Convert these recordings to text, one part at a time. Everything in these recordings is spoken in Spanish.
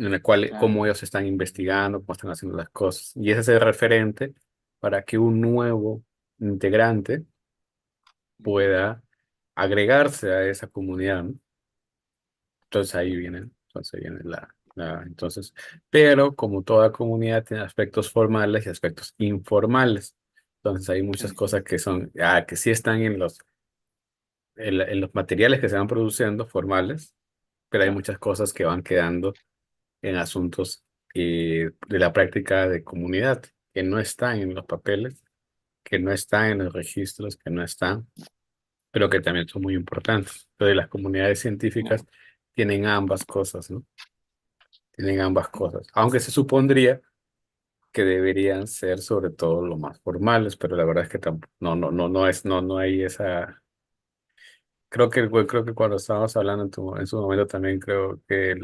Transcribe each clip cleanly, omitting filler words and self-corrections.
en el cual claro. cómo ellos están investigando, cómo están haciendo las cosas. Y ese es el referente para que un nuevo integrante Ujú, pueda agregarse a esa comunidad, ¿no? Entonces entonces, pero como toda comunidad tiene aspectos formales y aspectos informales. Entonces hay muchas ujú, cosas que son, que sí están en los materiales que se van produciendo formales, pero hay claro. muchas cosas que van quedando en asuntos de la práctica de comunidad, que no están en los papeles, que no están en los registros, que no están, pero que también son muy importantes. Entonces las comunidades científicas Claro. tienen ambas cosas, ¿no? Tienen ambas cosas, aunque se supondría que deberían ser sobre todo lo más formales, pero la verdad es que tampoco, no hay esa. Creo que cuando estábamos hablando en su momento también creo que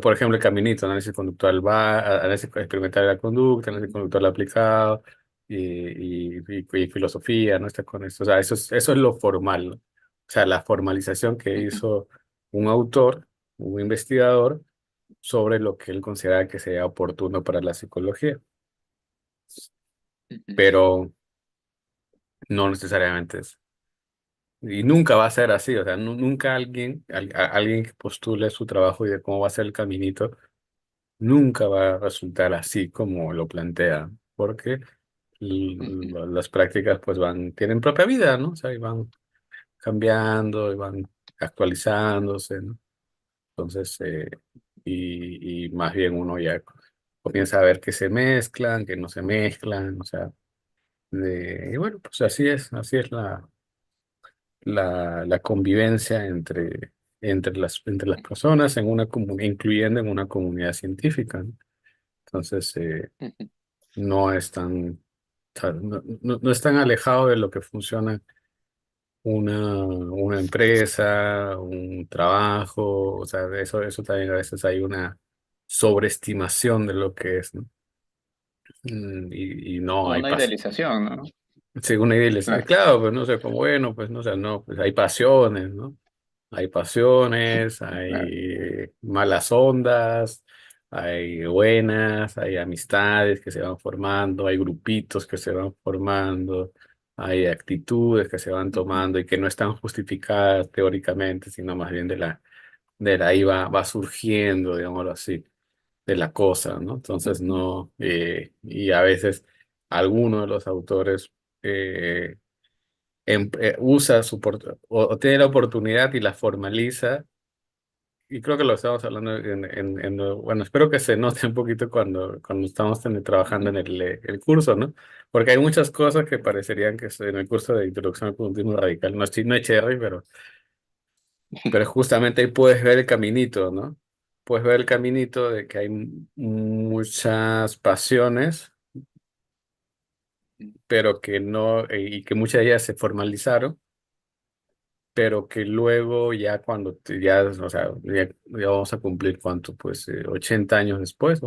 por ejemplo, el caminito, análisis conductual análisis experimental de la conducta, análisis Ujú, conductual aplicado y filosofía, ¿no? Está con esto. O sea, eso es lo formal, ¿no? O sea, la formalización que ujú, hizo un autor, un investigador, sobre lo que él considera que sea oportuno para la psicología, ujú, pero no necesariamente es. Y nunca va a ser así, o sea, nunca alguien que postule su trabajo y de cómo va a ser el caminito, nunca va a resultar así como lo plantea, porque ujú, las prácticas pues tienen propia vida, ¿no? O sea, y van cambiando, y van actualizándose, ¿no? Entonces, y más bien uno ya comienza a ver que se mezclan, que no se mezclan, o sea, y bueno, pues así es la convivencia entre las personas incluyendo en una comunidad científica, ¿no? Entonces, ujú. no es tan, no es tan alejado de lo que funciona una empresa, un trabajo, o sea, eso también a veces hay una sobreestimación de lo que es, ¿no? Y no O hay una pasión. idealización, ¿no? Según ideales, Claro, claro, pues no sé, como bueno, pues no sé, no, pues hay pasiones, ¿no? Hay pasiones, claro. hay malas ondas, hay buenas, hay amistades que se van formando, hay grupitos que se van formando, hay actitudes que se van Ujú, tomando y que no están justificadas teóricamente, sino más bien de ahí va surgiendo, digámoslo así, de la cosa, ¿no? Entonces ujú, no, y a veces algunos de los autores eh, usa o tiene la oportunidad y la formaliza, y creo que lo estamos hablando bueno, espero que se note un poquito cuando estamos trabajando ujú. en el curso, ¿no? Porque hay muchas cosas que parecerían que en el curso de Introducción al Conductismo Radical, no es cherry, pero justamente ahí puedes ver el caminito, ¿no? Puedes ver el caminito de que hay muchas pasiones, pero que no, y que muchas de ellas se formalizaron, pero que luego ya o sea, ya vamos a cumplir cuánto, pues 80 años después, ya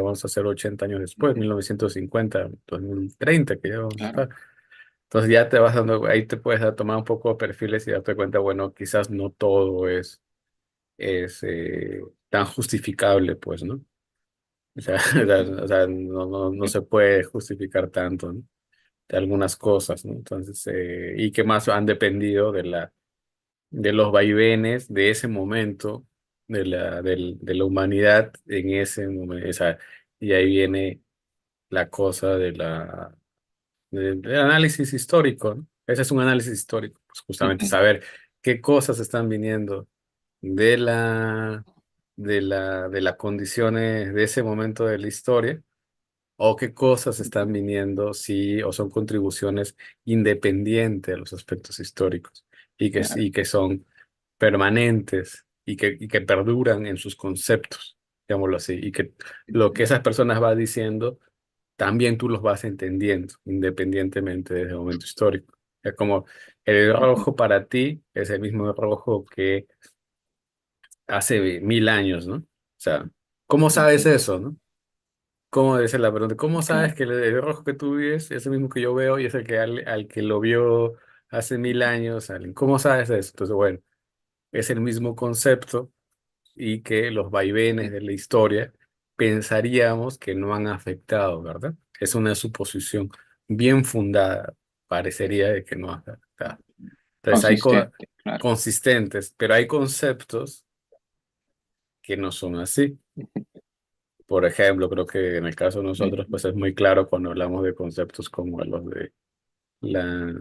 vamos a hacer 80 años después, Ujú, 1950, 2030, que ya vamos a claro. estar. Entonces ya te vas dando, ahí te puedes tomar un poco de perfiles y darte cuenta, bueno, quizás no todo es tan justificable, pues, ¿no? O sea, Ujú, no se puede justificar tanto, ¿no? De algunas cosas, ¿no? Entonces, y que más han dependido de los vaivenes de ese momento de la humanidad en ese momento. O sea, y ahí viene la cosa del análisis histórico, ¿no? Ese es un análisis histórico, pues justamente ujú, saber qué cosas están viniendo de las condiciones de ese momento de la historia o qué cosas están ujú. viniendo, sí, o son contribuciones independientes a los aspectos históricos Claro. y que son permanentes y que perduran en sus conceptos, digámoslo así, y que lo que esas personas van diciendo, también tú los vas entendiendo, independientemente del momento histórico. Es como el Ujú, rojo para ti es el mismo rojo que hace 1000 años, ¿no? O sea, ¿cómo sabes ujú. eso, no? ¿Cómo debe ser la pregunta? ¿Cómo sabes Claro. que el rojo que tú vives es el mismo que yo veo y es el que al que lo vio hace 1000 años? ¿Cómo sabes eso? Entonces, bueno, es el mismo concepto y que los vaivenes de la historia pensaríamos que no han afectado, ¿verdad? Es una suposición bien fundada, parecería de que no ha afectado. Entonces consistente, claro. consistentes, pero hay conceptos que no son así. Por ejemplo, creo que en el caso de nosotros, pues es muy claro cuando hablamos de conceptos como los de la,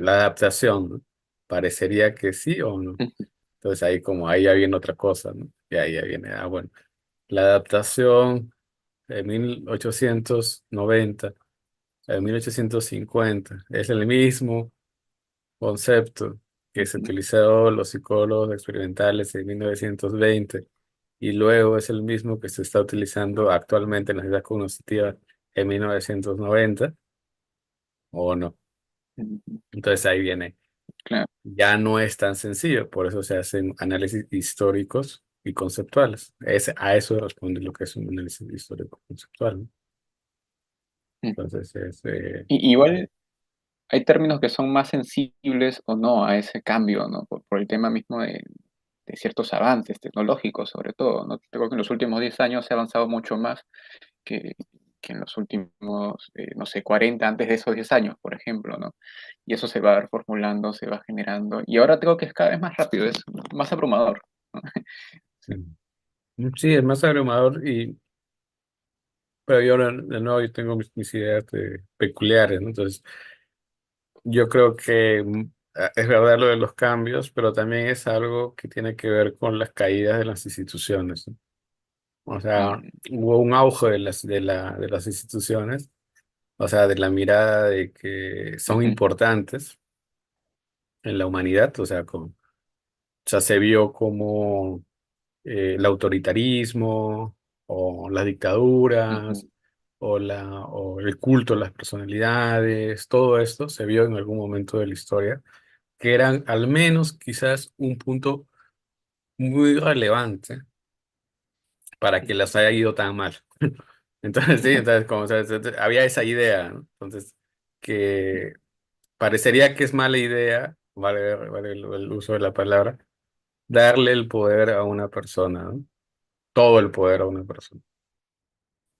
la adaptación, ¿no? Parecería que sí o no. Entonces ahí como ahí ya viene otra cosa, ¿no? Y ahí ya viene, bueno, la adaptación de 1890 a 1850 es el mismo concepto que se utilizó los psicólogos experimentales en 1920 y luego es el mismo que se está utilizando actualmente en la sociedad cognitiva en 1990 o no. Entonces ahí viene, Claro. ya no es tan sencillo, por eso se hacen análisis históricos y conceptuales. A eso responde lo que es un análisis histórico conceptual, ¿no? Entonces Igual hay términos que son más sensibles o no a ese cambio, ¿no? Por el tema mismo de ciertos avances tecnológicos, sobre todo, ¿no? Creo que en los últimos 10 años se ha avanzado mucho más que, que en los últimos, no sé, 40 antes de esos 10 años, por ejemplo, ¿no? Y eso se va reformulando, se va generando. Y ahora tengo que es cada vez más rápido, es más abrumador, ¿no? sí, sí, es más abrumador pero yo de nuevo yo tengo mis ideas peculiares, ¿no? Entonces yo creo que es verdad lo de los cambios, pero también es algo que tiene que ver con las caídas de las instituciones, ¿no? O sea, Mm, hubo un auge de las instituciones, o sea, de la mirada de que son ujú, importantes en la humanidad, o sea, se vio como el autoritarismo o las dictaduras ujú, o el culto a las personalidades, todo esto se vio en algún momento de la historia, que eran al menos quizás un punto muy relevante para que las haya ido tan mal. Entonces, sí, entonces, como, o sea, había esa idea, ¿no? Entonces, que parecería que es mala idea, vale el uso de la palabra, darle el poder a una persona, ¿no? Todo el poder a una persona.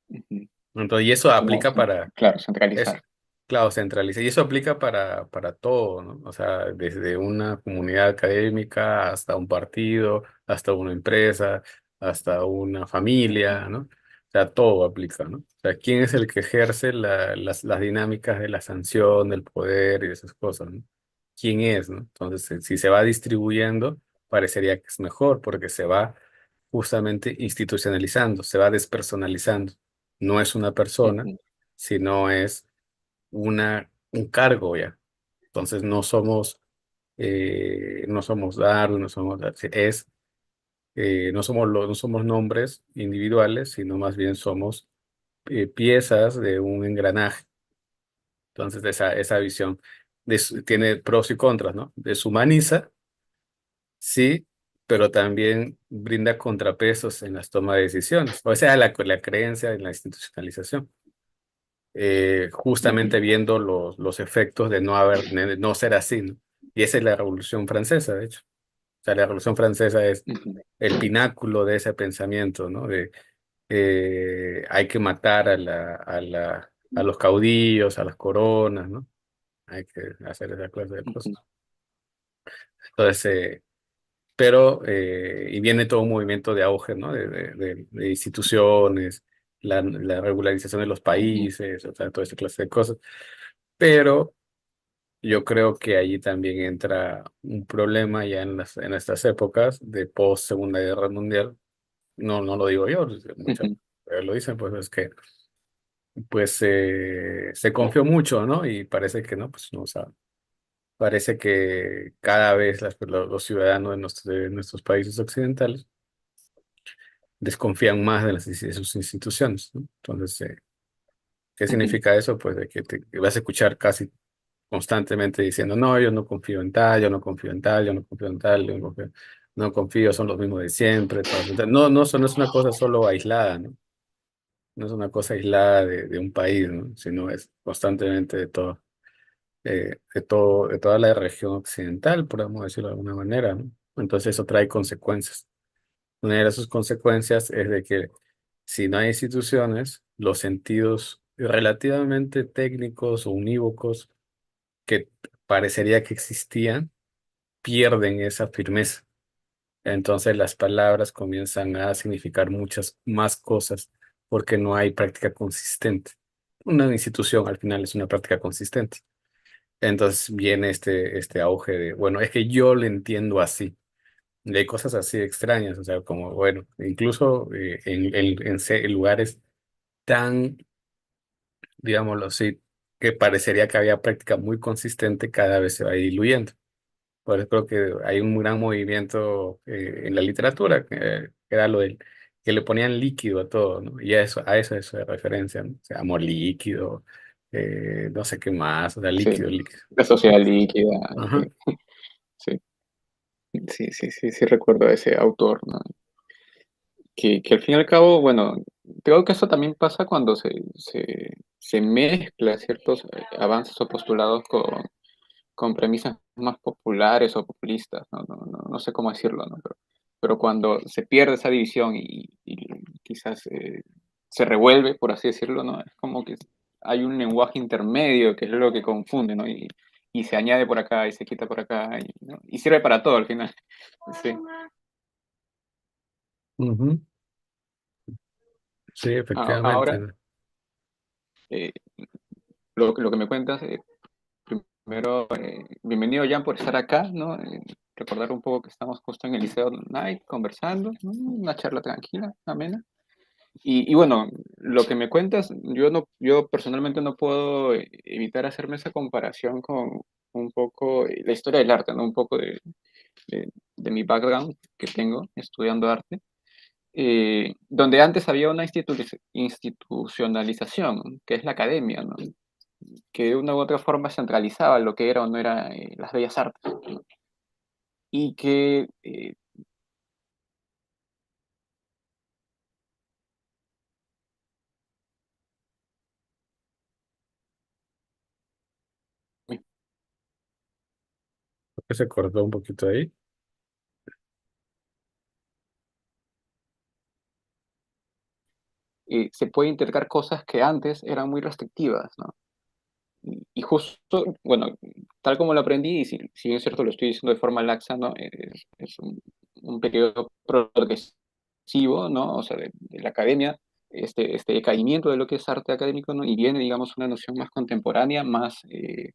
ujú. Entonces, y eso Como, aplica para, claro, es, centralizar. claro, centraliza, y eso aplica para todo, ¿no? O sea, desde una comunidad académica hasta un partido, hasta una empresa, hasta una familia, ¿no? O sea, todo aplica, ¿no? O sea, ¿quién es el que ejerce las dinámicas de la sanción, del poder y esas cosas, ¿no? ¿Quién es, ¿no? Entonces, si se va distribuyendo, parecería que es mejor porque se va justamente institucionalizando, se va despersonalizando. No es una persona, Ujú, sino es un cargo ya. Entonces no somos Darwin, no somos, no somos nombres individuales, sino más bien somos piezas de un engranaje. Entonces esa visión tiene pros y contras, ¿no? Deshumaniza, sí, pero también brinda contrapesos en las tomas de decisiones. O sea, la creencia en la institucionalización. ujú, Justamente viendo los efectos de de no ser así, ¿no? Y esa es la Revolución Francesa, de hecho. O sea, la Revolución Francesa es ujú, el pináculo de ese pensamiento, ¿no? De hay que matar a los caudillos, a las coronas, ¿no? Hay que hacer esa clase de ujú, cosas. Entonces, y viene todo un movimiento de auge, ¿no? De instituciones, la regularización de los ujú, países, o sea, toda esa clase de cosas. Pero yo creo que allí también entra un problema ya en estas épocas de post Segunda Guerra Mundial. No lo digo yo, muchas ujú, lo dicen, pues es que pues se confió mucho, ¿no? Y parece que no, pues no, o sea, parece que cada vez los ciudadanos de nuestros países occidentales desconfían más de de sus instituciones, ¿no? Entonces, ¿qué ujú, significa eso? Pues de que te vas a escuchar casi constantemente diciendo, no, yo no confío en tal, yo no confío en tal, yo no confío en tal, no confío, son los mismos de siempre. No, no, eso no es una cosa solo aislada, ¿no? No es una cosa aislada de un país, ¿no? Sino es constantemente de toda la región occidental, podemos decirlo de alguna manera, ¿no? Entonces eso trae consecuencias. una de sus consecuencias es de que si no hay instituciones, los sentidos relativamente técnicos o unívocos que parecería que existían, pierden esa firmeza. Entonces las palabras comienzan a significar muchas más cosas porque no hay práctica consistente. Una institución al final es una práctica consistente. Entonces viene este auge de, bueno, es que yo lo entiendo así. Y hay cosas así extrañas, o sea, como, bueno, incluso en lugares tan, digámoslo así, que parecería que había práctica muy consistente, cada vez se va diluyendo. Por eso creo que hay un gran movimiento en la literatura, que era lo del que le ponían líquido a todo, ¿no? Y a eso es de referencia, ¿no? O sea, amor líquido, no sé qué más, o sea, Sí, líquido, líquido. la sociedad líquida, Ajá. sí, sí, sí, sí, sí recuerdo a ese autor, ¿no? Que al fin y al cabo, bueno, creo que eso también pasa cuando se mezcla ciertos avances o postulados con premisas más populares o populistas, ¿no? No sé cómo decirlo, ¿no? Pero cuando se pierde esa división y quizás se revuelve, por así decirlo, ¿no? Es como que hay un lenguaje intermedio que es lo que confunde, ¿no? Y se añade por acá y se quita por acá, ¿no? Y sirve para todo al final. Sí. Ujú. Sí, efectivamente, Ahora, ¿no? eh, lo que me cuentas, primero, bienvenido Jan por estar acá, ¿no? Recordar un poco que estamos justo en el Liceo Night conversando, ¿no? Una charla tranquila, amena. Y bueno, lo que me cuentas, yo personalmente no puedo evitar hacerme esa comparación con un poco la historia del arte, ¿no? Un poco de mi background que tengo estudiando arte, donde antes había una institucionalización, que es la academia, ¿no? Que de una u otra forma centralizaba lo que era o no era las bellas artes, ¿no? Y que Creo que se cortó un poquito ahí. se puede integrar cosas que antes eran muy restrictivas, ¿no? Y justo, bueno, tal como lo aprendí, y si bien es cierto, lo estoy diciendo de forma laxa, ¿no? Es un periodo progresivo, ¿no? O sea, de la academia, este decaimiento de lo que es arte académico, ¿no? Y viene, digamos, una noción más contemporánea, más, de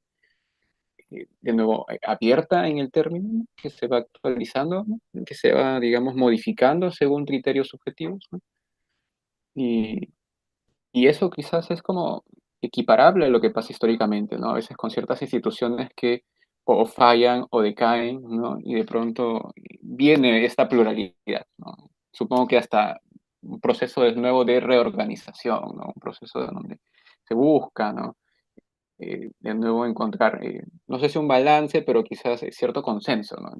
nuevo, abierta en el término, ¿no? Que se va actualizando, ¿no? Que se va, digamos, modificando según criterios subjetivos, ¿no? Y, y eso quizás es como equiparable a lo que pasa históricamente, ¿no? A veces con ciertas instituciones que o fallan o decaen, ¿no? Y de pronto viene esta pluralidad, ¿no? Supongo que hasta un proceso de nuevo de reorganización, ¿no? Un proceso de donde se busca, ¿no? De nuevo encontrar, no sé si un balance, pero quizás cierto consenso, ¿no?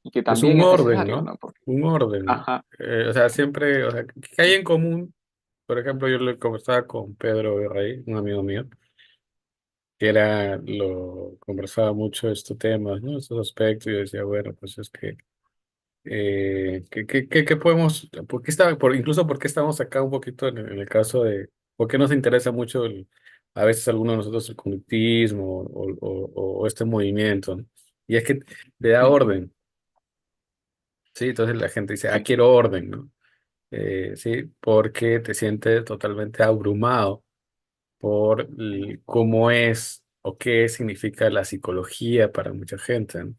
Y que Es también un es orden, necesario, ¿no? ¿no? Porque, Un orden, ¿no? ajá, O sea, siempre, o sea, ¿qué hay en común? Por ejemplo, yo le conversaba con Pedro Virrey, un amigo mío, que conversaba mucho de estos temas, ¿no? Estos aspectos, y yo decía, bueno, pues es que, ¿qué podemos, por qué incluso por qué estamos acá un poquito en el caso de, por qué nos interesa mucho a veces a algunos de nosotros el conductismo o este movimiento, ¿no? Y es que le da ujú, orden, ¿sí? Entonces la gente dice, ah, sí, quiero orden, ¿no? Sí, porque te sientes totalmente abrumado por cómo es o qué significa la psicología para mucha gente, ¿no?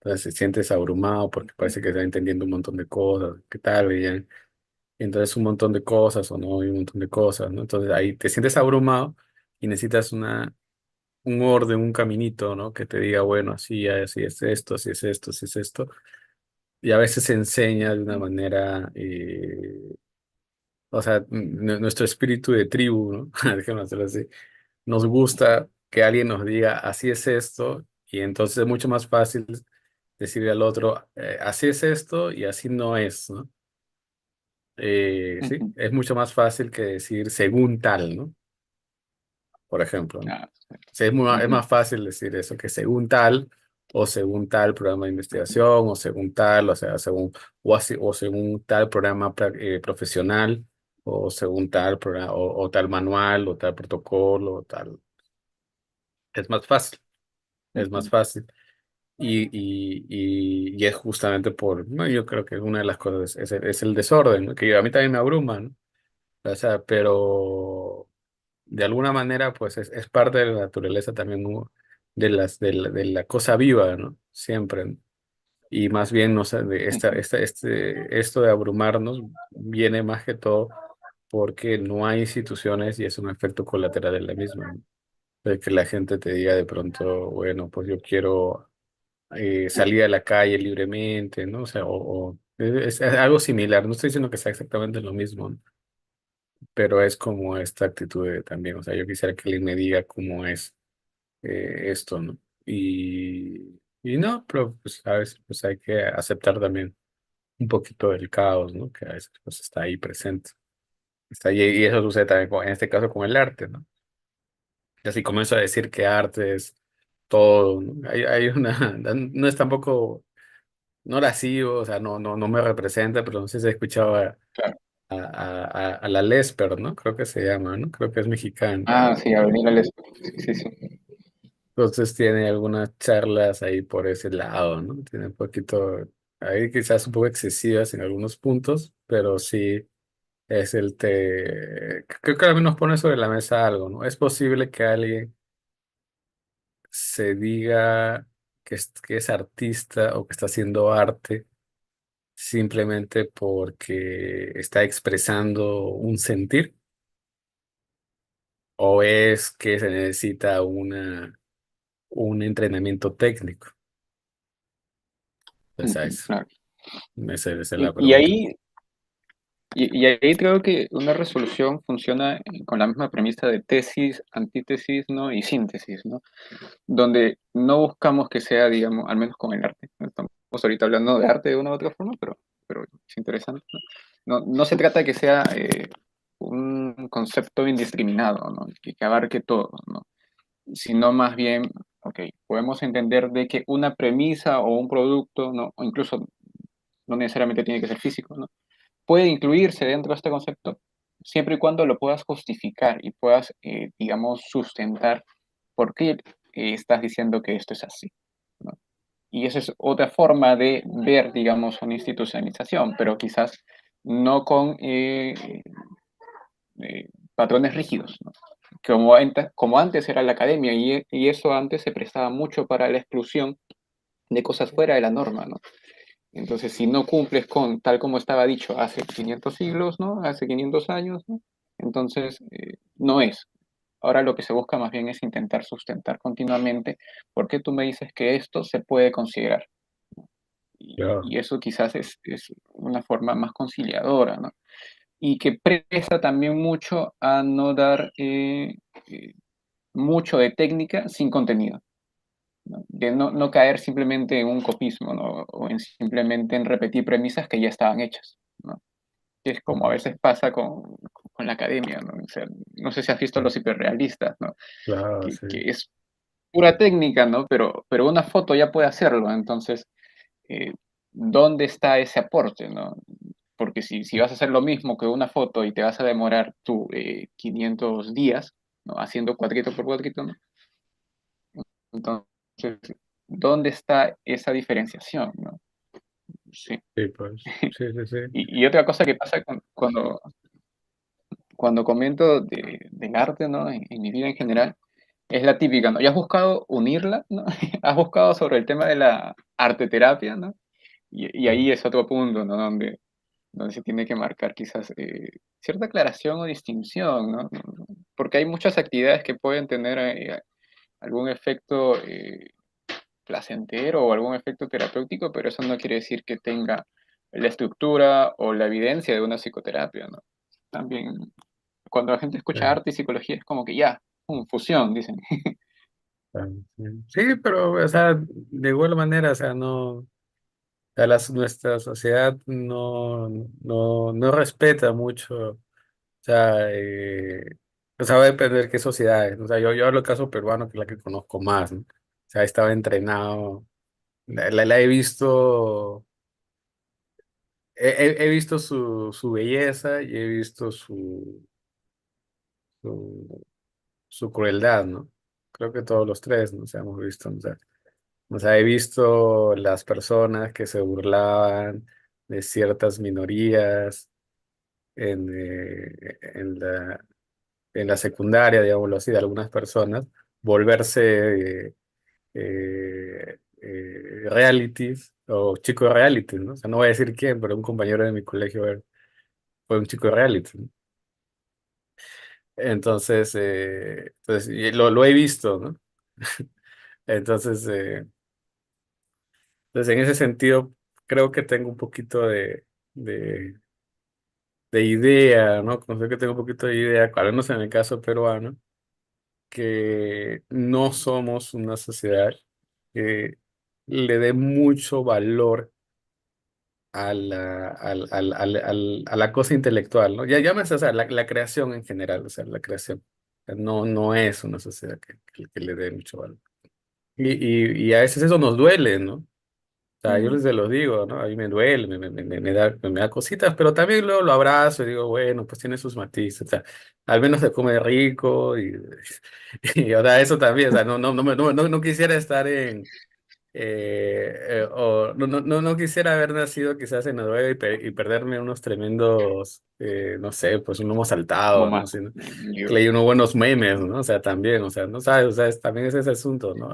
Entonces te sientes abrumado porque parece que estás entendiendo un montón de cosas, ¿qué tal? Y entonces un montón de cosas o no, y un montón de cosas, ¿no? Entonces ahí te sientes abrumado y necesitas un orden, un caminito, ¿no? Que te diga, bueno, así es esto, así es esto, así es esto. Y a veces se enseña de una manera o sea, nuestro espíritu de tribu, ¿no? Déjame hacerlo así. Nos gusta que alguien nos diga, así es esto, y entonces es mucho más fácil decirle al otro, así es esto y así no es, ¿no? Sí, ujú, es mucho más fácil que decir según tal, ¿no? Por ejemplo, ¿no? O ah, sea, es ujú, más fácil decir eso que según tal, o según tal programa de investigación, o según tal, o sea, o según tal programa profesional, o según tal programa, o tal manual, o tal protocolo, o tal. Es más fácil, es más Ujú, fácil. Y es justamente no, yo creo que una de las cosas es el desorden, ¿no? Que a mí también me abruma, ¿no? O sea, pero de alguna manera, pues es parte de la naturaleza también, ¿no? De la cosa viva, ¿no? Siempre, ¿no? Y más bien, no sé, ujú, esto de abrumarnos viene más que todo porque no hay instituciones y es un efecto colateral de la misma, ¿no? De que la gente te diga de pronto, bueno, pues yo quiero salir a la calle libremente, ¿no? O sea, es algo similar. No estoy diciendo que sea exactamente lo mismo, ¿no? Pero es como esta actitud también. O sea, yo quisiera que alguien me diga cómo es esto, ¿no? Y no, pero pues a veces pues hay que aceptar también un poquito del caos, ¿no? Que a veces pues está ahí presente. Está ahí, y eso sucede también en este caso con el arte, ¿no? Y así comienzo a decir que arte es todo, ¿no? Hay una, no es tampoco, no la sigo, o sea, no me representa, pero no sé si he escuchado claro. a la Lesper, ¿no? Creo que se llama, ¿no? Creo que es mexicana. Ah, sí, Avenida Les. Sí, sí, sí. Entonces tiene algunas charlas ahí por ese lado, ¿no? Tiene un poquito, ahí quizás un poco excesivas en algunos puntos, pero sí creo que al menos pone sobre la mesa algo, ¿no? Es posible que alguien se diga que es artista o que está haciendo arte simplemente porque está expresando un sentir, o es que se necesita un entrenamiento técnico. Esa Ujú, es, claro. esa es la Y pregunta. ahí, y ahí creo que una resolución funciona con la misma premisa de tesis, antítesis, ¿no? Y síntesis, ¿no? Donde no buscamos que sea, digamos, al menos con el arte, ¿no? Estamos ahorita hablando de arte de una u otra forma, pero es interesante, ¿no? No se trata de que sea un concepto indiscriminado, ¿no? Que abarque todo, ¿no? Sino más bien, ok, podemos entender de que una premisa o un producto, ¿no? O incluso no necesariamente tiene que ser físico, ¿no? Puede incluirse dentro de este concepto siempre y cuando lo puedas justificar y puedas, digamos, sustentar por qué estás diciendo que esto es así, ¿no? Y esa es otra forma de ver, digamos, una institucionalización, pero quizás no con patrones rígidos, ¿no? Como antes era la academia y eso antes se prestaba mucho para la exclusión de cosas fuera de la norma, ¿no? Entonces, si no cumples con tal como estaba dicho hace 500 siglos, ¿no? Hace 500 años, ¿no? Entonces, no es. Ahora lo que se busca más bien es intentar sustentar continuamente por qué tú me dices que esto se puede considerar. Yo, Y eso quizás es una forma más conciliadora, ¿no? Y que presta también mucho a no dar eh, mucho de técnica sin contenido, ¿no? De no caer simplemente en un copismo, ¿no? O en simplemente en repetir premisas que ya estaban hechas, ¿no? Que es como a veces pasa con la academia, ¿no? O sea, no sé si has visto los hiperrealistas, ¿no? claro, sí. Que es pura técnica, ¿no? Pero una foto ya puede hacerlo, entonces, eh, ¿dónde está ese aporte, ¿no? Porque si vas a hacer lo mismo que una foto y te vas a demorar tú 500 días, ¿no? Haciendo cuadrito por cuadrito, ¿no? Entonces, ¿dónde está esa diferenciación, ¿no? Sí. Sí, pues, sí, sí, sí. Y otra cosa que pasa cuando comento del arte, ¿no? En mi vida en general, es la típica, ¿no? ¿Ya has buscado unirla, ¿no? ¿Has buscado sobre el tema de la arteterapia, ¿no? Y ahí es otro punto, ¿no? Donde se tiene que marcar quizás cierta aclaración o distinción, ¿no? Porque hay muchas actividades que pueden tener algún efecto placentero o algún efecto terapéutico, pero eso no quiere decir que tenga la estructura o la evidencia de una psicoterapia, ¿no? También cuando la gente escucha Sí, arte y psicología es como que ya, fusión, dicen. sí. Sí, pero, o sea, de igual manera, o sea, no, o sea, nuestra sociedad no respeta mucho, o sea, va a depender qué sociedades, ¿no? O sea, yo hablo del caso peruano, que es la que conozco más, ¿no? O sea, estaba entrenado. La he visto, he visto su belleza y he visto su, su crueldad, ¿no? Creo que todos los tres nos hemos visto, o sea, he visto las personas que se burlaban de ciertas minorías en la secundaria, digámoslo así, de algunas personas, volverse realities o chicos realities, ¿no? O sea, no voy a decir quién, pero un compañero de mi colegio fue un chico reality, ¿no? Entonces y lo he visto, ¿no? Entonces, entonces, en ese sentido, creo que tengo un poquito de, de idea, ¿no? Considero que tengo un poquito de idea, al menos en el caso peruano, que no somos una sociedad que le dé mucho valor a la cosa intelectual, ¿no? Ya llames, o sea, la creación en general, o sea, la creación. O sea, no, no es una sociedad que le dé mucho valor. Y a veces eso nos duele, ¿no? O sea, yo Mm, les se los digo, ¿no? A mí me duele, me da cositas, pero también luego lo abrazo y digo, bueno, pues tiene sus matices, o sea, al menos se come rico y o sea, eso también, o sea, no quisiera estar o no quisiera haber nacido quizás en Noruega y perderme unos tremendos, no sé, pues un lomo saltado, ¿no? Moma, Sino, que yo. leí unos buenos memes, ¿no? O sea, también, o sea, no sabes, o sea, también es ese asunto, ¿no?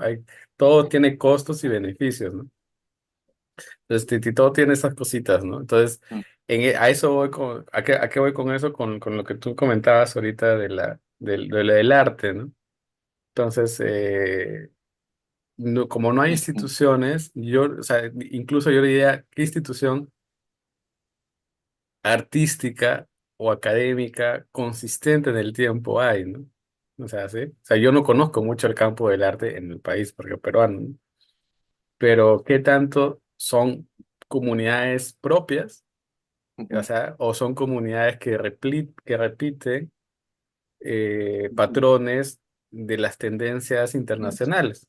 Todo tiene costos y beneficios, ¿no? Entonces, todo tiene esas cositas, ¿no? Entonces, Mm, a eso voy ¿a qué voy con eso? Con lo que tú comentabas ahorita del arte, ¿no? Entonces, como no hay ujú, instituciones, o sea, incluso yo diría, ¿qué institución artística o académica consistente en el tiempo hay, ¿no? O sea, sí. O sea, yo no conozco mucho el campo del arte en el país, porque peruano, ¿no? Pero ¿qué tanto son comunidades propias? O ujú, sea, o son comunidades que repiten ujú, patrones de las tendencias internacionales,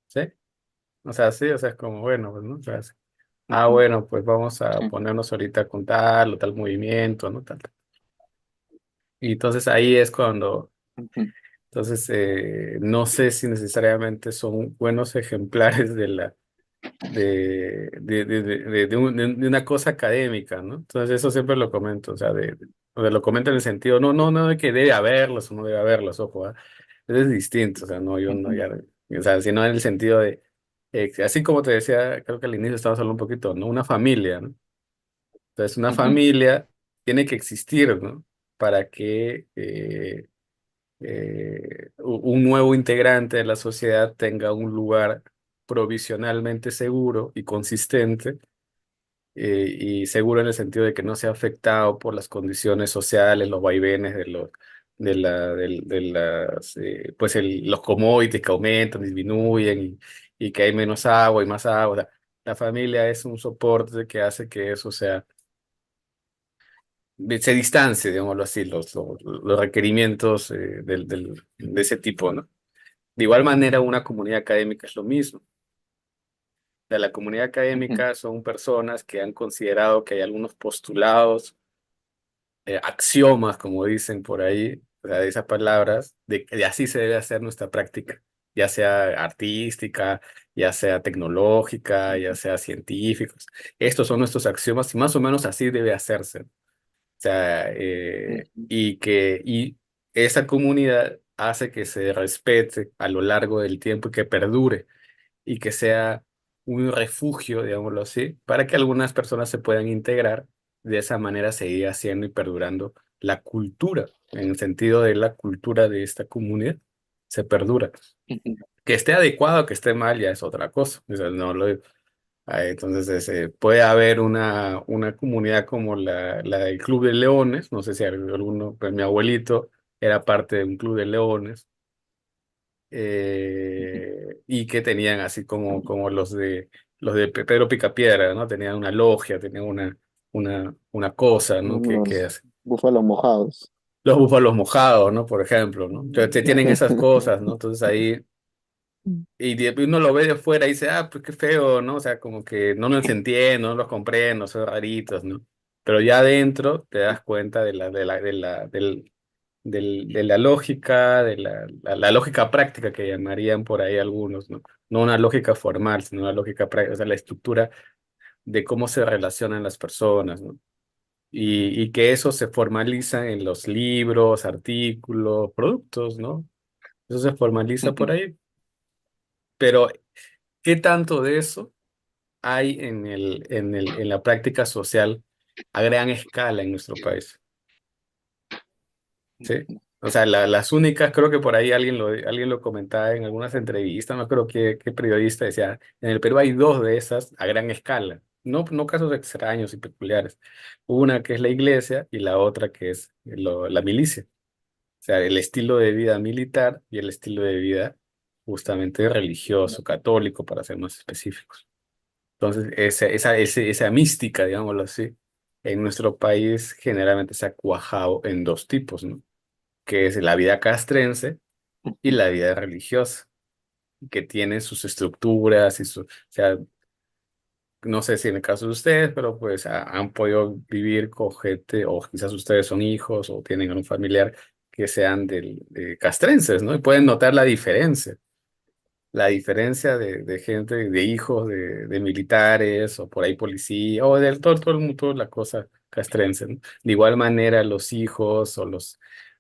¿sí? O sea, sí, o sea, es como, bueno, pues, ¿no? O sea, ujú, bueno, pues vamos a sí, ponernos ahorita con tal o tal movimiento, ¿no? Tal. Y entonces ahí es cuando, ujú, entonces, no sé si necesariamente son buenos ejemplares de una cosa académica, ¿no? Entonces eso siempre lo comento, o sea, lo comento en el sentido, no de que debe haberlos o no debe haberlos, ojo, ¿ah? Es distinto, o sea, no, yo no, ujú, ya, o sea, sino en el sentido así como te decía, creo que al inicio estábamos hablando un poquito, ¿no? Una familia, ¿no? Entonces una ujú, familia tiene que existir, ¿no? Para que un nuevo integrante de la sociedad tenga un lugar provisionalmente seguro y consistente, y seguro en el sentido de que no sea afectado por las condiciones sociales, los vaivenes de las, pues los commodities que aumentan, disminuyen y que hay menos agua y más agua. O sea, la familia es un soporte que hace que eso se distancie, digámoslo así, los requerimientos de ese tipo, ¿no? De igual manera, una comunidad académica es lo mismo. De la comunidad ujú, académica son personas que han considerado que hay algunos postulados, axiomas, como dicen por ahí, o sea, de esas palabras, de que así se debe hacer nuestra práctica, ya sea artística, ya sea tecnológica, ya ujú, sea científicos. Estos son nuestros axiomas y más o menos así debe hacerse. O sea, ujú, y esa comunidad hace que se respete a lo largo del tiempo y que perdure y que sea un refugio, digámoslo así, para que algunas personas se puedan integrar. De esa manera seguir haciendo y perdurando la cultura, en el sentido de la cultura de esta comunidad, se perdura. ujú, Que esté adecuado o que esté mal ya es otra cosa. O sea, no lo, entonces, puede haber una comunidad como la del Club de Leones, no sé si alguno, pues mi abuelito era parte de un Club de Leones, ujú. y que tenían así como los de Pedro Picapiedra, ¿no? Tenían una logia, tenían una cosa, ¿no? Que Unos hace. búfalos mojados. Los búfalos mojados, ¿no? Por ejemplo, ¿no? Entonces, tienen esas cosas, ¿no? Entonces ahí, Y uno lo ve de fuera y dice, ah, pues qué feo, ¿no? O sea, como que no los entiendo, no los comprendo, son raritos, ¿no? Pero ya adentro te das cuenta de la lógica, la lógica práctica que llamarían por ahí algunos, ¿no? No una lógica formal, sino una lógica práctica, o sea, la estructura de cómo se relacionan las personas, ¿no? Y que eso se formaliza en los libros, artículos, productos, ¿no? Eso se formaliza por Ujú. ahí. Pero, ¿qué tanto de eso hay en la práctica social a gran escala en nuestro país? ¿Sí? O sea, las únicas, creo que por ahí alguien lo comentaba en algunas entrevistas, no creo qué periodista decía, en el Perú hay dos de esas a gran escala, no casos extraños y peculiares. Una que es la iglesia y la otra que es la milicia. O sea, el estilo de vida militar y el estilo de vida justamente religioso, católico, para ser más específicos. Entonces, esa mística, digámoslo así, en nuestro país generalmente se ha cuajado en dos tipos, ¿no? Que es la vida castrense y la vida religiosa, que tiene sus estructuras o sea, no sé si en el caso de ustedes, pero pues han podido vivir con gente, o quizás ustedes son hijos o tienen algún familiar que sean de castrenses, ¿no? Y pueden notar la diferencia de gente, de hijos de militares o por ahí policía o de todo el mundo, toda la cosa castrense, ¿no? De igual manera los hijos o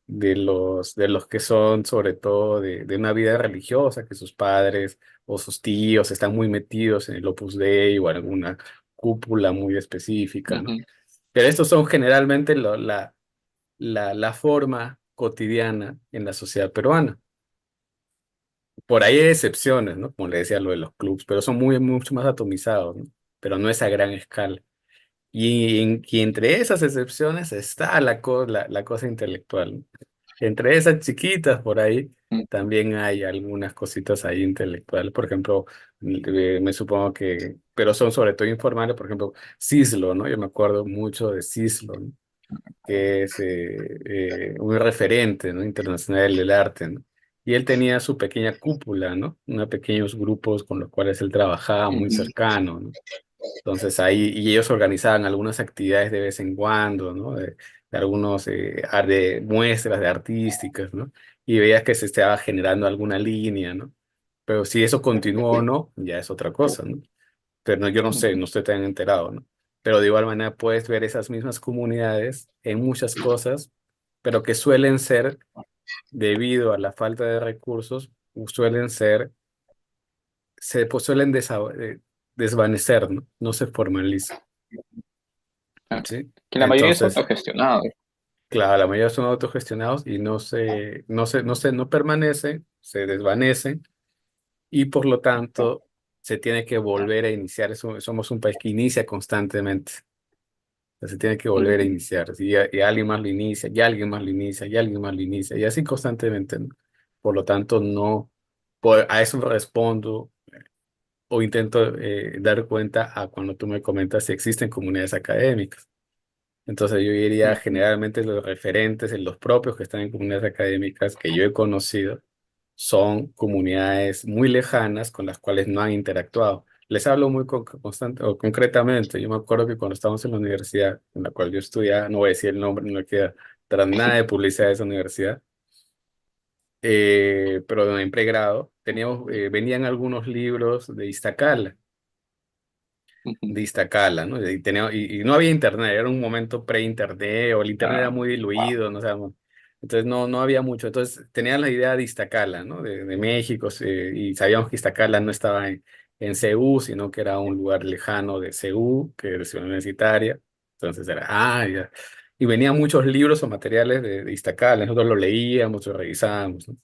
de los que son sobre todo de una vida religiosa, que sus padres o sus tíos están muy metidos en el Opus Dei o alguna cúpula muy específica, ¿no? Ujú. Pero estos son generalmente la forma cotidiana en la sociedad peruana. Por ahí hay excepciones, ¿no? Como le decía, lo de los clubs, pero son mucho más atomizados, ¿no? Pero no es a gran escala. Y entre esas excepciones está la cosa intelectual, ¿no? Entre esas chiquitas por ahí también hay algunas cositas ahí intelectuales. Por ejemplo, me supongo pero son sobre todo informales, por ejemplo, Cislo, ¿no? Yo me acuerdo mucho de Cislo, ¿no? Que es un referente, ¿no? Internacional del arte, ¿no? Y él tenía su pequeña cúpula, ¿no? Unos pequeños grupos con los cuales él trabajaba muy Ujú. cercano, ¿no? Entonces ahí, y ellos organizaban algunas actividades de vez en cuando, ¿no? De algunos de muestras de artísticas, ¿no? Y veías que se estaba generando alguna línea, ¿no? Pero si eso continuó o no, ya es otra cosa, ¿no? Pero no, yo no sé, Ujú. no estoy tan enterado, ¿no? Pero de igual manera puedes ver esas mismas comunidades en muchas cosas, pero que suelen ser, debido a la falta de recursos, suelen pues suelen desvanecer, ¿no? No se formalizan, Claro. ¿sí? Que la mayoría son Entonces, autogestionados. claro, la mayoría son autogestionados y no permanecen, se desvanecen y por lo tanto se tiene que volver a iniciar. Somos un país que inicia constantemente. Se tiene que volver a Ujú. iniciar. Y alguien más lo inicia, y alguien más lo inicia, y alguien más lo inicia, y así constantemente, ¿no? Por lo tanto, no, a eso respondo o intento dar cuenta a cuando tú me comentas si existen comunidades académicas. Entonces yo diría Ujú. generalmente los referentes, en los propios que están en comunidades académicas que yo he conocido, son comunidades muy lejanas con las cuales no han interactuado. Les hablo muy constante, o concretamente. Yo me acuerdo que cuando estábamos en la universidad en la cual yo estudiaba, no voy a decir el nombre, no me queda tras nada de publicidad de esa universidad, pero en pregrado venían algunos libros de Iztacala, Ujú. ¿no? Y no había internet, era un momento pre-internet, o el internet era Ah, muy diluido, no sabemos. Entonces no había mucho. Entonces tenían la idea de Iztacala, ¿no? De México, y sabíamos que Iztacala no estaba en CU, sino que era un lugar lejano de CU, que era ciudad universitaria. Entonces ya. Y venían muchos libros o materiales de Iztacala, nosotros lo leíamos, lo revisábamos, ¿no?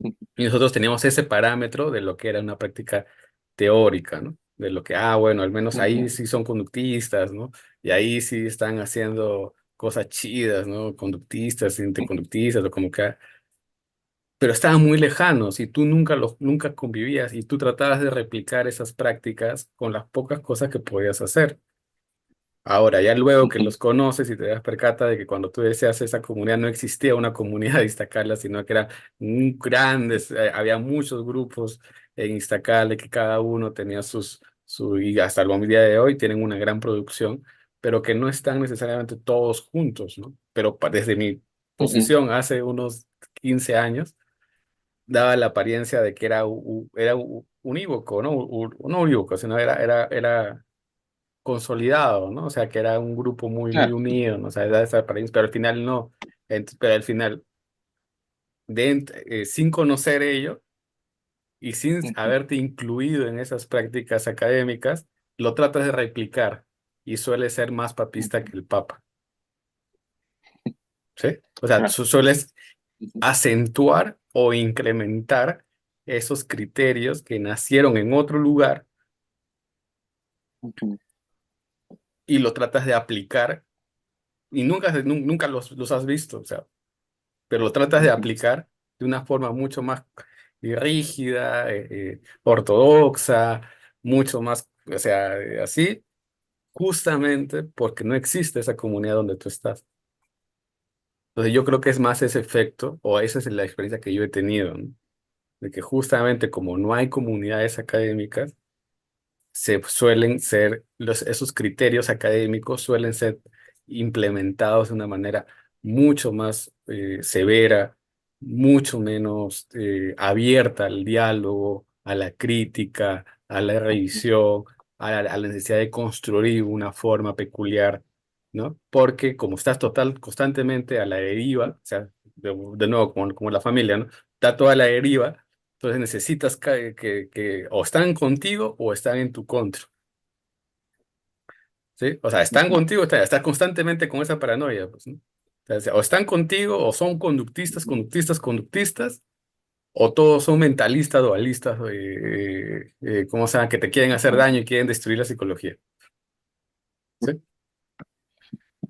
ujú. Y nosotros teníamos ese parámetro de lo que era una práctica teórica, ¿no? De lo que, bueno, al menos ahí Ujú. sí son conductistas, ¿no? Y ahí sí están haciendo cosas chidas, ¿no? Conductistas, interconductistas, o como que. Pero estaban muy lejanos y tú nunca convivías y tú tratabas de replicar esas prácticas con las pocas cosas que podías hacer. Ahora, ya luego que Ujú, los conoces y te das percata de que cuando tú deseas esa comunidad no existía una comunidad de Iztacala, sino que era grandes, había muchos grupos en Iztacala que cada uno tenía y hasta el día de hoy tienen una gran producción, pero que no están necesariamente todos juntos, ¿no? Pero desde mi ujú, posición hace unos 15 años, daba la apariencia de que era unívoco, ¿no? No unívoco, sino era consolidado, ¿no? O sea, que era un grupo muy claro, unido, ¿no? O sea, da esa apariencia, pero al final no. Pero al final, sin conocer ello y sin ujú, haberte incluido en esas prácticas académicas, lo tratas de replicar y suele ser más papista ujú, que el Papa, ¿sí? O sea, claro, sueles ujú, acentuar o incrementar esos criterios que nacieron en otro lugar ujú, y lo tratas de aplicar y nunca los has visto, o sea, pero lo tratas de ujú, aplicar de una forma mucho más rígida, ortodoxa, mucho más, o sea, así, justamente porque no existe esa comunidad donde tú estás. Entonces yo creo que es más ese efecto, o esa es la experiencia que yo he tenido, ¿no? De que justamente como no hay comunidades académicas, esos criterios académicos suelen ser implementados de una manera mucho más severa, mucho menos abierta al diálogo, a la crítica, a la ujú, revisión, a la necesidad de construir una forma peculiar, ¿no? Porque como estás constantemente a la deriva, o sea, de nuevo, como la familia, ¿no? Está toda la deriva, entonces necesitas que o están contigo o están en tu contra, ¿sí? O sea, están ujú, contigo, estás constantemente con esa paranoia, pues, ¿no? O están contigo o son conductistas, ujú, conductistas, conductistas, o todos son mentalistas, dualistas, ¿cómo se llama? Que te quieren hacer ujú, daño y quieren destruir la psicología, ¿sí?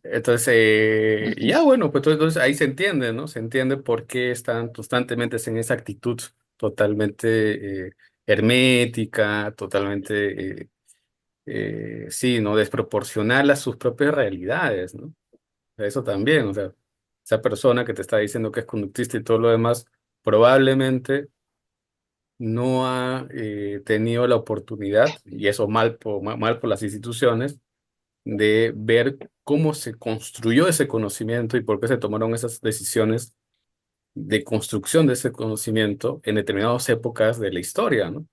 Entonces, y ujú, ya bueno, pues entonces ahí se entiende, ¿no? Se entiende por qué están constantemente en esa actitud totalmente hermética, totalmente sí, ¿no? Desproporcional a sus propias realidades, ¿no? Eso también, o sea, esa persona que te está diciendo que es conductista y todo lo demás, probablemente no ha tenido la oportunidad, y eso mal por las instituciones, de ver cómo se construyó ese conocimiento y por qué se tomaron esas decisiones de construcción de ese conocimiento en determinadas épocas de la historia, ¿no? O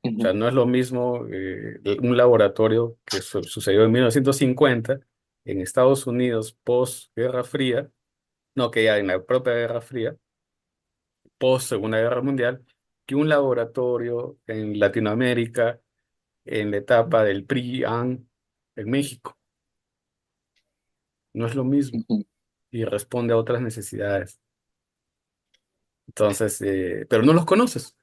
ujú, sea, no es lo mismo un laboratorio que sucedió en 1950 en Estados Unidos post Guerra Fría, no, que ya en la propia Guerra Fría, post Segunda Guerra Mundial, que un laboratorio en Latinoamérica en la etapa del PRI-AN en México. No es lo mismo ujú, y responde a otras necesidades. Entonces, pero no los conoces.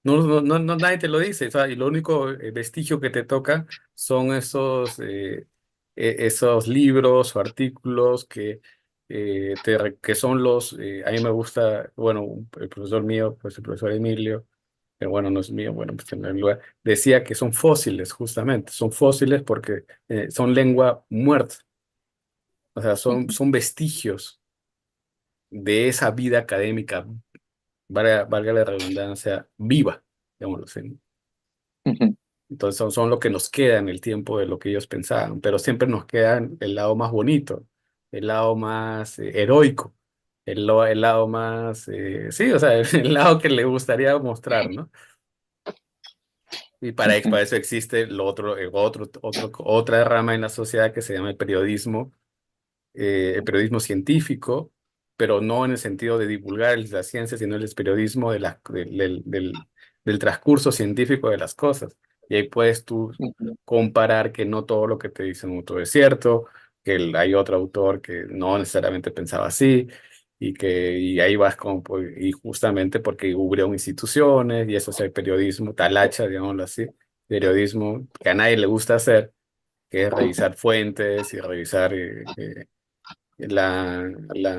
Nadie te lo dice, o sea, y lo único vestigio que te toca son esos libros o artículos que son a mí me gusta, bueno, el profesor mío, pues el profesor Emilio, que bueno, no es mío, bueno, pues en el lugar, decía que son fósiles, justamente, son fósiles porque son lengua muerta, o sea, ujú, son vestigios de esa vida académica, valga la redundancia, viva, digámoslo así. ujú, Entonces son lo que nos queda en el tiempo de lo que ellos pensaban, pero siempre nos queda el lado más bonito, el lado más heroico, el lado más, sí, o sea, el lado que le gustaría mostrar, ¿no? Y para ujú, eso existe otra rama en la sociedad que se llama el periodismo científico, pero no en el sentido de divulgar la ciencia, sino el periodismo del transcurso científico de las cosas. Y ahí puedes tú ujú, comparar que no todo lo que te dice un autor es cierto, que hay otro autor que no necesariamente pensaba así, y ahí vas y justamente porque hubo instituciones, y eso es el periodismo talacha, digámoslo así, periodismo que a nadie le gusta hacer, que es revisar fuentes y revisar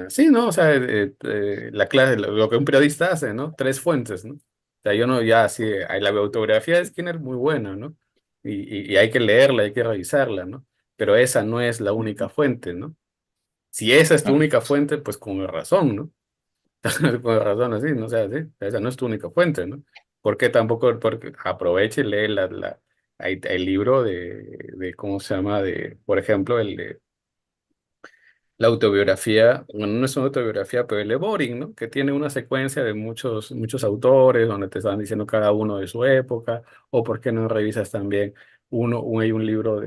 sí, ¿no? O sea, la clase, lo que un periodista hace, ¿no? Tres fuentes, ¿no? O sea, yo no, ya sí, la autobiografía de Skinner muy buena, ¿no? y hay que leerla, hay que revisarla, ¿no? Pero esa no es la única fuente, ¿no? Si esa es tu Claro. única fuente, pues con razón, ¿no? Con razón, así, no sea así. Esa no es tu única fuente, ¿no? Porque tampoco, porque aproveche y lee el libro ¿cómo se llama? Por ejemplo, la autobiografía, bueno, no es una autobiografía, pero el de Boring, ¿no? Que tiene una secuencia de muchos autores donde te están diciendo cada uno de su época, o por qué no revisas también hay un libro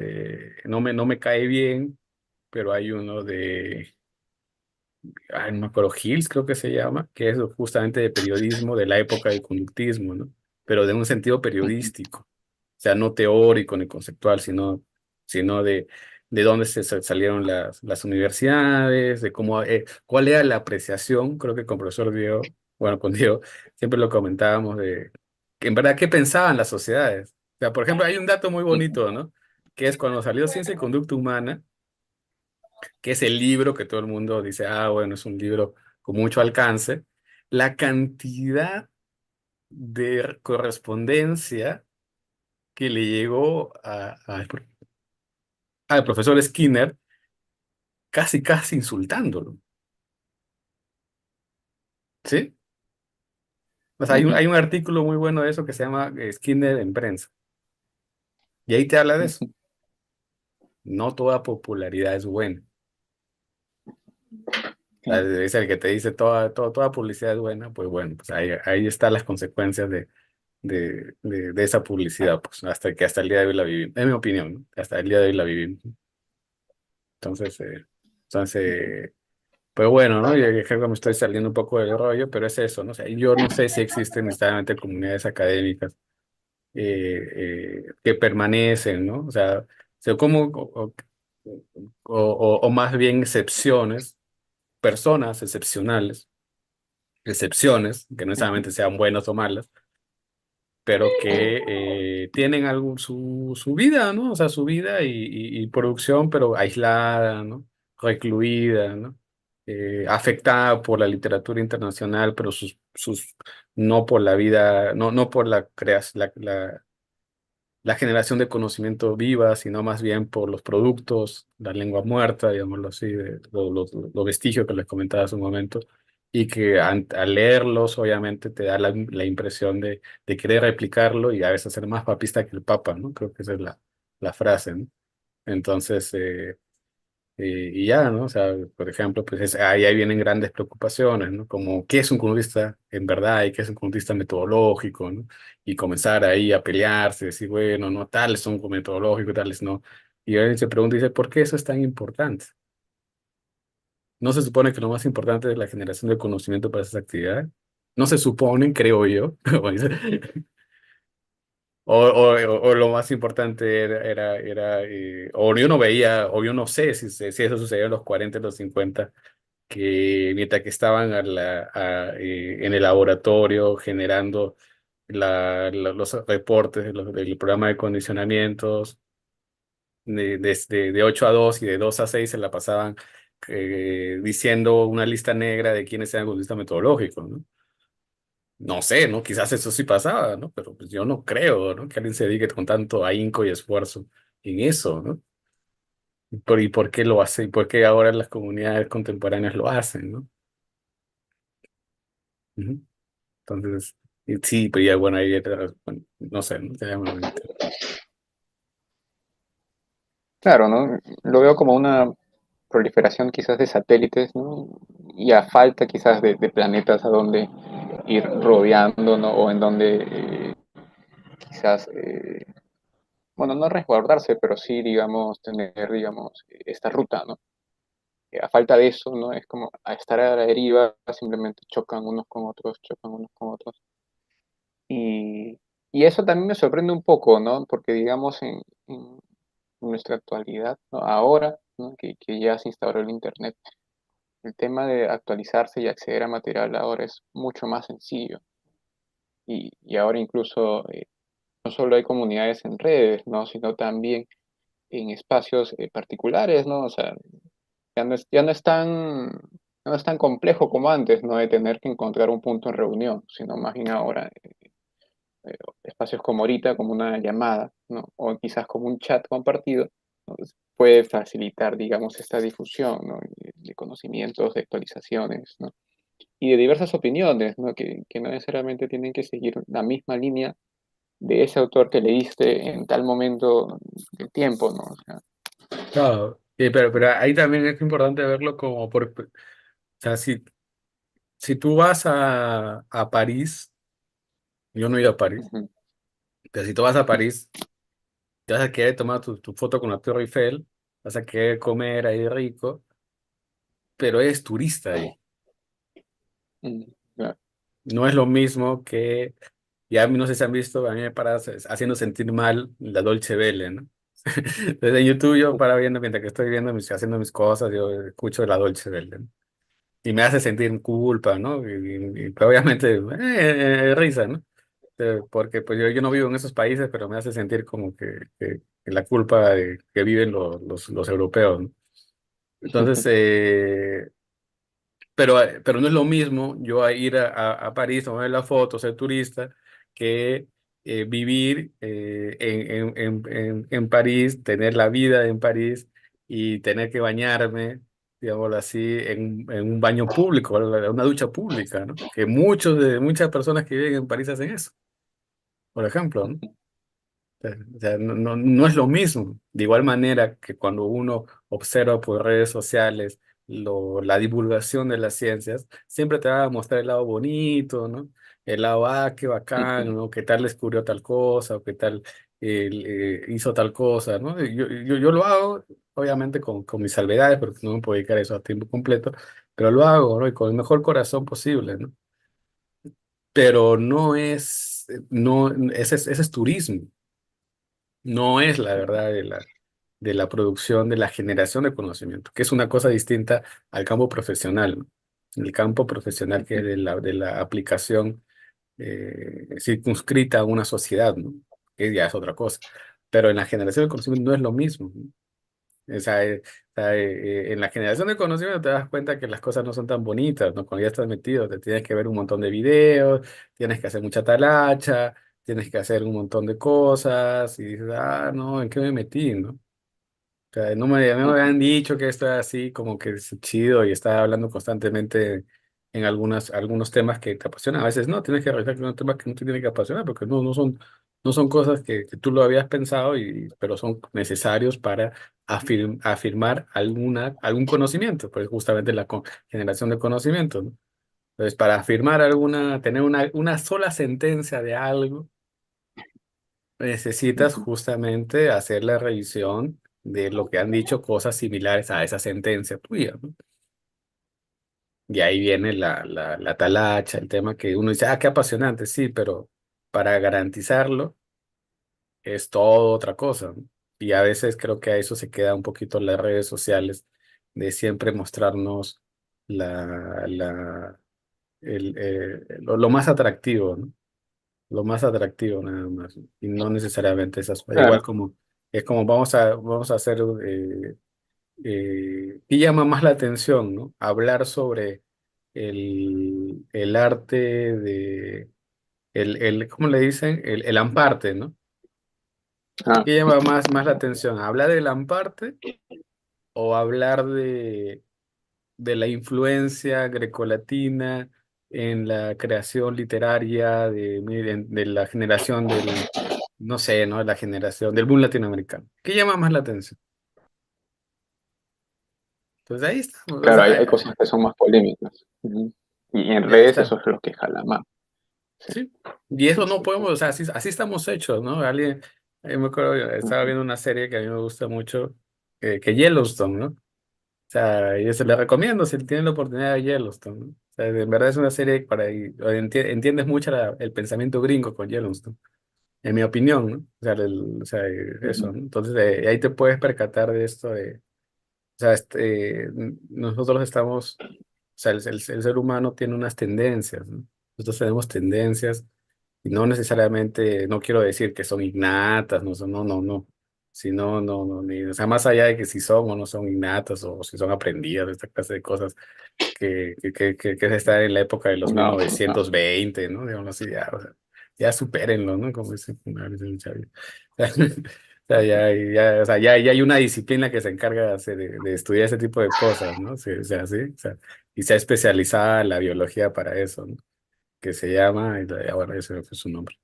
no me cae bien, pero hay uno no me acuerdo, Hills creo que se llama, que es justamente de periodismo de la época del conductismo, ¿no? Pero de un sentido Ujú, periodístico, o sea, no teórico ni conceptual, sino de dónde salieron las universidades, de cuál era la apreciación, creo que con profesor Diego, bueno, con Diego, siempre lo comentábamos que en verdad, ¿qué pensaban las sociedades? O sea, por ejemplo, hay un dato muy ujú, bonito, ¿no? Que es cuando salió Ciencia y Conducta Humana, que es el libro que todo el mundo dice, ah, bueno, es un libro con mucho alcance, la cantidad de correspondencia que le llegó al profesor Skinner, casi insultándolo, ¿sí? O sea, ujú, hay un artículo muy bueno de eso que se llama Skinner en prensa, y ahí te habla de eso. ujú. No toda popularidad es buena. O sea, Claro. es el que te dice toda publicidad es buena, pues bueno, pues ahí están las consecuencias de esa publicidad, pues hasta el día de hoy la vivimos, en mi opinión, ¿no? Hasta el día de hoy la vivimos. Entonces, pues bueno, ¿no? Yo creo que me estoy saliendo un poco del rollo, pero es eso, ¿no? O sea, yo no sé si existen necesariamente comunidades académicas que permanecen, ¿no? O sea, o más bien excepciones, personas excepciones, que no Ujú. necesariamente sean buenas o malas, pero que tienen su vida, ¿no? O sea, su vida y producción, pero aislada, ¿no? Recluida, ¿no? Afectada por la literatura internacional, pero no por la vida, no por la creación, la generación de conocimiento viva, sino más bien por los productos, la lengua muerta, digámoslo así, los vestigios que les comentaba hace un momento, y que al leerlos, obviamente, te da la impresión de querer replicarlo y a veces ser más papista que el Papa, ¿no? Creo que esa es la frase, ¿no? Entonces, y ya, ¿no? O sea, por ejemplo, pues ahí vienen grandes preocupaciones, ¿no? Como qué es un conductista en verdad y qué es un conductista metodológico, ¿no? Y comenzar ahí a pelearse, decir, bueno, no, tales son metodológicos, tales no. Y alguien se pregunta y dice, ¿por qué eso es tan importante? ¿No se supone que lo más importante es la generación de conocimiento para esas actividades? No se suponen, creo yo. O lo más importante o yo no veía, o yo no sé si eso sucedió en los 40 en los 50 que mientras que estaban en el laboratorio generando los reportes del programa de condicionamientos, de 8 a 2 y de 2 a 6 se la pasaban diciendo una lista negra de quiénes eran conductistas metodológicos, ¿no? No sé, ¿no? Quizás eso sí pasaba, ¿no? Pero pues yo no creo, ¿no? Que alguien se dedique con tanto ahínco y esfuerzo en eso, ¿no? ¿Y por qué lo hace? ¿Y por qué ahora las comunidades contemporáneas lo hacen, ¿no? Ujú. Entonces, sí, pero ya, bueno, bueno, no sé, ¿no? Ya Claro, ¿no? Lo veo como una proliferación quizás de satélites, ¿no? Y a falta quizás de planetas a donde ir rodeando, ¿no? O en donde quizás, bueno, no resguardarse, pero sí, digamos, tener, digamos, esta ruta, ¿no? A falta de eso, ¿no? Es como a estar a la deriva, simplemente chocan unos con otros, chocan unos con otros. Y, y eso también me sorprende un poco, ¿no? Porque digamos en nuestra actualidad, ¿no? Ahora, ¿no? Que ya se instauró el Internet, el tema de actualizarse y acceder a material ahora es mucho más sencillo. Y ahora incluso no solo hay comunidades en redes, ¿no? Sino también en espacios particulares, ¿no? O sea, ya no es tan complejo como antes, ¿no? De tener que encontrar un punto en reunión, sino más bien ahora espacios como ahorita, como una llamada. ¿no? O quizás como un chat compartido, ¿no? Pues puede facilitar, digamos, esta difusión, ¿no? De conocimientos, de actualizaciones, ¿no? Y de diversas opiniones, ¿no? Que no necesariamente tienen que seguir la misma línea de ese autor que leíste en tal momento del tiempo, ¿no? O sea, Claro, pero ahí también es importante verlo como o sea, si tú vas a París, yo no he ido a París, ujú, pero si tú vas a París, te vas a querer tomar tu foto con la Torre Eiffel, vas a querer comer ahí rico, pero eres turista ahí. claro, No es lo mismo que, ya no sé si han visto, a mí me para haciendo sentir mal la Dolce Vele, ¿no? Desde YouTube yo para viendo, mientras que estoy viendo, haciendo mis cosas, yo escucho la Dolce Vele, ¿no? Y me hace sentir culpa, ¿no? Pero obviamente, risa, ¿no? Porque pues yo no vivo en esos países, pero me hace sentir como que la culpa que viven los europeos, ¿no? Entonces, pero no es lo mismo yo a ir a París, tomar la foto, ser turista, que vivir en París, tener la vida en París y tener que bañarme, digámoslo así, en un baño público, una ducha pública, ¿no? Que muchas personas que viven en París hacen eso, por ejemplo, ¿no? O sea, no es lo mismo. De igual manera que cuando uno observa por redes sociales la divulgación de las ciencias, siempre te va a mostrar el lado bonito, ¿no? El lado, qué bacán, ¿no? ¿Qué tal descubrió tal cosa? O qué tal hizo tal cosa, ¿no? Yo lo hago, obviamente con mis salvedades, porque no me puedo dedicar a eso a tiempo completo, pero lo hago, ¿no? Y con el mejor corazón posible, ¿no? Pero no, ese es turismo. No es la verdad de la producción, de la generación de conocimiento, que es una cosa distinta al campo profesional, ¿no? El campo profesional que es de la aplicación circunscrita a una sociedad, ¿no? Que ya es otra cosa. Pero en la generación de conocimiento no es lo mismo, ¿no? O sea, en la generación de conocimiento te das cuenta que las cosas no son tan bonitas, ¿no? Cuando ya estás metido, te tienes que ver un montón de videos, tienes que hacer mucha talacha, tienes que hacer un montón de cosas, y dices, no, ¿en qué me metí, no? O sea, no me habían dicho que esto era así, como que es chido y estaba hablando constantemente en algunos temas que te apasionan. A veces no, tienes que revisar que son temas que no te tienen que apasionar porque no son cosas que tú lo habías pensado, pero son necesarios para afirmar algún conocimiento, pues justamente la generación de conocimiento, ¿no? Entonces, para afirmar tener una sola sentencia de algo, necesitas ujú, justamente hacer la revisión de lo que han dicho cosas similares a esa sentencia tuya, ¿no? Y ahí viene la talacha, el tema que uno dice, qué apasionante, sí, pero para garantizarlo es todo otra cosa, ¿no? Y a veces creo que a eso se queda un poquito en las redes sociales, de siempre mostrarnos la, la, lo más atractivo, ¿no? Lo más atractivo nada más, y no necesariamente esas cosas. Igual claro, como es como vamos a hacer, ¿qué llama más la atención, ¿no? Hablar sobre el arte ¿cómo le dicen? El amparte, ¿no? ah, ¿Qué llama más la atención? ¿Hablar del amparte o hablar de la influencia grecolatina en la creación literaria de la generación no sé, ¿no? La generación del boom latinoamericano? ¿Qué llama más la atención? Entonces ahí está, o claro, hay sea, cosas que son más polémicas. Y en ahí redes está, eso es lo que jala más. Sí, sí. Y sí, eso no sí, sí. podemos, o sea, así estamos hechos, ¿no? Yo me acuerdo, yo estaba Ujú, viendo una serie que a mí me gusta mucho, que Yellowstone, ¿no? O sea, yo se la recomiendo si tienen la oportunidad de Yellowstone, ¿no? O sea, en verdad es una serie entiendes mucho el pensamiento gringo con Yellowstone, en mi opinión, ¿no? O sea, eso, ujú, ¿no? Entonces, ahí te puedes percatar de esto o sea, nosotros estamos, o sea, el ser humano tiene unas tendencias, ¿no? Nosotros tenemos tendencias y no necesariamente, no quiero decir que son innatas, no, sino, o sea, más allá de que si son o no son innatas o si son aprendidas, esta clase de cosas que es estar en la época de los no, no, 1920, ¿no? Digamos así, ya, o sea. ya supérenlo, ¿no? Como dice una vez el Xavi. O sea, o sea, ya hay una disciplina que se encarga de estudiar ese tipo de cosas, ¿no? Sí, o sea, sí, o sea, y se ha especializada en la biología para eso, ¿no? Que se llama, bueno, ese fue su nombre.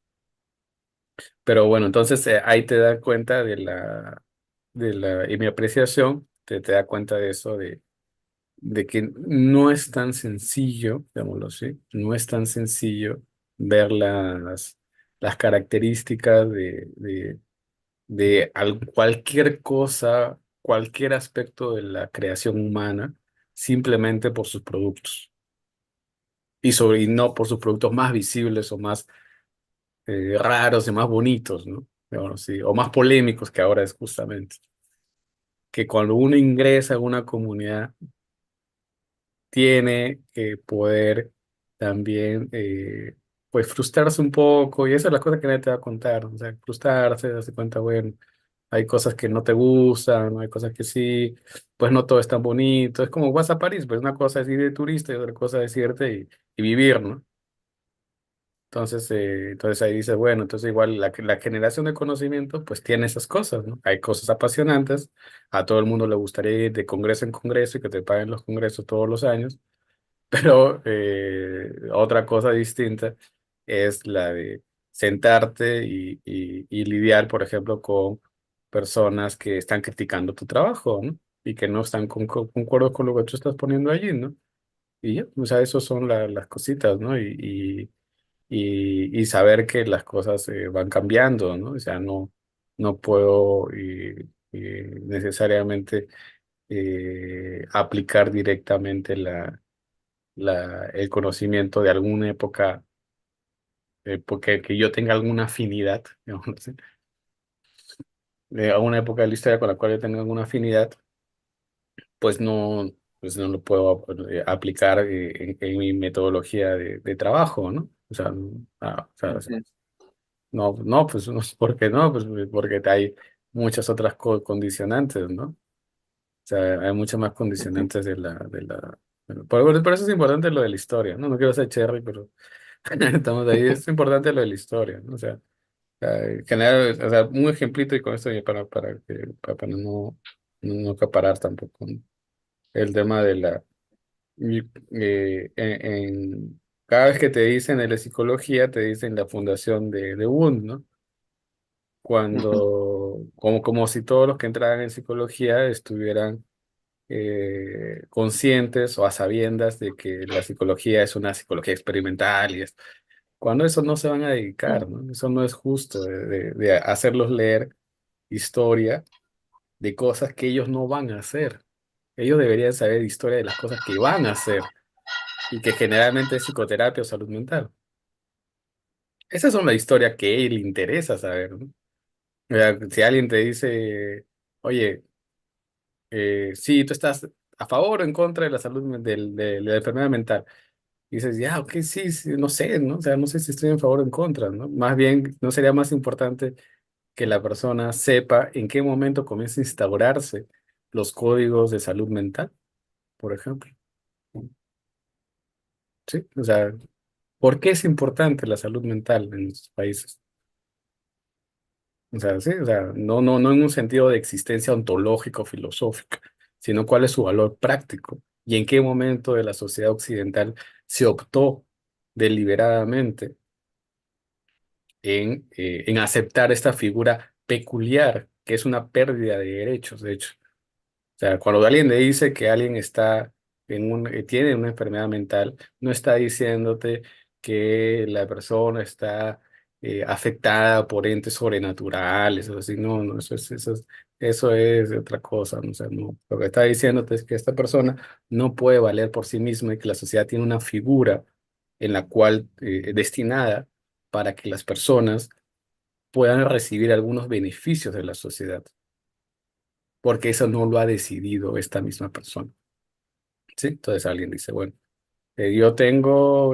Pero bueno, entonces ahí te das cuenta y mi apreciación te da cuenta de eso, de que no es tan sencillo, digámoslo así, no es tan sencillo ver las características de cualquier cosa, cualquier aspecto de la creación humana, simplemente por sus productos. Y no por sus productos más visibles o más raros y más bonitos, ¿no? Bueno, sí, o más polémicos que ahora es justamente. Que cuando uno ingresa a una comunidad, tiene que poder también, pues, frustrarse un poco, y esa es la cosa que nadie te va a contar, ¿no? O sea, frustrarse, darse cuenta, bueno, hay cosas que no te gustan, ¿no? Hay cosas que sí, pues no todo es tan bonito, es como vas a París, pues una cosa es ir de turista y otra cosa es irte y vivir, ¿no? Entonces ahí dices, bueno, entonces igual la generación de conocimiento pues tiene esas cosas, ¿no? Hay cosas apasionantes, a todo el mundo le gustaría ir de congreso en congreso y que te paguen los congresos todos los años, pero otra cosa distinta es la de sentarte y lidiar, por ejemplo, con personas que están criticando tu trabajo, ¿no? Y que no están concuerdo con lo que tú estás poniendo allí, ¿no? Y ya, o sea, esas son las cositas, ¿no? Y saber que las cosas van cambiando, ¿no? O sea, no puedo necesariamente aplicar directamente el conocimiento de alguna época, porque que yo tenga alguna afinidad, digamos así, de alguna época de la historia con la cual yo tenga alguna afinidad, pues no lo puedo aplicar en mi metodología de trabajo, ¿no? O sea, o sea, Ujú, no, pues no, ¿por qué no? Pues porque hay muchas otras condicionantes, ¿no? O sea, hay muchas más ujú, condicionantes por eso es importante lo de la historia, ¿no? No quiero ser cherry, pero estamos ahí, es importante lo de la historia, ¿no? O sea, generar, o sea, un ejemplito y con esto ya para no acaparar tampoco, ¿no? El tema de y, cada vez que te dicen de la psicología, te dicen la fundación de Wundt, ¿no? ujú, Como si todos los que entraran en psicología estuvieran conscientes o a sabiendas de que la psicología es una psicología experimental cuando eso no se van a dedicar, ujú, ¿no? Eso no es justo de hacerlos leer historia de cosas que ellos no van a hacer. Ellos deberían saber historia de las cosas que van a hacer y que generalmente es psicoterapia o salud mental. Esas son la historia que a él le interesa saber, ¿no? O sea, si alguien te dice, oye, sí, tú estás a favor o en contra de la de la enfermedad mental. Y dices, ya, ok, sí, sí, no sé, ¿no? O sea, no sé si estoy en favor o en contra, ¿no? Más bien, ¿no sería más importante que la persona sepa en qué momento comienza a instaurarse los códigos de salud mental, por ejemplo? ¿Sí? O sea, ¿por qué es importante la salud mental en nuestros países? O sea, sí, o sea, no en un sentido de existencia ontológica o filosófica, sino cuál es su valor práctico y en qué momento de la sociedad occidental se optó deliberadamente en aceptar esta figura peculiar, que es una pérdida de derechos, de hecho. O sea, cuando alguien le dice que alguien está tiene una enfermedad mental, no está diciéndote que la persona está afectada por entes sobrenaturales o así, no, eso es otra cosa, ¿no? O sea, no, lo que está diciéndote es que esta persona no puede valer por sí misma y que la sociedad tiene una figura en la cual destinada para que las personas puedan recibir algunos beneficios de la sociedad, porque eso no lo ha decidido esta misma persona. ¿Sí? Entonces alguien dice, bueno, yo tengo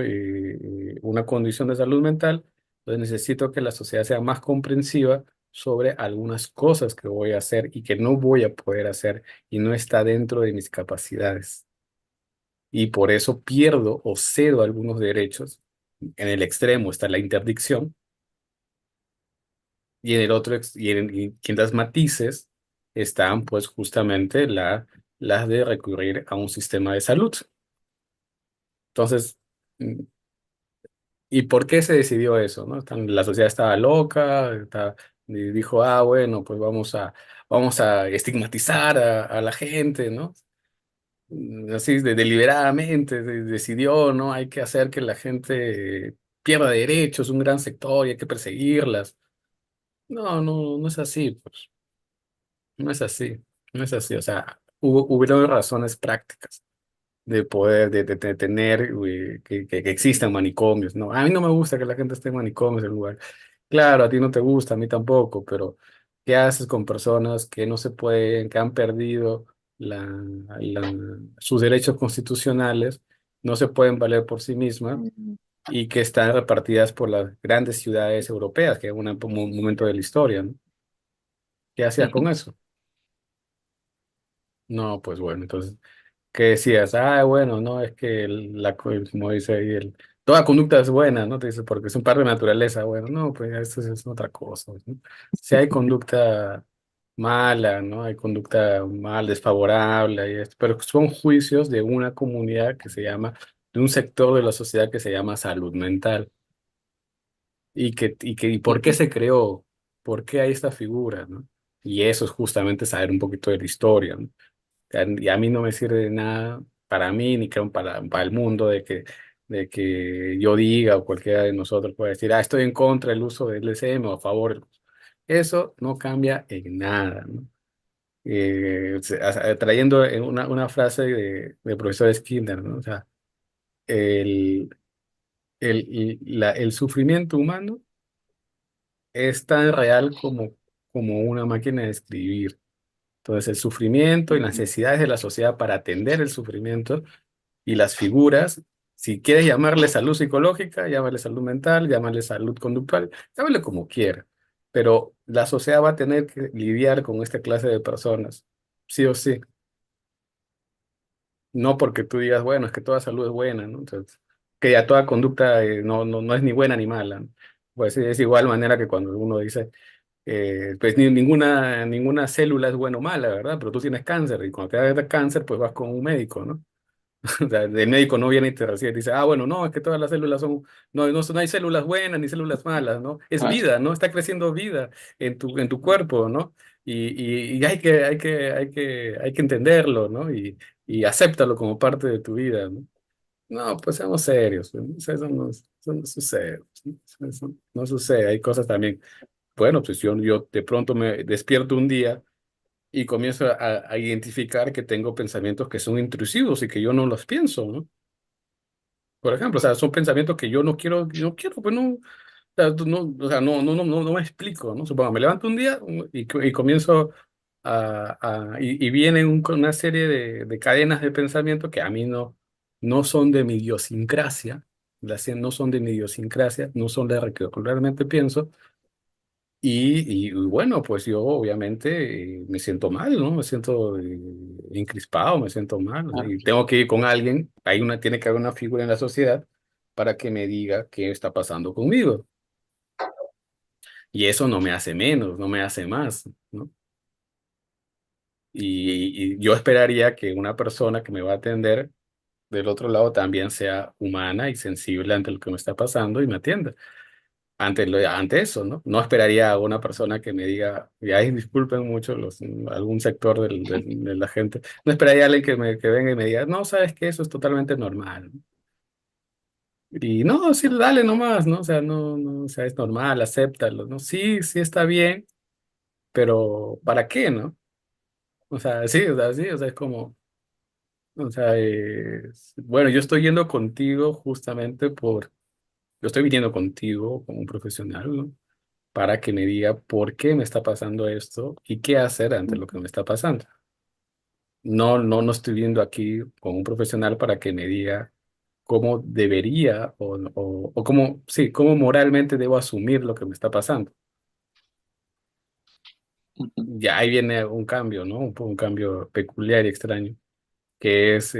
una condición de salud mental, entonces necesito que la sociedad sea más comprensiva sobre algunas cosas que voy a hacer y que no voy a poder hacer y no está dentro de mis capacidades. Y por eso pierdo o cedo algunos derechos. En el extremo está la interdicción, y en el otro, y en las matices están pues justamente las de recurrir a un sistema de salud. Entonces, ¿y por qué se decidió eso, no? La sociedad estaba loca, y dijo, ah, bueno, pues vamos a estigmatizar a la gente, ¿no? Así deliberadamente decidió, ¿no? Hay que hacer que la gente pierda derechos, un gran sector y hay que perseguirlas. No, no, no es así, pues. No es así. No es así. O sea, hubieron razones prácticas de poder, de tener, que existan manicomios, ¿no? A mí no me gusta que la gente esté en manicomios en lugar. Claro, a ti no te gusta, a mí tampoco, pero ¿qué haces con personas que no se pueden, que han perdido sus derechos constitucionales, no se pueden valer por sí mismas Mm, y que están repartidas por las grandes ciudades europeas, que es un momento de la historia, ¿no? ¿Qué hacías con ujú, eso? No, pues bueno, entonces que decías, ah, bueno, no, es que como dice ahí, toda conducta es buena, ¿no? Te dice, porque es un par de naturaleza, bueno, no, pues esto es otra cosa, ¿no? Si hay conducta mala, ¿no? Hay conducta mal, desfavorable, pero son juicios de una comunidad que se llama, de un sector de la sociedad que se llama salud mental. ¿Y por qué ujú, se creó? ¿Por qué hay esta figura, ¿no? Y eso es justamente saber un poquito de la historia, ¿no? Y a mí no me sirve de nada, para mí, ni creo para el mundo, de que yo diga o cualquiera de nosotros pueda decir, ah, estoy en contra del uso del SM o a favor. Eso no cambia en nada, ¿no? Trayendo una frase de profesor Skinner, ¿no? O sea, el, el sufrimiento humano es tan real como una máquina de escribir. Entonces, el sufrimiento y las ujú, necesidades de la sociedad para atender el sufrimiento y las figuras, si quieres llamarle salud psicológica, llámale salud mental, llámale salud conductual, llámale como quiera. Pero la sociedad va a tener que lidiar con esta clase de personas, sí o sí. No porque tú digas, bueno, es que toda salud es buena, ¿no? Entonces, que ya toda conducta no es ni buena ni mala, ¿no? Pues es igual manera que cuando uno dice, pues ninguna célula es buena o mala, ¿verdad? Pero tú tienes cáncer y cuando te da cáncer, pues vas con un médico, ¿no? O sea, el médico no viene y te recibe y dice, ah, bueno, no, es que todas las células no hay células buenas ni células malas, ¿no? Es ah, vida, ¿no? Está creciendo vida en tu cuerpo, ¿no? Y hay que entenderlo, ¿no? Y acéptalo como parte de tu vida, ¿no? No, pues seamos serios, ¿no? O sea, eso no sucede, ¿sí? Eso no sucede, hay cosas también. Bueno, pues yo de pronto me despierto un día y comienzo a identificar que tengo pensamientos que son intrusivos y que yo no los pienso, ¿no? Por ejemplo, o sea, son pensamientos que yo no quiero, pues no, o sea, no me explico, ¿no? Supongo, me levanto un día y comienzo y viene una serie de cadenas de pensamiento que a mí no son de mi idiosincrasia, no son de mi idiosincrasia, no son de lo que regularmente pienso, y bueno, pues yo obviamente me siento mal, ¿no? Me siento encrispado, me siento mal, ¿no? ah, Y tengo que ir con alguien, tiene que haber una figura en la sociedad para que me diga qué está pasando conmigo. Y eso no me hace menos, no me hace más, ¿no? Y yo esperaría que una persona que me va a atender del otro lado también sea humana y sensible ante lo que me está pasando y me atienda. Ante eso, ¿no? No esperaría a una persona que me diga, y ahí disculpen mucho algún sector de la gente, no esperaría a alguien que venga y me diga, no, sabes que eso es totalmente normal, ¿no? Y no, sí, dale nomás, ¿no? O sea, no, o sea, es normal, acéptalo, ¿no? Sí, sí está bien, pero ¿para qué, no? O sea, es como, o sea, bueno, yo estoy yendo contigo justamente yo estoy viniendo contigo como un profesional, ¿no? Para que me diga por qué me está pasando esto y qué hacer ante lo que ujú, me está pasando. No estoy viendo aquí como un profesional para que me diga cómo debería o cómo, sí, cómo moralmente debo asumir lo que me está pasando. ujú. Ya ahí viene un cambio, ¿no? Un cambio peculiar y extraño, que es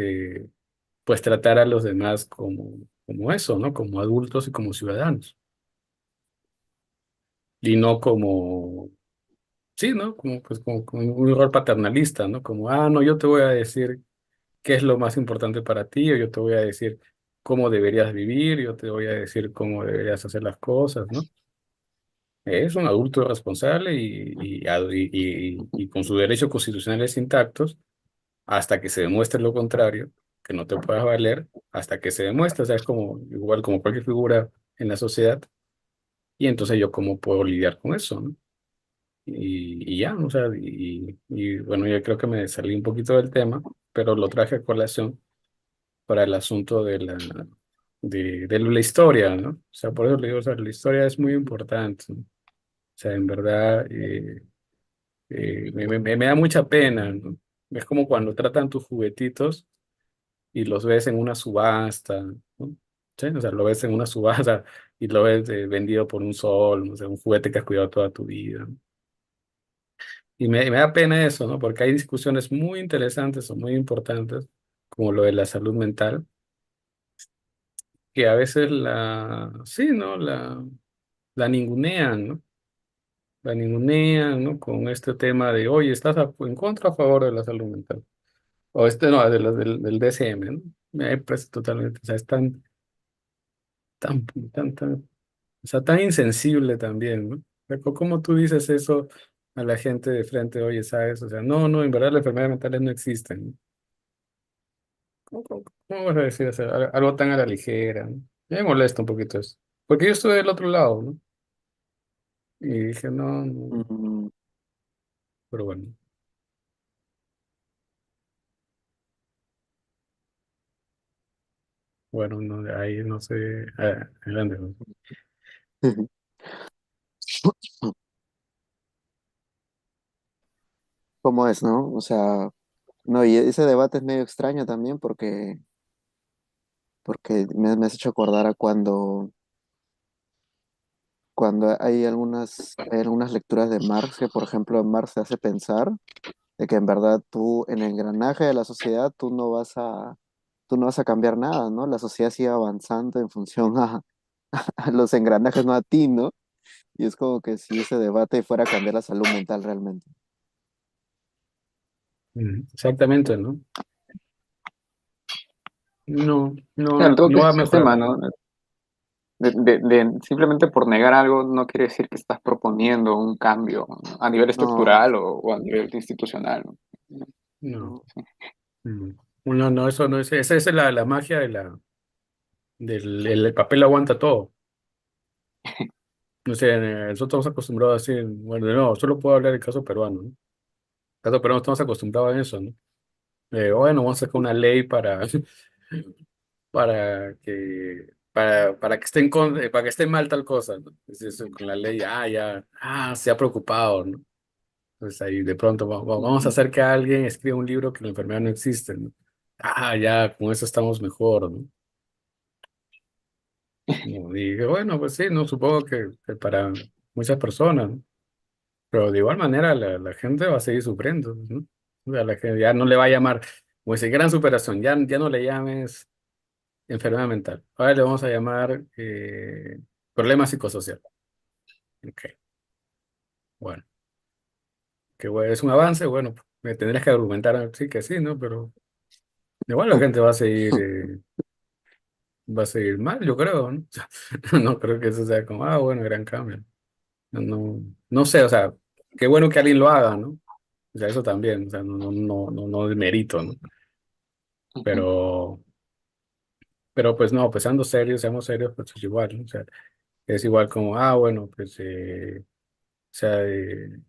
pues tratar a los demás como eso, ¿no? Como adultos y como ciudadanos. y no como, sí, ¿no? Como, pues, como un rol paternalista, ¿no? Como, ah, no, yo te voy a decir qué es lo más importante para ti, o yo te voy a decir cómo deberías vivir, yo te voy a decir cómo deberías hacer las cosas, ¿no? Es un adulto responsable y con sus derechos constitucionales intactos hasta que se demuestre lo contrario, que no te puedas valer, hasta que se demuestre, o sea, es como igual como cualquier figura en la sociedad, y entonces yo cómo puedo lidiar con eso, ¿no? Y ya, o sea, y bueno, yo creo que me salí un poquito del tema, pero lo traje a colación para el asunto de la historia, ¿no? O sea, por eso le digo, o sea, la historia es muy importante, ¿no? O sea, en verdad, me da mucha pena, ¿no? Es como cuando tratan tus juguetitos y los ves en una subasta, ¿no? Sí, o sea, lo ves en una subasta y lo ves vendido por un sol, no sé, un juguete que has cuidado toda tu vida, ¿no? Y me da pena eso, ¿no? Porque hay discusiones muy interesantes o muy importantes, como lo de la salud mental, que a veces sí, ¿no? La ningunean, ¿no? La ningunean, ¿no? Con este tema de, oye, ¿estás en contra o a favor de la salud mental? O no, del DSM, ¿no? Me parece totalmente, o sea, es tan, tan, o sea, tan insensible también, ¿no? O sea, ¿cómo tú dices eso a la gente de frente? Oye, ¿sabes? O sea, no, no, en verdad las enfermedades mentales no existen, ¿no? ¿Cómo vas a decir eso? Algo tan a la ligera, ¿no? Me molesta un poquito eso. Porque yo estuve del otro lado, ¿no? Y dije, no, no, Mm, pero bueno, bueno, no, ahí no sé, adelante, ¿no? ¿Cómo es, no? O sea, no, y ese debate es medio extraño también porque me has hecho acordar a cuando hay algunas lecturas de Marx que, por ejemplo, Marx te hace pensar de que en verdad tú, en el engranaje de la sociedad, tú no vas a cambiar nada, ¿no? La sociedad sigue avanzando en función a los engranajes, no a ti, ¿no? Y es como que si ese debate fuera a cambiar la salud mental realmente. Exactamente, ¿no? No, no, Claro, creo que no va ese a es el mejorar. tema, ¿no? Simplemente por negar algo no quiere decir que estás proponiendo un cambio, ¿no? A nivel No, estructural o a nivel institucional, ¿no? No, no. no, no, no, eso no es, esa es la magia del el papel aguanta todo. No sé, nosotros estamos acostumbrados a decir, bueno, no, solo puedo hablar del caso peruano, ¿no? El caso peruano estamos acostumbrados a eso, ¿no? Bueno, vamos a sacar una ley para que para que esté mal tal cosa, ¿no? Es eso, con la ley, se ha preocupado, ¿no? Entonces ahí de pronto vamos a Ujú. hacer que alguien escriba un libro que la enfermedad no existe, ¿no? Ya, con eso estamos mejor, ¿no? Y dije, bueno, pues sí, no, supongo que para muchas personas, ¿no? Pero de igual manera la gente va a seguir sufriendo, ¿no? O sea, la gente ya no le va a llamar, como dice, gran superación, ya no le llames enfermedad mental. Ahora le vamos a llamar problema psicosocial. Ok, bueno, es un avance, bueno, me tendrías que argumentar, sí que sí, ¿no? Pero igual la gente va a seguir mal, yo creo, ¿no? No creo que eso sea como, bueno, gran cambio. No, no sé, o sea, qué bueno que alguien lo haga, ¿no? O sea, eso también, o sea, no es mérito, ¿no? Ujú. Pero pues no, pues seamos serios, pues es igual, ¿no? O sea, es igual como, bueno, pues, o sea,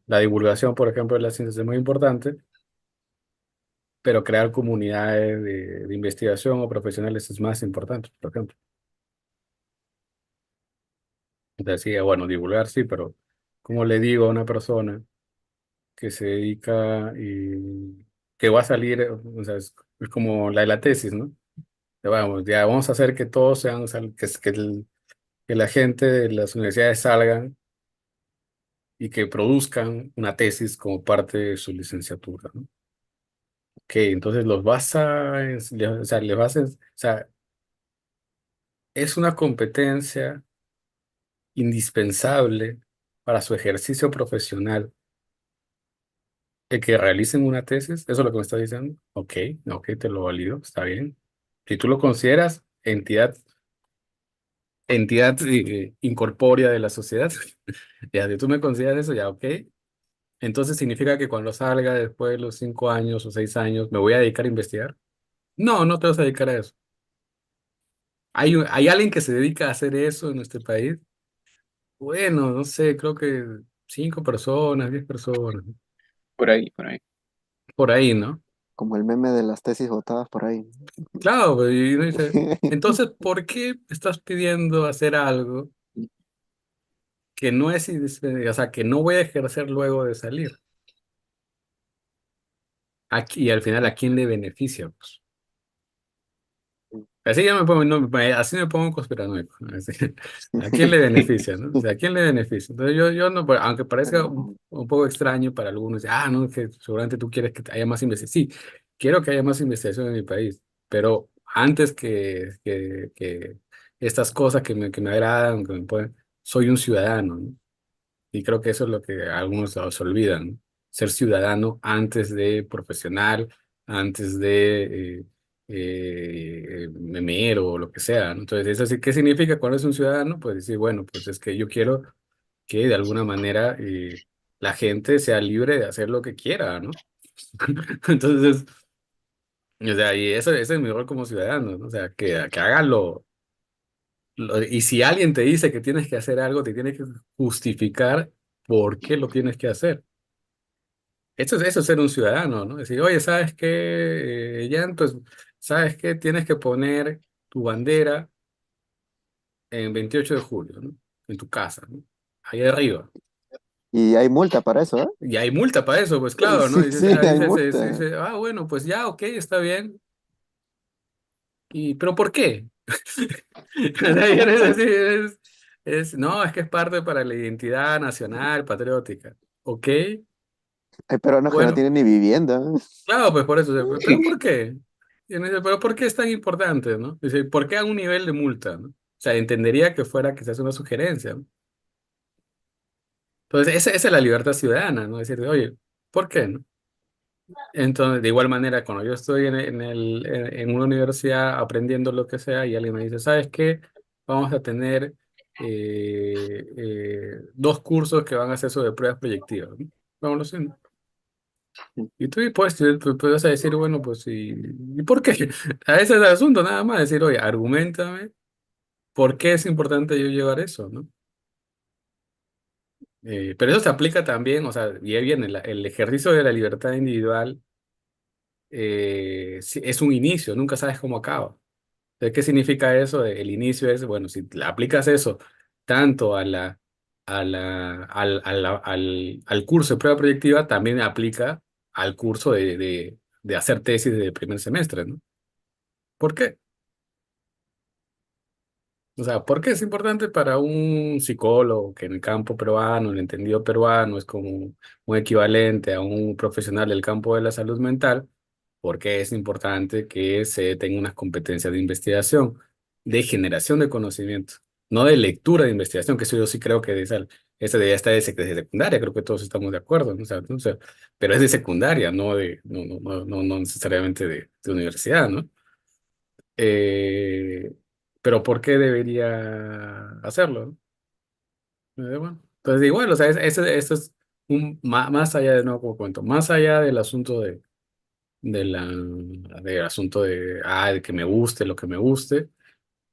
la divulgación, por ejemplo, de la ciencia es muy importante, pero crear comunidades de investigación o profesionales es más importante, por ejemplo. Entonces, sí, bueno, divulgar sí, pero ¿cómo le digo a una persona que se dedica y que va a salir, o sea, es como la de la tesis, ¿no? Ya vamos a hacer que todos que la gente de las universidades salgan y que produzcan una tesis como parte de su licenciatura, ¿no? Ok, entonces o sea, o sea, es una competencia indispensable para su ejercicio profesional el que realicen una tesis? ¿Eso es lo que me está diciendo? Ok, ok, te lo valido, está bien. Si tú lo consideras entidad incorpórea de la sociedad, ya, si tú me consideras eso, ya, ok. Entonces significa que cuando salga después de los 5 años o 6 años, ¿me voy a dedicar a investigar? No, no te vas a dedicar a eso. ¿Hay alguien que se dedica a hacer eso en nuestro país? Bueno, no sé, creo que 5 personas, 10 personas, Por ahí, por ahí. por ahí, ¿no? Como el meme de las tesis botadas por ahí. Claro, pues, y uno dice, entonces, ¿por qué estás pidiendo hacer algo que no es, o sea, que no voy a ejercer luego de salir? Aquí, y al final, ¿a quién le beneficia? Pues? Así ya me pongo, no, así me pongo conspiranoico, ¿no? Así, ¿a quién le beneficia, no? O sea, ¿a quién le beneficia? Entonces yo no, pues, aunque parezca Pero, un poco extraño para algunos, no, que seguramente tú quieres que haya más investigación. Sí, quiero que haya más investigación en mi país, pero antes que estas cosas que me agradan, que me pueden, soy un ciudadano, ¿no? Y creo que eso es lo que algunos se olvidan, ¿no? Ser ciudadano antes de profesional, antes de memero o lo que sea, ¿no? Entonces, ¿eso sí qué significa cuando es un ciudadano? Pues decir, bueno, pues es que yo quiero que de alguna manera la gente sea libre de hacer lo que quiera, ¿no? Entonces, o sea, y eso, ese es mi rol como ciudadano, ¿no? O sea, que hagan y si alguien te dice que tienes que hacer algo, te tienes que justificar por qué lo tienes que hacer. Eso es ser un ciudadano, ¿no? Decir, oye, ¿sabes qué, Jan? Pues, ¿sabes qué? Tienes que poner tu bandera en 28 de julio, ¿no? En tu casa, ¿no? Ahí arriba. y hay multa para eso, ¿eh? Y hay multa para eso, pues claro, ¿no? Sí, Dices, sí, hay multa. dice, bueno, pues ya, ok, está bien. ¿Pero por qué? O sea, y eres así, no, es que es parte para la identidad nacional, patriótica. Ok, Hay peruanos que no bueno. tienen ni vivienda. Claro, pues por eso, pero ¿por qué? Y uno dice, pero ¿por qué es tan importante, no? Dice, ¿por qué a un nivel de multa, no? O sea, entendería que fuera quizás una sugerencia, ¿no? Entonces, esa es la libertad ciudadana, ¿no? Decir, oye, ¿por qué, no? Entonces, de igual manera, cuando yo estoy en una universidad aprendiendo lo que sea y alguien me dice, ¿sabes qué? Vamos a tener 2 cursos que van a ser sobre pruebas proyectivas, ¿no? Vamos a hacer. Y tú puedes decir, bueno, pues, ¿y por qué? A ese es el asunto, nada más, decir, oye, argumentame por qué es importante yo llevar eso, ¿no? Pero eso se aplica también, o sea, y ahí viene, el ejercicio de la libertad individual sí, es un inicio, nunca sabes cómo acaba. Entonces, ¿qué significa eso? El inicio es, bueno, si le aplicas eso tanto al curso de prueba proyectiva, también aplica al curso de hacer tesis de primer semestre, ¿no? ¿Por qué? O sea, ¿por qué es importante para un psicólogo que en el campo peruano, el entendido peruano, es como un equivalente a un profesional del campo de la salud mental? Porque es importante que se tenga unas competencias de investigación, de generación de conocimiento, no de lectura de investigación, que eso yo sí creo que esa debería estar de secundaria, creo que todos estamos de acuerdo, ¿no? O sea, pero es de secundaria, no necesariamente de universidad, ¿no? Eh, pero ¿por qué debería hacerlo? Bueno, entonces igual, o sea, eso es más allá de, no, como cuento, más allá del asunto de la, del asunto de que me guste lo que me guste,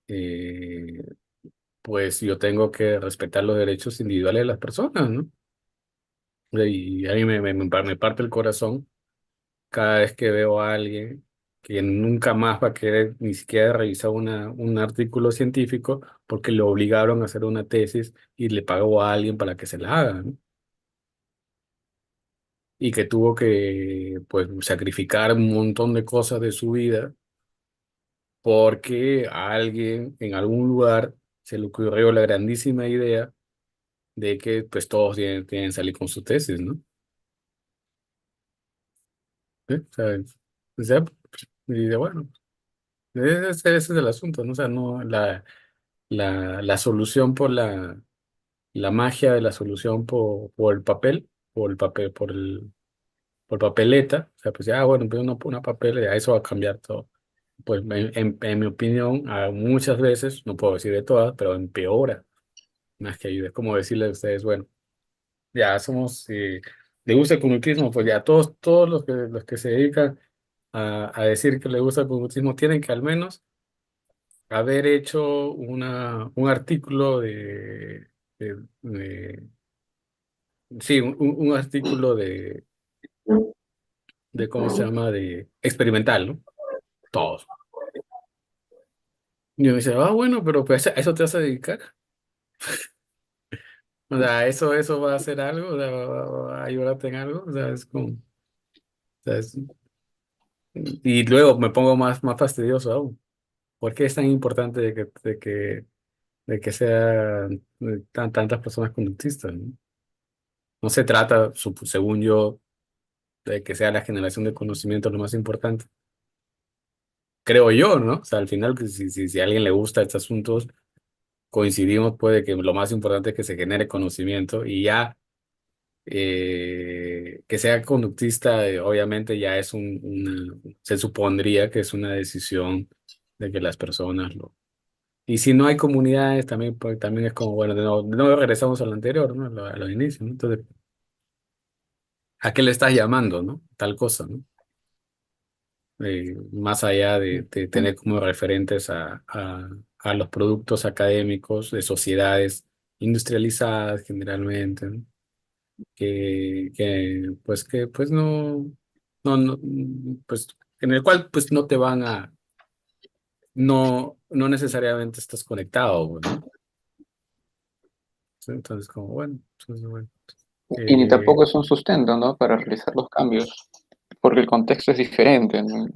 eh, pues yo tengo que respetar los derechos individuales de las personas, ¿no? Y a mí me parte el corazón cada vez que veo a alguien que nunca más va a querer ni siquiera revisar un artículo científico porque le obligaron a hacer una tesis y le pagó a alguien para que se la haga, ¿no? Y que tuvo que, pues, sacrificar un montón de cosas de su vida porque a alguien en algún lugar se le ocurrió la grandísima idea de que, pues, todos tienen que salir con su tesis, ¿no? ¿Sí? O sea, y de bueno. Ese es el asunto, ¿no? O sea, no, la solución la magia de la solución por el papel, por papeleta. O sea, pues ya, bueno, pues una papeleta, eso va a cambiar todo. Pues en mi opinión, muchas veces, no puedo decir de todas, pero empeora más que ayuda. Es como decirle a ustedes, bueno, ya somos, le gusta el conductismo, pues ya todos los que se dedican a decir que le gusta el conductismo tienen que al menos haber hecho un artículo de- sí, un artículo de, ¿cómo se llama? De experimental, ¿no? Todos. Y yo me decía, bueno, pero pues, ¿a eso te vas a dedicar? O sea, eso va a hacer algo, o sea, va a ayudarte en algo, o sea, es como, o sea, y luego me pongo más fastidioso aún. ¿Por qué es tan importante de que sean tantas personas conductistas, ¿no? No se trata, según yo, de que sea la generación de conocimiento lo más importante. Creo yo, ¿no? O sea, al final, que si a alguien le gusta estos asuntos, coincidimos, puede que lo más importante es que se genere conocimiento y ya que sea conductista, obviamente ya es se supondría que es una decisión de que las personas lo... Y si no hay comunidades, también, pues, también es como, bueno, de nuevo regresamos a lo anterior, ¿no? A los inicios, ¿no? Entonces, ¿a qué le estás llamando, no? Tal cosa, ¿no? Más allá de tener como referentes a los productos académicos de sociedades industrializadas generalmente, ¿no? Que pues no, pues en el cual pues no te van no necesariamente estás conectado, pues, ¿no? Entonces, como bueno, entonces, bueno. Y ni Eh, tampoco es un sustento, ¿no? Para realizar los cambios, porque el contexto es diferente, ¿no?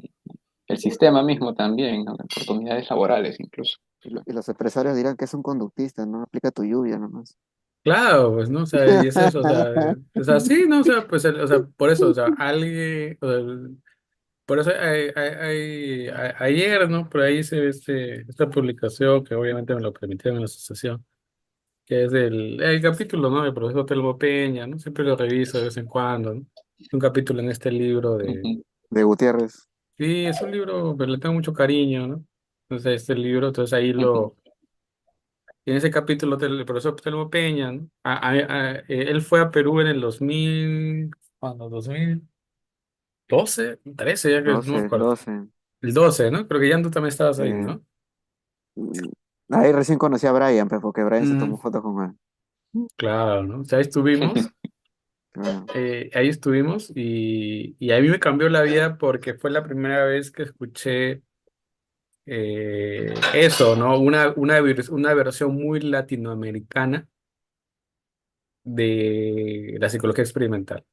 El sistema mismo también, ¿no? Oportunidades laborales incluso. Y los empresarios dirán que es un conductista, ¿no? Aplica tu lluvia nomás. claro, pues, ¿no? O sea, y es eso, o sea, sí, ¿no? O sea, pues, o sea, por eso, o sea, alguien, o sea, por eso ayer, ¿no? Por ahí hice esta publicación que obviamente me lo permitieron en la asociación, que es el capítulo, ¿no? Del profesor Telmo Peña, ¿no? Siempre lo reviso de vez en cuando, ¿no? Un capítulo en este libro Ujú, De Gutiérrez. sí, es un libro, pero le tengo mucho cariño, ¿no? Entonces, este libro, entonces ahí ujú. en ese capítulo del profesor Telmo Peña, ¿no? Él fue a Perú en el 2000, ¿cuándo? 2012, 13, ya que no me 12 acuerdo. 12. El 12, ¿no? Creo que ya tú también estabas ahí, Eh, ¿no? mm, ahí recién conocí a Brian, pues, porque Brian se Mm, tomó fotos con él. claro, ¿no? O sea, Claro. ahí estuvimos y a mí me cambió la vida porque fue la primera vez que escuché eso, ¿no? Una versión muy latinoamericana de la psicología experimental.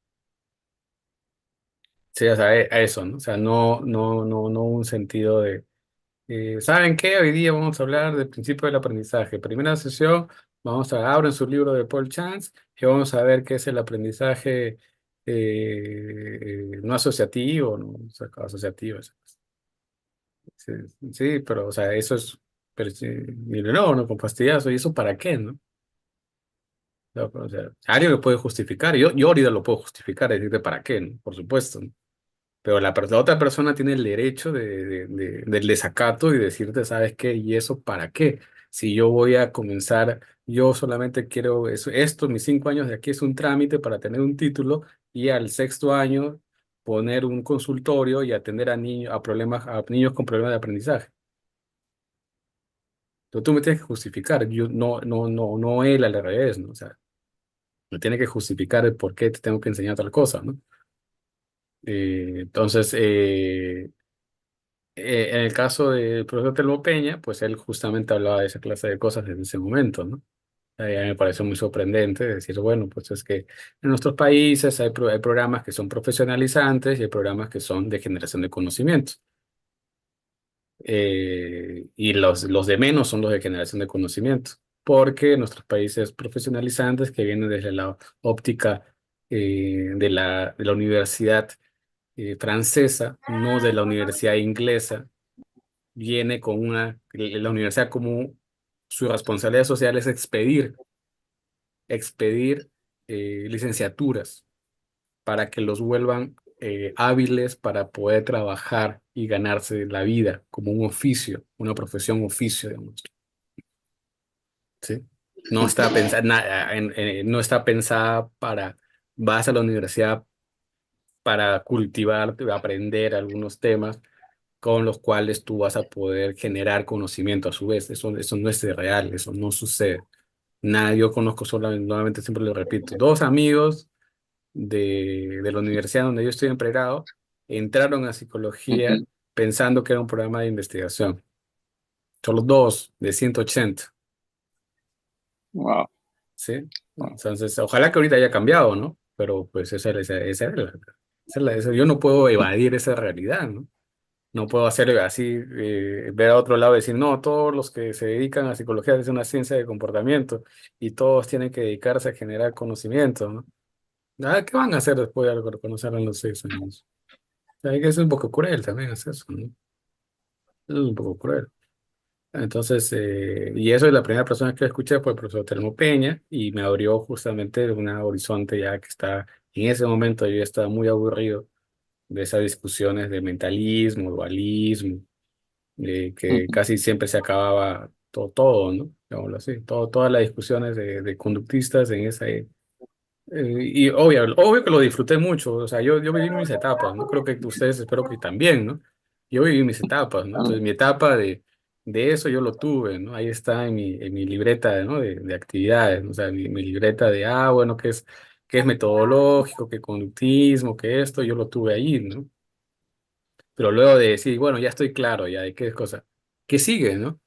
Sí, o sea, a eso, ¿no? O sea, no un sentido de, ¿saben qué? Hoy día vamos a hablar del principio del aprendizaje. Primera sesión, abren su libro de Paul Chance y vamos a ver qué es el aprendizaje no asociativo, ¿no? O sea, asociativo. Sí, sí, pero, o sea, eso es, pero, sí, mire, no, con pastillazo, ¿y eso para qué, no? O sea, alguien lo puede justificar, yo ahorita lo puedo justificar, decirte para qué, ¿no? Por supuesto, ¿no? Pero la otra persona tiene el derecho del desacato y decirte, ¿sabes qué? ¿Y eso para qué? Si yo voy a comenzar, yo solamente quiero esto, mis 5 años de aquí es un trámite para tener un título y al sexto año poner un consultorio y atender a niños, a niños con problemas de aprendizaje. Entonces tú me tienes que justificar, yo no él al revés, ¿no? O sea, me tiene que justificar el por qué te tengo que enseñar tal cosa, ¿no? Entonces, en el caso del profesor Telmo Peña, pues él justamente hablaba de esa clase de cosas desde ese momento, ¿no? A mí me pareció muy sorprendente decir, bueno, pues es que en nuestros países hay programas que son profesionalizantes y hay programas que son de generación de conocimiento. Y los de menos son los de generación de conocimiento, porque en nuestros países profesionalizantes que vienen desde la óptica de la universidad francesa, no de la universidad inglesa, viene con la universidad como su responsabilidad social es expedir expedir licenciaturas para que los vuelvan hábiles para poder trabajar y ganarse la vida como un oficio, una profesión oficio, digamos, ¿sí? No está pensada, no está pensada para, vas a la universidad para cultivar, aprender algunos temas con los cuales tú vas a poder generar conocimiento a su vez. Eso no es real, eso no sucede. Nada, yo conozco solamente, nuevamente siempre lo repito, dos amigos de la universidad donde yo estoy en pregrado entraron a psicología Ujú. pensando que era un programa de investigación. Solo dos de 180, Wow, ¿sí? wow. Entonces, ojalá que ahorita haya cambiado, ¿no? Pero pues esa era yo no puedo evadir esa realidad, ¿no? No puedo hacer así, ver a otro lado y decir, no, todos los que se dedican a psicología es una ciencia de comportamiento y todos tienen que dedicarse a generar conocimiento, ¿no? Ah, ¿qué van a hacer después de conocer a los 6 años? O sea, que es un poco cruel también es eso, ¿no? Es un poco cruel. Entonces, y eso es la primera persona que escuché fue el profesor Telmo Peña y me abrió justamente un horizonte ya que está, en ese momento yo ya estaba muy aburrido de esas discusiones de mentalismo, dualismo, que Ujú. casi siempre se acababa todo, ¿no? Digámoslo así, todas las discusiones de conductistas en esa, y obvio que lo disfruté mucho, o sea, yo viví mis etapas, ¿no? Creo que ustedes espero que también, ¿no? Yo viví mis etapas, ¿no? Ah, Entonces mi etapa de eso yo lo tuve, ¿no? Ahí está en mi libreta, ¿no? De actividades, ¿no? O sea, mi libreta de, bueno, qué es metodológico, qué conductismo, qué esto, yo lo tuve ahí, ¿no? Pero luego de decir, bueno, ya estoy claro, ya de qué cosa, ¿qué sigue, no?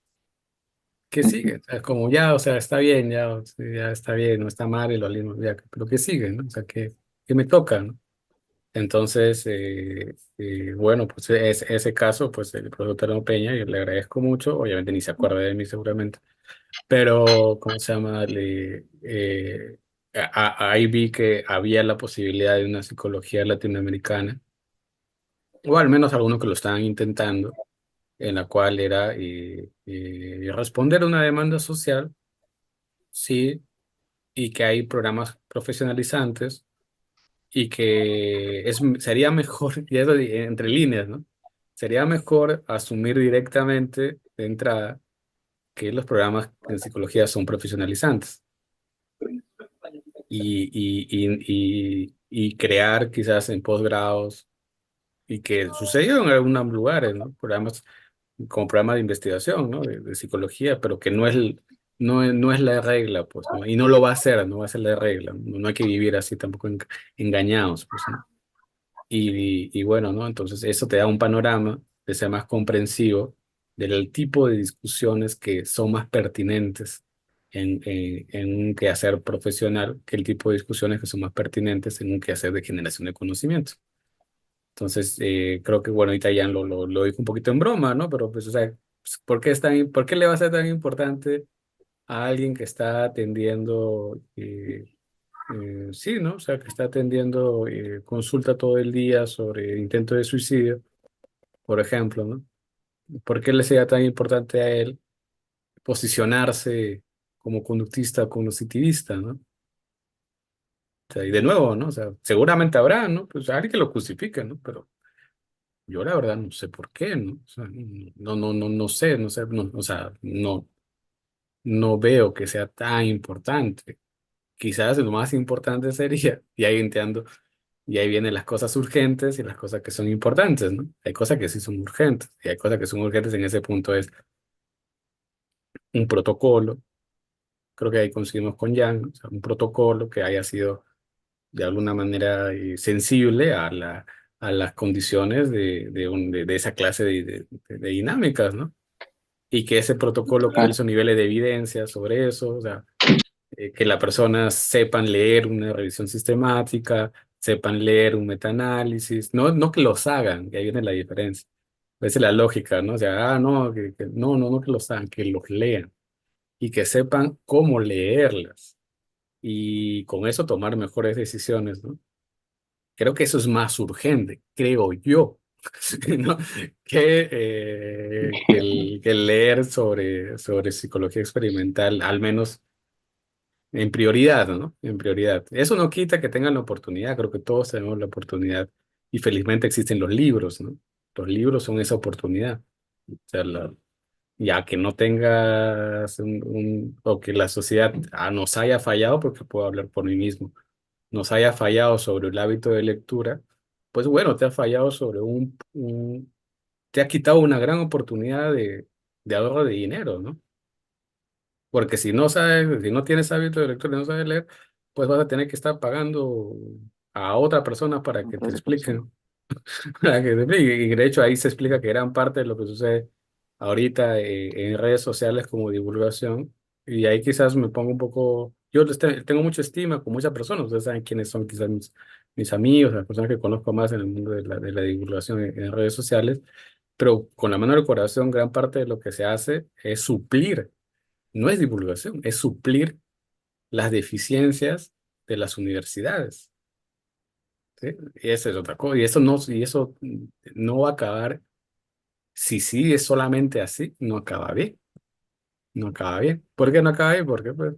¿Qué sigue? ujú. O sea, como ya, o sea, está bien, ya, o sea, ya está bien, no está mal y lo mismo, ya, pero ¿qué sigue, no? O sea, ¿qué me toca, no? Entonces, bueno, pues ese caso, pues el profesor Terno Peña, yo le agradezco mucho, obviamente ni se acuerda de mí seguramente, pero, ¿cómo se llama? Ahí vi que había la posibilidad de una psicología latinoamericana, o al menos algunos que lo estaban intentando, en la cual era responder a una demanda social, sí, y que hay programas profesionalizantes y que sería mejor, y eso entre líneas, ¿no? Sería mejor asumir directamente de entrada que los programas en psicología son profesionalizantes y crear quizás en posgrados y que sucedió en algunos lugares, ¿no? Programas como programa de investigación, ¿no? De psicología, pero que no es la regla, pues, ¿no? Y no lo va a hacer, no va a ser la regla. No, no hay que vivir así tampoco engañados, pues, ¿no? Y bueno, ¿no? Entonces eso te da un panorama de ser más comprensivo del tipo de discusiones que son más pertinentes en un quehacer profesional que el tipo de discusiones que son más pertinentes en un quehacer de generación de conocimiento. Entonces, creo que, bueno, ahorita ya lo dijo un poquito en broma, ¿no? Pero, pues, o sea, pues, ¿por qué le va a ser tan importante a alguien que está atendiendo, sí, ¿no? O sea, que está atendiendo consulta todo el día sobre intento de suicidio, por ejemplo, ¿no? ¿Por qué le sea tan importante a él posicionarse como conductista o cognitivista, ¿no? O sea, y de nuevo, ¿no? O sea, seguramente habrá, ¿no? Pues alguien que lo justifique, ¿no? Pero yo la verdad no sé por qué, ¿no? O sea, no sé, no, o sea, no veo que sea tan importante. Quizás lo más importante sería, y ahí entiendo, y ahí vienen las cosas urgentes y las cosas que son importantes, ¿no? Hay cosas que sí son urgentes, y hay cosas que son urgentes en ese punto es un protocolo, creo que ahí coincidimos con Jan, o sea, un protocolo que haya sido de alguna manera sensible a las condiciones de esa clase de dinámicas, ¿no? Y que ese protocolo, cuáles Claro. son niveles de evidencia sobre eso, o sea, que las personas sepan leer una revisión sistemática, sepan leer un metaanálisis, no que los hagan, y ahí viene la diferencia. Esa es la lógica, ¿no? O sea, no, no que los hagan, que los lean y que sepan cómo leerlas y con eso tomar mejores decisiones, ¿no? Creo que eso es más urgente, creo yo, ¿no? Que el leer sobre psicología experimental, al menos en prioridad, ¿no? En prioridad. Eso no quita que tengan la oportunidad, creo que todos tenemos la oportunidad y felizmente existen los libros, ¿no? Los libros son esa oportunidad. O sea, ya que no tengas o que la sociedad nos haya fallado, porque puedo hablar por mí mismo, nos haya fallado sobre el hábito de lectura, pues bueno, te ha fallado sobre te ha quitado una gran oportunidad de ahorro de dinero, ¿no? Porque si no sabes, si no tienes hábito de lectura y no sabes leer, pues vas a tener que estar pagando a otra persona para que te Otras personas. expliquen. Para que te explique. Y de hecho ahí se explica que gran parte de lo que sucede ahorita en redes sociales como divulgación. Y ahí quizás me pongo un poco, tengo mucha estima con muchas personas, ustedes saben quiénes son quizás mis amigos, las personas que conozco más en el mundo de la divulgación en redes sociales, pero con la mano del corazón, gran parte de lo que se hace es suplir, no es divulgación, es suplir las deficiencias de las universidades. ¿Sí? Y esa es otra cosa, y eso no va a acabar, si sigue solamente así, no acaba bien, no acaba bien. ¿Por qué no acaba bien? Porque pues,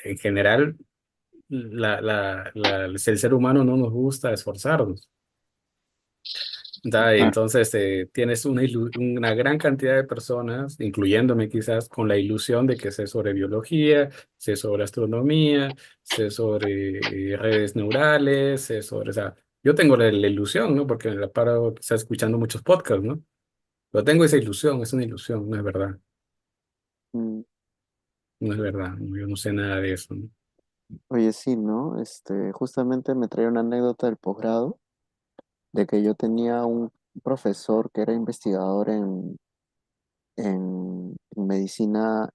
en general el ser humano no nos gusta esforzarnos. Ah, Entonces tienes una gran cantidad de personas, incluyéndome quizás, con la ilusión de que sé sobre biología, sé sobre astronomía, sé sobre redes neurales, sé sobre, o sea, yo tengo la ilusión, ¿no? Porque me la paro quizás escuchando muchos podcasts, ¿no? Pero tengo esa ilusión, es una ilusión, no es verdad, Mm, no es verdad, no, yo no sé nada de eso, ¿no? Oye, sí, ¿no? Justamente me traía una anécdota del posgrado de que yo tenía un profesor que era investigador en medicina,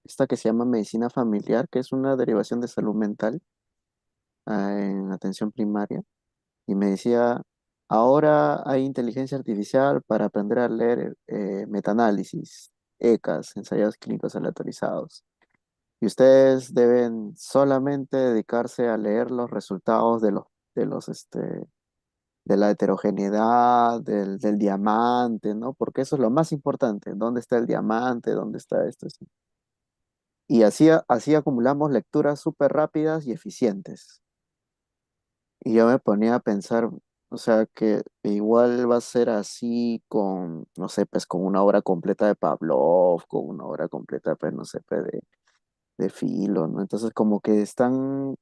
esta que se llama medicina familiar, que es una derivación de salud mental, en atención primaria, y me decía, ahora hay inteligencia artificial para aprender a leer metaanálisis, ECAs, ensayos clínicos aleatorizados. Y ustedes deben solamente dedicarse a leer los resultados de los, de la heterogeneidad, del diamante, ¿no? Porque eso es lo más importante. ¿Dónde está el diamante? ¿Dónde está esto? Y así acumulamos lecturas súper rápidas y eficientes. Y yo me ponía a pensar, o sea, que igual va a ser así con, no sé, pues con una obra completa de Pavlov, con una obra completa, pues, no sé, pues, de Filo, ¿no? Entonces, como que están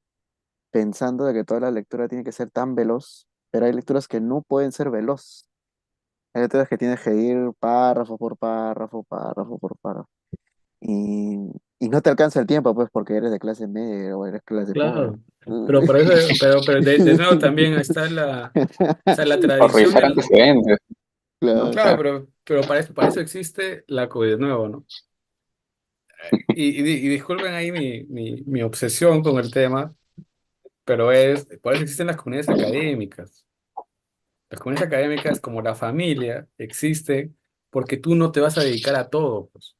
pensando de que toda la lectura tiene que ser tan veloz, pero hay lecturas que no pueden ser veloz. Hay lecturas que tienes que ir párrafo por párrafo, párrafo por párrafo. Y, y no te alcanza el tiempo, pues, porque eres de clase media o eres clase pobre. Claro, pero por eso, pero de nuevo también está o sea, la por tradición revisar antecedentes, ¿no? Claro. claro, Claro. pero para eso existe la COVID de nuevo, ¿no? Y disculpen ahí mi obsesión con el tema, pero por eso existen las comunidades académicas. Las comunidades académicas, como la familia, existen porque tú no te vas a dedicar a todo, pues.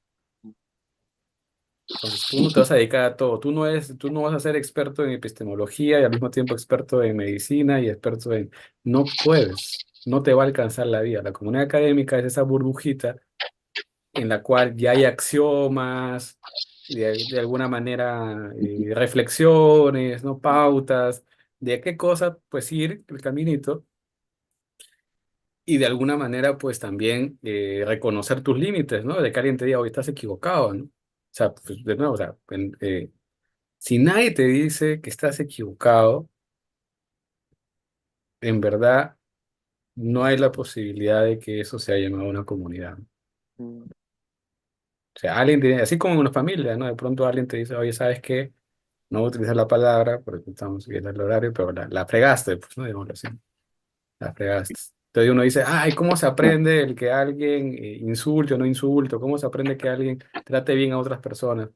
Entonces, tú no te vas a dedicar a todo. Tú no vas a ser experto en epistemología y al mismo tiempo experto en medicina y experto en... No puedes, no te va a alcanzar la vida. La comunidad académica es esa burbujita en la cual ya hay axiomas, de alguna manera reflexiones, ¿no? Pautas, de a qué cosa pues ir el caminito y de alguna manera pues también reconocer tus límites, ¿no? De que alguien te diga, hoy estás equivocado, ¿no? O sea, pues, de nuevo, o sea, si nadie te dice que estás equivocado, en verdad no hay la posibilidad de que eso sea llamado una comunidad. Mm, O sea, alguien así como en una familia, ¿no? De pronto alguien te dice, oye, ¿sabes qué? No voy a utilizar la palabra porque estamos siguiendo el horario, pero la fregaste, pues, ¿no? Digámoslo así, la fregaste. Entonces uno dice, ay, ¿cómo se aprende el que alguien insulte o no insulte? ¿Cómo se aprende que alguien trate bien a otras personas?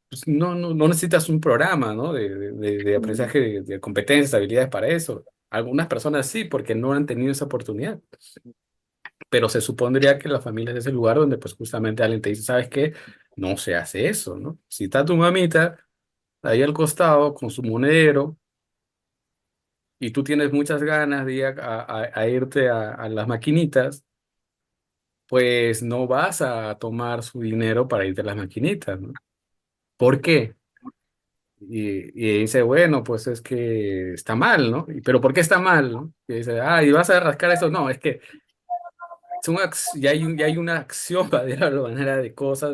Pues no necesitas un programa, ¿no? De mm, aprendizaje de competencias, habilidades para eso. Algunas personas sí, porque no han tenido esa oportunidad. Pero se supondría que la familia es ese lugar donde pues justamente alguien te dice, ¿sabes qué? No se hace eso, ¿no? Si está tu mamita ahí al costado con su monedero y tú tienes muchas ganas de ir a irte a las maquinitas, pues no vas a tomar su dinero para irte a las maquinitas, ¿no? ¿Por qué? Y dice, bueno, pues es que está mal, ¿no? Pero ¿por qué está mal, no? Y dice, y vas a rascar eso. No, es que ya hay una acción, de alguna manera, de cosas,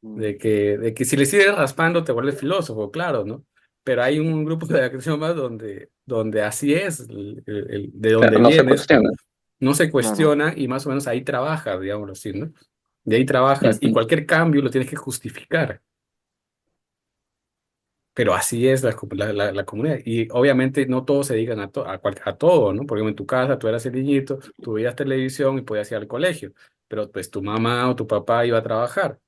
Mm, de que si le sigues raspando te vuelves filósofo, claro, ¿no? Pero hay un grupo de acción más donde así es, de Claro, donde no se vienes, cuestiona. no se claro, cuestiona y más o menos ahí trabajas, digámoslo así, ¿no? De ahí trabajas y Ujú. cualquier cambio lo tienes que justificar. Pero así es la comunidad. Y obviamente no todos se dedican a todo, ¿no? Porque en tu casa tú eras el niñito, tú veías televisión y podías ir al colegio, pero pues tu mamá o tu papá iba a trabajar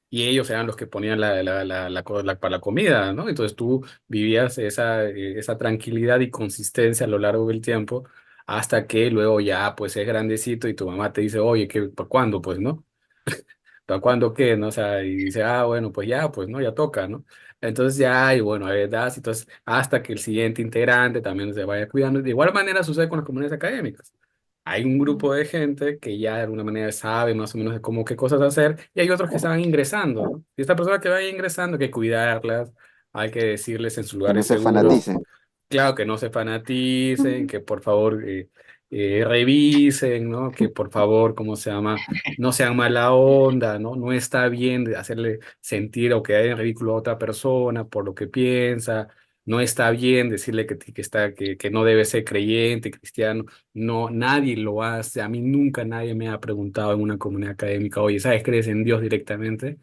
y ellos eran los que ponían para la comida, ¿no? Entonces tú vivías esa tranquilidad y consistencia a lo largo del tiempo hasta que luego ya pues es grandecito y tu mamá te dice, oye, ¿para cuándo? Pues, ¿no? ¿Para cuándo qué? ¿No? O sea, y dice, bueno, pues ya, pues, ¿no? Ya toca, ¿no? Entonces ya, y bueno, ahí das, entonces, hasta que el siguiente integrante también se vaya cuidando. De igual manera sucede con las comunidades académicas. Hay un mm, grupo de gente que ya de alguna manera sabe más o menos de cómo qué cosas hacer, y hay otros que estaban ingresando, ¿no? Y esta persona que va ingresando, hay que cuidarlas, hay que decirles en sus que no lugares se seguros. fanaticen. Claro, que no se fanaticen, que por favor revisen, ¿no? Que por favor, ¿cómo se llama? No sean mala onda, ¿no? No está bien de hacerle sentir o quedar en ridículo a otra persona por lo que piensa. No está bien decirle que no debe ser creyente, cristiano. No, nadie lo hace. A mí nunca nadie me ha preguntado en una comunidad académica, oye, ¿sabes? ¿Crees en Dios directamente?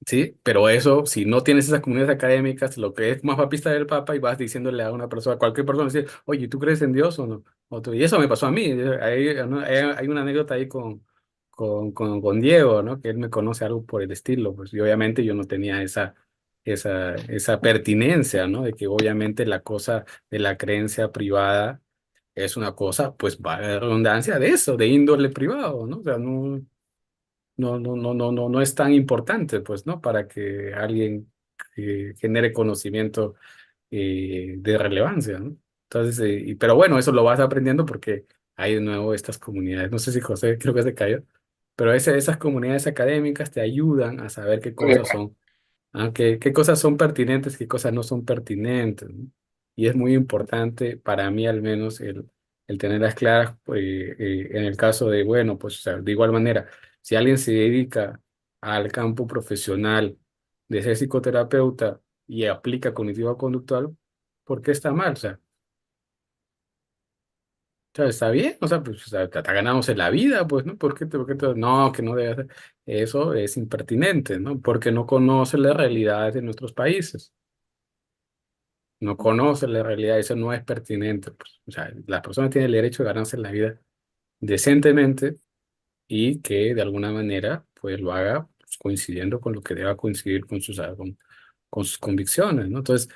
Sí, pero eso, si no tienes esas comunidades académicas, lo que es más papista del Papa y vas diciéndole a una persona, a cualquier persona, decir, oye, ¿tú crees en Dios o no? Y eso me pasó a mí. Hay una anécdota ahí con Diego, ¿no? Que él me conoce algo por el estilo, pues, y obviamente yo no tenía esa pertinencia, ¿no? De que obviamente la cosa de la creencia privada es una cosa, pues, va a redundancia de eso, de índole privado, ¿no? O sea, no es tan importante, pues, ¿no? Para que alguien genere conocimiento de relevancia, ¿no? Entonces, pero bueno, eso lo vas aprendiendo porque hay de nuevo estas comunidades. No sé si José creo que se cayó, pero esas comunidades académicas te ayudan a saber qué cosas son qué cosas son pertinentes, qué cosas no son pertinentes, ¿no? Y es muy importante para mí al menos el tenerlas claras en el caso de, bueno, pues o sea, de igual manera, si alguien se dedica al campo profesional de ser psicoterapeuta y aplica cognitivo-conductual, ¿por qué está mal? O sea, está bien, o sea, pues, o sea, te ganamos en la vida, pues, ¿no? No, que no debe hacer. Eso es impertinente, ¿no? Porque no conoce las realidades de nuestros países. No conoce la realidad, eso no es pertinente, pues. O sea, la persona tiene el derecho de ganarse la vida decentemente y que de alguna manera, pues, lo haga pues, coincidiendo con lo que deba coincidir con sus convicciones, ¿no? Entonces,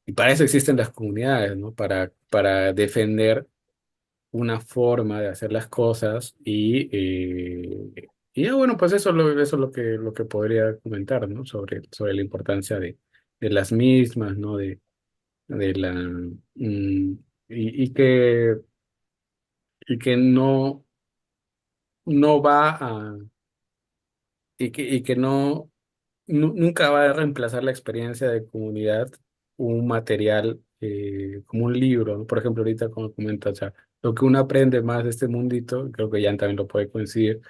y para eso existen las comunidades, ¿no? Para defender una forma de hacer las cosas y bueno, pues eso es lo que podría comentar, ¿no? Sobre la importancia de las mismas, ¿no? De la, y que no va y que nunca va a reemplazar la experiencia de comunidad un material como un libro, ¿no? Por ejemplo, ahorita como comentas, o sea, lo que uno aprende más de este mundito, creo que Jan también lo puede coincidir.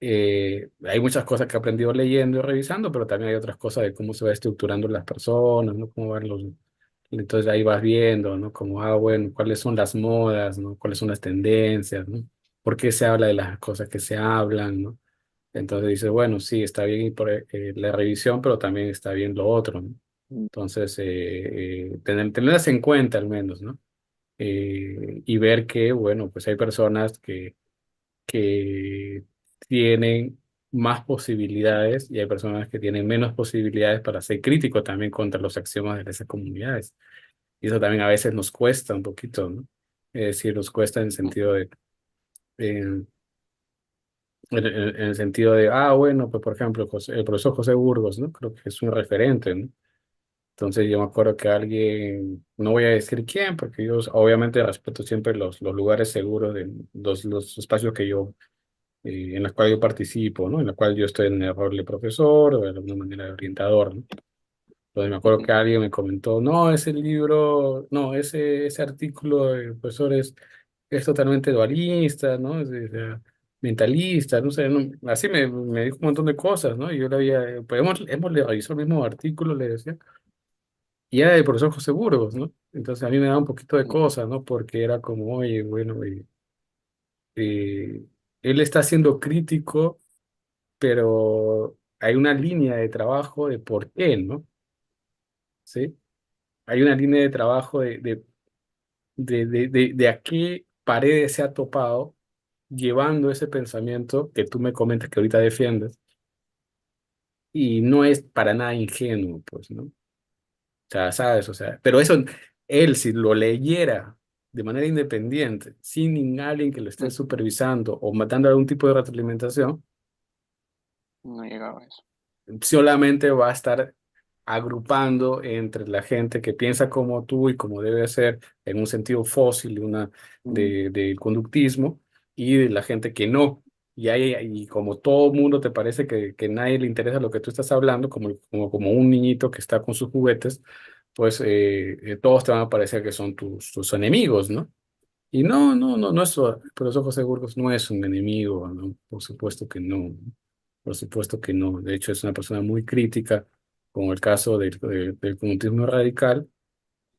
Hay muchas cosas que he aprendido leyendo y revisando, pero también hay otras cosas de cómo se va estructurando las personas, ¿no? Cómo van entonces ahí vas viendo, ¿no? Como, bueno, cuáles son las modas, ¿no? Cuáles son las tendencias, ¿no? ¿Por qué se habla de las cosas que se hablan, ¿no? Entonces dices, bueno, sí, está bien y por, la revisión, pero también está bien lo otro, ¿no? Mm, Entonces, tenerlas en cuenta al menos, ¿no? Y ver que, bueno, pues hay personas que tienen más posibilidades y hay personas que tienen menos posibilidades para ser críticos también contra los axiomas de esas comunidades. Y eso también a veces nos cuesta un poquito, ¿no? Es decir, nos cuesta en el sentido en el sentido de, bueno, pues por ejemplo, el profesor José Burgos, ¿no? Creo que es un referente, ¿no? Entonces yo me acuerdo que alguien, no voy a decir quién, porque yo obviamente respeto siempre los lugares seguros de los espacios que yo en la cual yo participo, ¿no? En la cual yo estoy en el rol de profesor o de alguna manera de orientador, ¿no? Entonces me acuerdo Ujú. que alguien me comentó, no, ese libro, no, ese artículo del profesor es totalmente dualista, ¿no? Es mentalista, no sé, así me dijo un montón de cosas, ¿no? Y yo le había, pues hemos revisado el mismo artículo, le decía, y era del profesor José Burgos, ¿no? Entonces a mí me daba un poquito de Ujú. cosas, ¿no? Porque era como, oye, bueno, eh, él está siendo crítico, pero hay una línea de trabajo de por qué, ¿no? ¿Sí? Hay una línea de trabajo de a qué paredes se ha topado llevando ese pensamiento que tú me comentas que ahorita defiendes, y no es para nada ingenuo, pues, ¿no? O sea, sabes, o sea, pero eso, él si lo leyera de manera independiente, sin alguien que lo esté Ujú. supervisando o matando algún tipo de retroalimentación, No llegaba a eso. solamente va a estar agrupando entre la gente que piensa como tú y como debe ser en un sentido fósil del conductismo y de la gente que no. Y como todo mundo te parece que nadie le interesa lo que tú estás hablando, como un niñito que está con sus juguetes, pues todos te van a parecer que son tus enemigos, ¿no? Y no es, el profesor José Burgos no es un enemigo, ¿no? Por supuesto que no. Por supuesto que no. De hecho, es una persona muy crítica con el caso del comunismo radical,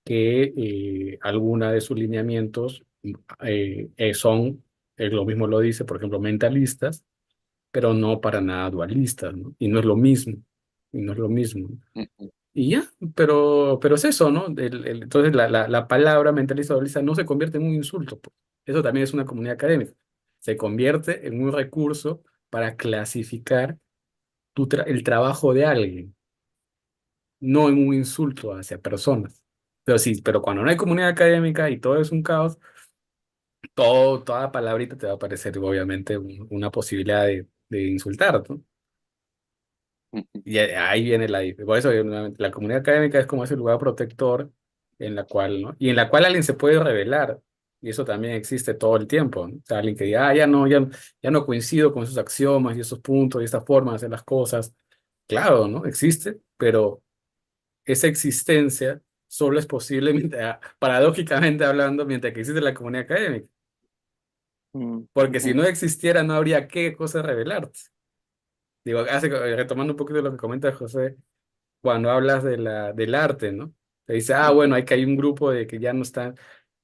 que alguna de sus lineamientos son, él lo mismo lo dice, por ejemplo, mentalistas, pero no para nada dualistas, ¿no? Y no es lo mismo. Y no es lo mismo. Ujú. Y ya, pero es eso, ¿no? Entonces la palabra mentalista dualista no se convierte en un insulto, pues. Eso también es una comunidad académica. Se convierte en un recurso para clasificar el trabajo de alguien, no en un insulto hacia personas. Pero sí, pero cuando no hay comunidad académica y todo es un caos, toda palabrita te va a parecer obviamente una posibilidad de insultar, ¿no? Ujú. Y ahí viene por eso nuevamente, la comunidad académica es como ese lugar protector en la cual, ¿no? Y en la cual alguien se puede rebelar. Y eso también existe todo el tiempo, ¿no? O sea, alguien que diga, ya no coincido con esos axiomas y esos puntos y esta forma de hacer las cosas. Claro, ¿no? Existe, pero esa existencia solo es posible, paradójicamente hablando, mientras que existe la comunidad académica. Mm, Porque si ujú. no existiera, no habría qué cosa revelarte. Digo, retomando un poquito lo que comenta José, cuando hablas del arte, ¿no? Te dice, bueno, Ujú. hay que hay un grupo de que ya no están,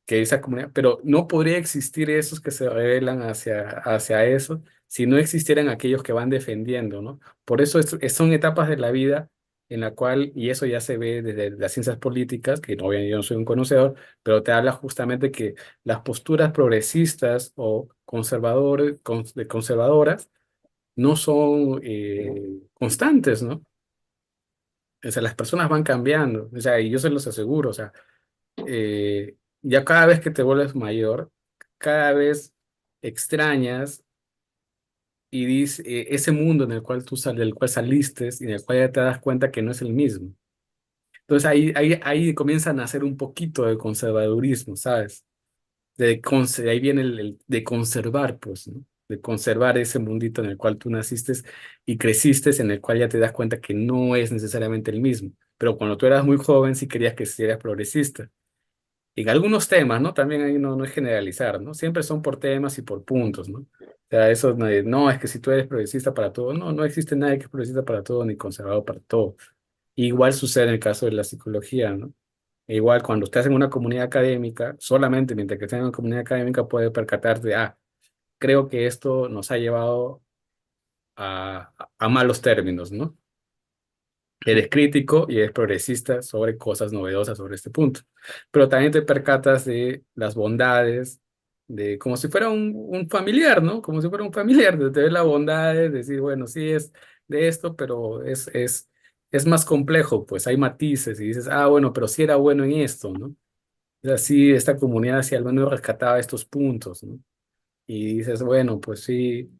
que esa comunidad, pero no podría existir esos que se rebelan hacia eso si no existieran aquellos que van defendiendo, ¿no? Por eso son etapas de la vida en la cual, y eso ya se ve desde las ciencias políticas, que obviamente yo no soy un conocedor, pero te habla justamente que las posturas progresistas o conservadoras no son constantes, ¿no? O sea, las personas van cambiando, o sea, y yo se los aseguro, o sea, ya cada vez que te vuelves mayor, cada vez extrañas y dices ese mundo en el cual del cual saliste y en el cual ya te das cuenta que no es el mismo. Entonces ahí comienza a nacer un poquito de conservadurismo, ¿sabes? De ahí viene de conservar, pues, ¿no? De conservar ese mundito en el cual tú naciste y creciste, en el cual ya te das cuenta que no es necesariamente el mismo. Pero cuando tú eras muy joven, sí querías que seas progresista. En algunos temas, ¿no? También ahí no es generalizar, ¿no? Siempre son por temas y por puntos, ¿no? O sea, eso no, es que si tú eres progresista para todo, no existe nadie que es progresista para todo ni conservador para todo. Igual sucede en el caso de la psicología, ¿no? E igual cuando estás en una comunidad académica, solamente mientras que estés en una comunidad académica puedes percatarte, creo que esto nos ha llevado a malos términos, ¿no? Eres crítico y eres progresista sobre cosas novedosas sobre este punto. Pero también te percatas de las bondades, de como si fuera un familiar, ¿no? Como si fuera un familiar, de ver la bondad de decir, bueno, sí es de esto, pero es más complejo, pues hay matices y dices, bueno, pero sí era bueno en esto, ¿no? Es así, esta comunidad sí al menos rescataba estos puntos, ¿no? Y dices, bueno, pues sí,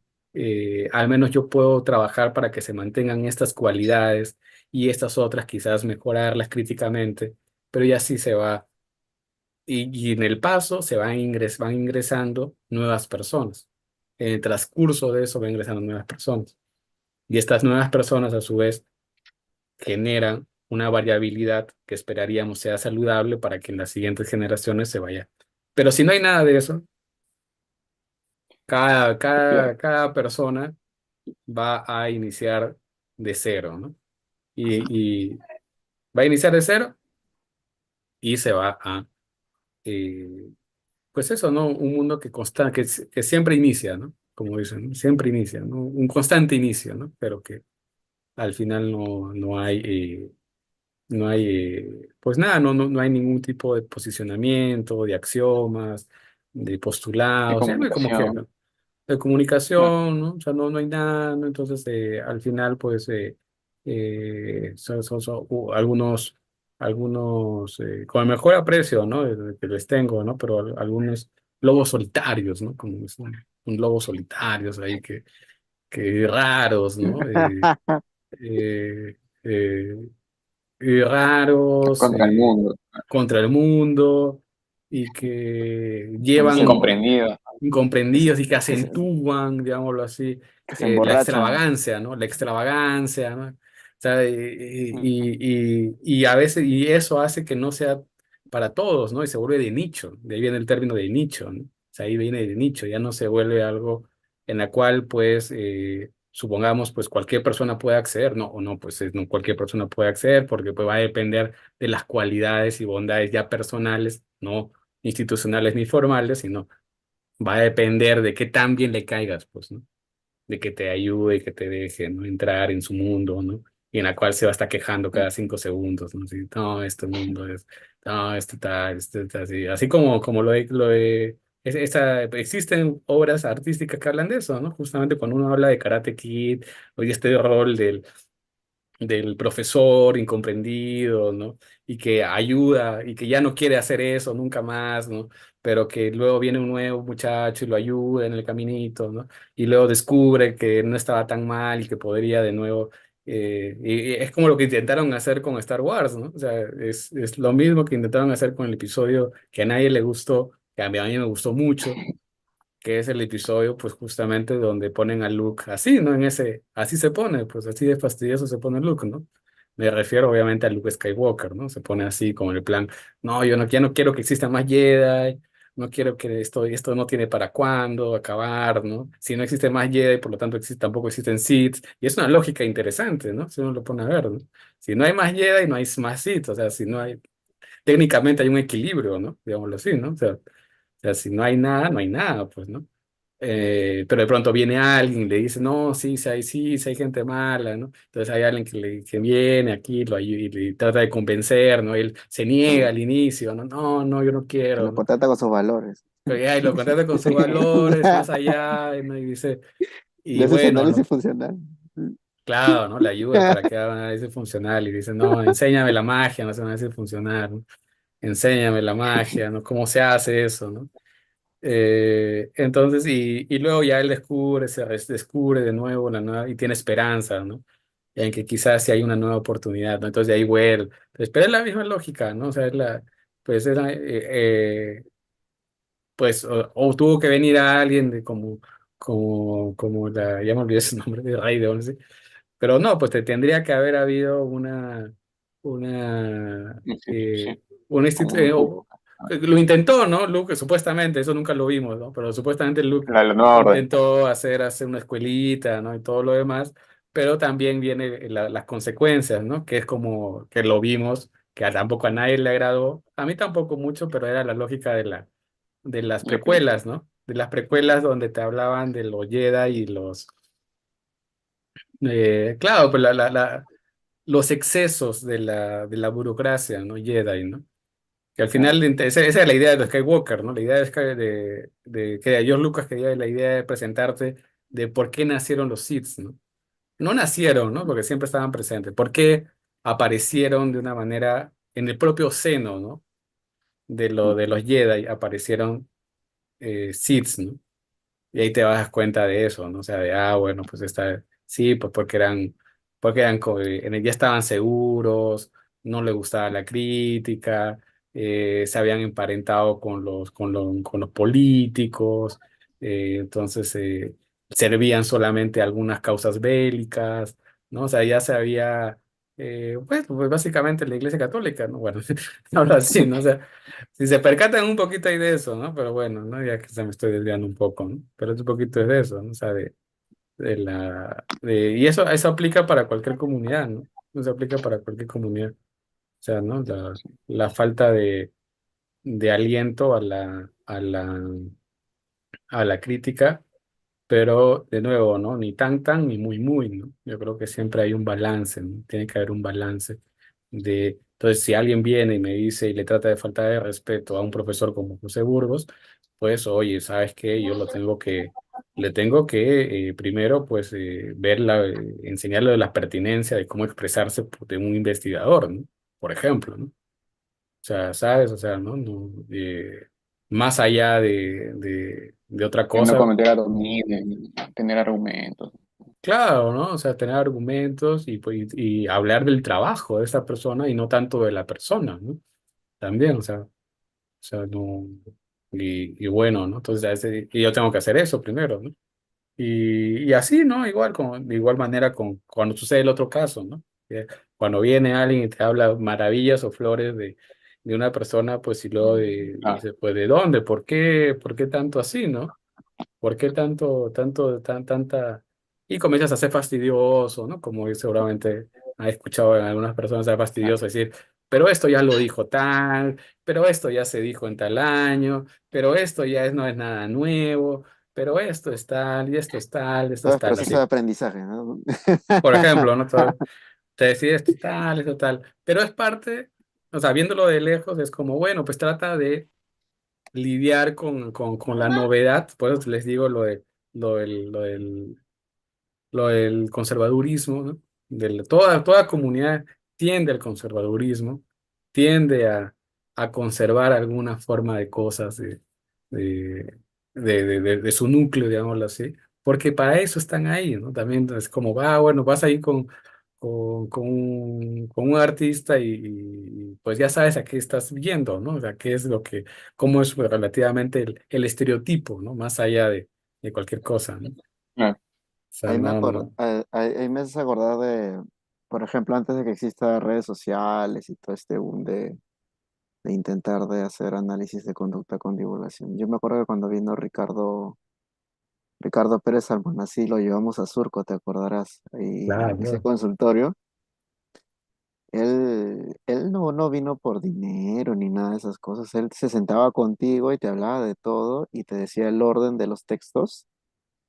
al menos yo puedo trabajar para que se mantengan estas cualidades y estas otras quizás mejorarlas críticamente, pero ya sí se va. Y en el paso van ingresando nuevas personas. en el transcurso de eso van ingresando nuevas personas. Y estas nuevas personas, a su vez, generan una variabilidad que esperaríamos sea saludable para que en las siguientes generaciones se vaya. Pero si no hay nada de eso, Se pierde. cada persona va a iniciar de cero, ¿no? Y va a iniciar de cero y se va a, eh, pues eso, ¿no? Un mundo que siempre inicia, ¿no? Como dicen, ¿no? Siempre inicia, ¿no? Un constante inicio, ¿no? Pero que al final no hay, pues nada, no hay ningún tipo de posicionamiento, de axiomas, de De postulados, siempre como que, comunicación. ¿no? De Claro. comunicación, ¿no? O sea, no hay nada, ¿no? Entonces, al final, pues, algunos, con el mejor aprecio, ¿no? Que les tengo, ¿no? Pero algunos lobos solitarios, ¿no? Como un lobos solitarios ahí que raros, ¿no? Eh, eh, raros Contra el mundo. contra el mundo y que llevan Incomprendido. que se, incomprendidos y que que se, acentúan, digámoslo así, que se la emborrachan. extravagancia, ¿no? La extravagancia, ¿no? O sea, Mm. y a veces, y eso hace que no sea para todos, ¿no? Y se vuelve de nicho, de ahí viene el término de nicho, ¿no? O sea, ahí viene de nicho, ya no se vuelve algo en la cual, pues, supongamos, pues cualquier persona puede acceder, no, o no, pues no cualquier persona puede acceder porque pues va a depender de las cualidades y bondades ya personales, no institucionales ni formales, sino va a depender de qué tan bien le caigas, pues, ¿no? De que te ayude, que te deje, ¿no? Entrar en su mundo, ¿no? Y en la cual se va a estar quejando cada 5 segundos, ¿no? Así, no, este mundo es, no, este tal, así, así como existen obras artísticas que hablan de eso, ¿no? Justamente cuando uno habla de Karate Kid, oye, este rol del profesor incomprendido, ¿no? Y que ayuda y que ya no quiere hacer eso nunca más, ¿no? Pero que luego viene un nuevo muchacho y lo ayuda en el caminito, ¿no? Y luego descubre que no estaba tan mal y que podría de nuevo. Y es como lo que intentaron hacer con Star Wars, ¿no? O sea, es lo mismo que intentaron hacer con el episodio que a nadie le gustó, que a mí me gustó mucho, que es el episodio, pues justamente donde ponen a Luke así, ¿no? Así se pone, pues así de fastidioso se pone Luke, ¿no? Me refiero obviamente a Luke Skywalker, ¿no? Se pone así como en el plan, no, ya no quiero que exista más Jedi, no quiero que esto no tiene para cuándo acabar, ¿no? Si no existe más Jedi, por lo tanto tampoco existen Sith, y es una lógica interesante, ¿no? Si uno lo pone a ver, ¿no? Si no hay más Jedi, no hay más Sith, o sea, si no hay, técnicamente hay un equilibrio, ¿no? Digámoslo así, ¿no? O sea, si no hay nada, no hay nada, pues, ¿no? Pero de pronto viene alguien y le dice, no, sí, hay gente mala, ¿no? Entonces hay alguien que viene aquí lo ayuda y le trata de convencer, ¿no? Él se niega al inicio, ¿no? No, no, yo no Que quiero, lo ¿no? contrata con sus valores. Pero ya, y lo contrata con sus valores, más allá, ¿no? Y dice, Le y hace su bueno, análisis ¿no? funcional. Claro, ¿no? Le ayuda para que haga un análisis funcional y dice, no, enséñame la magia, no se me hace funcionar, ¿no? Enséñame la magia, ¿no? ¿Cómo se hace eso, ¿no? Entonces, y luego ya él descubre de nuevo y tiene esperanza, ¿no? En que quizás sí hay una nueva oportunidad, ¿no? Entonces de ahí vuelve. Pero es la misma lógica, ¿no? O sea, pues, pues o tuvo que venir a alguien ya me olvidé su nombre, de Rey de Once, pero no, pues te tendría que haber habido una, Institución. una Como institu- un eh, grupo. o- lo intentó, ¿no? Luke, supuestamente, eso nunca lo vimos, ¿no? Pero supuestamente Luke La nueva orden. intentó hacer una escuelita, ¿no? Y todo lo demás, pero también vienen las consecuencias, ¿no? Que es como que lo vimos, que tampoco a nadie le agradó, a mí tampoco mucho, pero era la lógica de las La película. precuelas, ¿no? De las precuelas donde te hablaban de los Jedi y claro, pues los excesos de la burocracia, ¿no? Jedi, ¿no? Que al final, Claro. esa es la idea de Skywalker, ¿no? La idea de que George Lucas quería la idea de presentarte de por qué nacieron los Sith, ¿no? No nacieron, ¿no? Porque siempre estaban presentes. ¿Por qué aparecieron de una manera en el propio seno, ¿no? De los Jedi aparecieron Sith, ¿no? Y ahí te das cuenta de eso, ¿no? O sea, bueno, pues sí, pues ya estaban seguros, no les gustaba la crítica, se habían emparentado con los políticos, entonces servían solamente algunas causas bélicas, ¿no? O sea, ya se había, pues básicamente la Iglesia Católica, ¿no? Bueno, ahora sí, ¿no? O sea, si se percatan un poquito ahí de eso, ¿no? Pero bueno, ¿no? Ya que se me estoy desviando un poco, ¿no? Pero es un poquito de eso, ¿no? O sea, y eso aplica para cualquier comunidad, ¿no? Eso aplica para cualquier comunidad. O sea, ¿no? La falta de aliento a la crítica, pero de nuevo, ¿no? Ni tan tan ni muy muy, ¿no? Yo creo que siempre hay un balance, ¿no? Tiene que haber un balance entonces, si alguien viene y me dice y le trata de faltar de respeto a un profesor como José Burgos, pues, oye, ¿sabes qué? Le tengo que primero, pues, enseñarle de la pertinencia de cómo expresarse de un investigador, ¿no? Por ejemplo, ¿no? O sea, ¿sabes? O sea, ¿no? No, más allá de otra Que no cosa. cometer a dormir, tener argumentos. Claro, ¿no? O sea, tener argumentos y hablar del trabajo de esa persona y no tanto de la persona, ¿no? También, o sea, no, y bueno, ¿no? Entonces, y yo tengo que hacer eso primero, ¿no? Y así, ¿no? De igual manera cuando sucede el otro caso, ¿no? Que Cuando viene alguien y te habla maravillas o flores de una persona, pues y luego Ah, dice, pues ¿de dónde? ¿Por qué tanto así, no? ¿Por qué tanta? Y comienzas a ser fastidioso, ¿no? Como seguramente has escuchado en algunas personas ser ah, fastidioso, decir, pero esto ya lo dijo tal, pero esto ya se dijo en tal año, pero esto no es nada nuevo, pero esto es tal, y esto Todo es es tal, proceso de así. aprendizaje, ¿no? Por ejemplo, ¿no? Te decía esto es tal, esto tal, pero es parte, o sea, viéndolo de lejos, es como, bueno, pues trata de lidiar con la novedad, por eso les digo lo del, lo del, lo del conservadurismo, ¿no? Toda comunidad tiende al conservadurismo, tiende a conservar alguna forma de cosas de, de su núcleo, digámoslo así, porque para eso están ahí, ¿no? También es como, va, bueno, vas ahí con un artista pues ya sabes a qué estás viendo, ¿no? O sea, cómo es relativamente el estereotipo, ¿no? Más allá de cualquier cosa, ¿no? O ah, sea, no, no. Ahí me hace acordar de, por ejemplo, antes de que existan redes sociales y todo este boom de intentar de hacer análisis de conducta con divulgación. Yo me acuerdo que cuando vino Ricardo Pérez Almonacid, lo llevamos a Surco, te acordarás, ahí en ese Claro. consultorio. Él no vino por dinero ni nada de esas cosas. Él se sentaba contigo y te hablaba de todo y te decía el orden de los textos.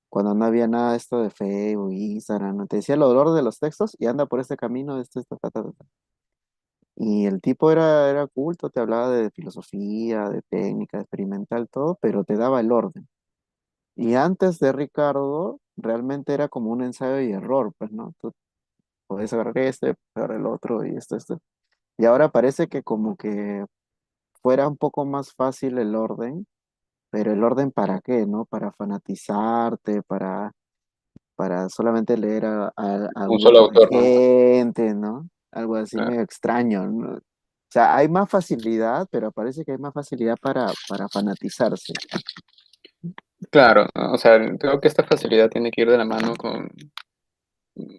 Cuando no había nada de esto de Facebook, Instagram, ¿no? Te decía el orden de los textos y anda por este camino, esto, ta, ta, ta, ta. Y el tipo era culto, te hablaba de filosofía, de técnica, experimental, todo, pero te daba el orden. Y antes de Ricardo, realmente era como un ensayo y error, pues, ¿no? Tú podés agarrar este, agarrar el otro y esto. Y ahora parece que como que fuera un poco más fácil el orden, pero el orden para qué, ¿no? Para fanatizarte, para solamente leer a un un solo grupo de autor, ¿no? gente, ¿no? Algo así Claro, medio extraño, ¿no? O sea, hay más facilidad, pero parece que hay más facilidad para fanatizarse. claro, ¿no? O sea, creo que esta facilidad tiene que ir de la mano con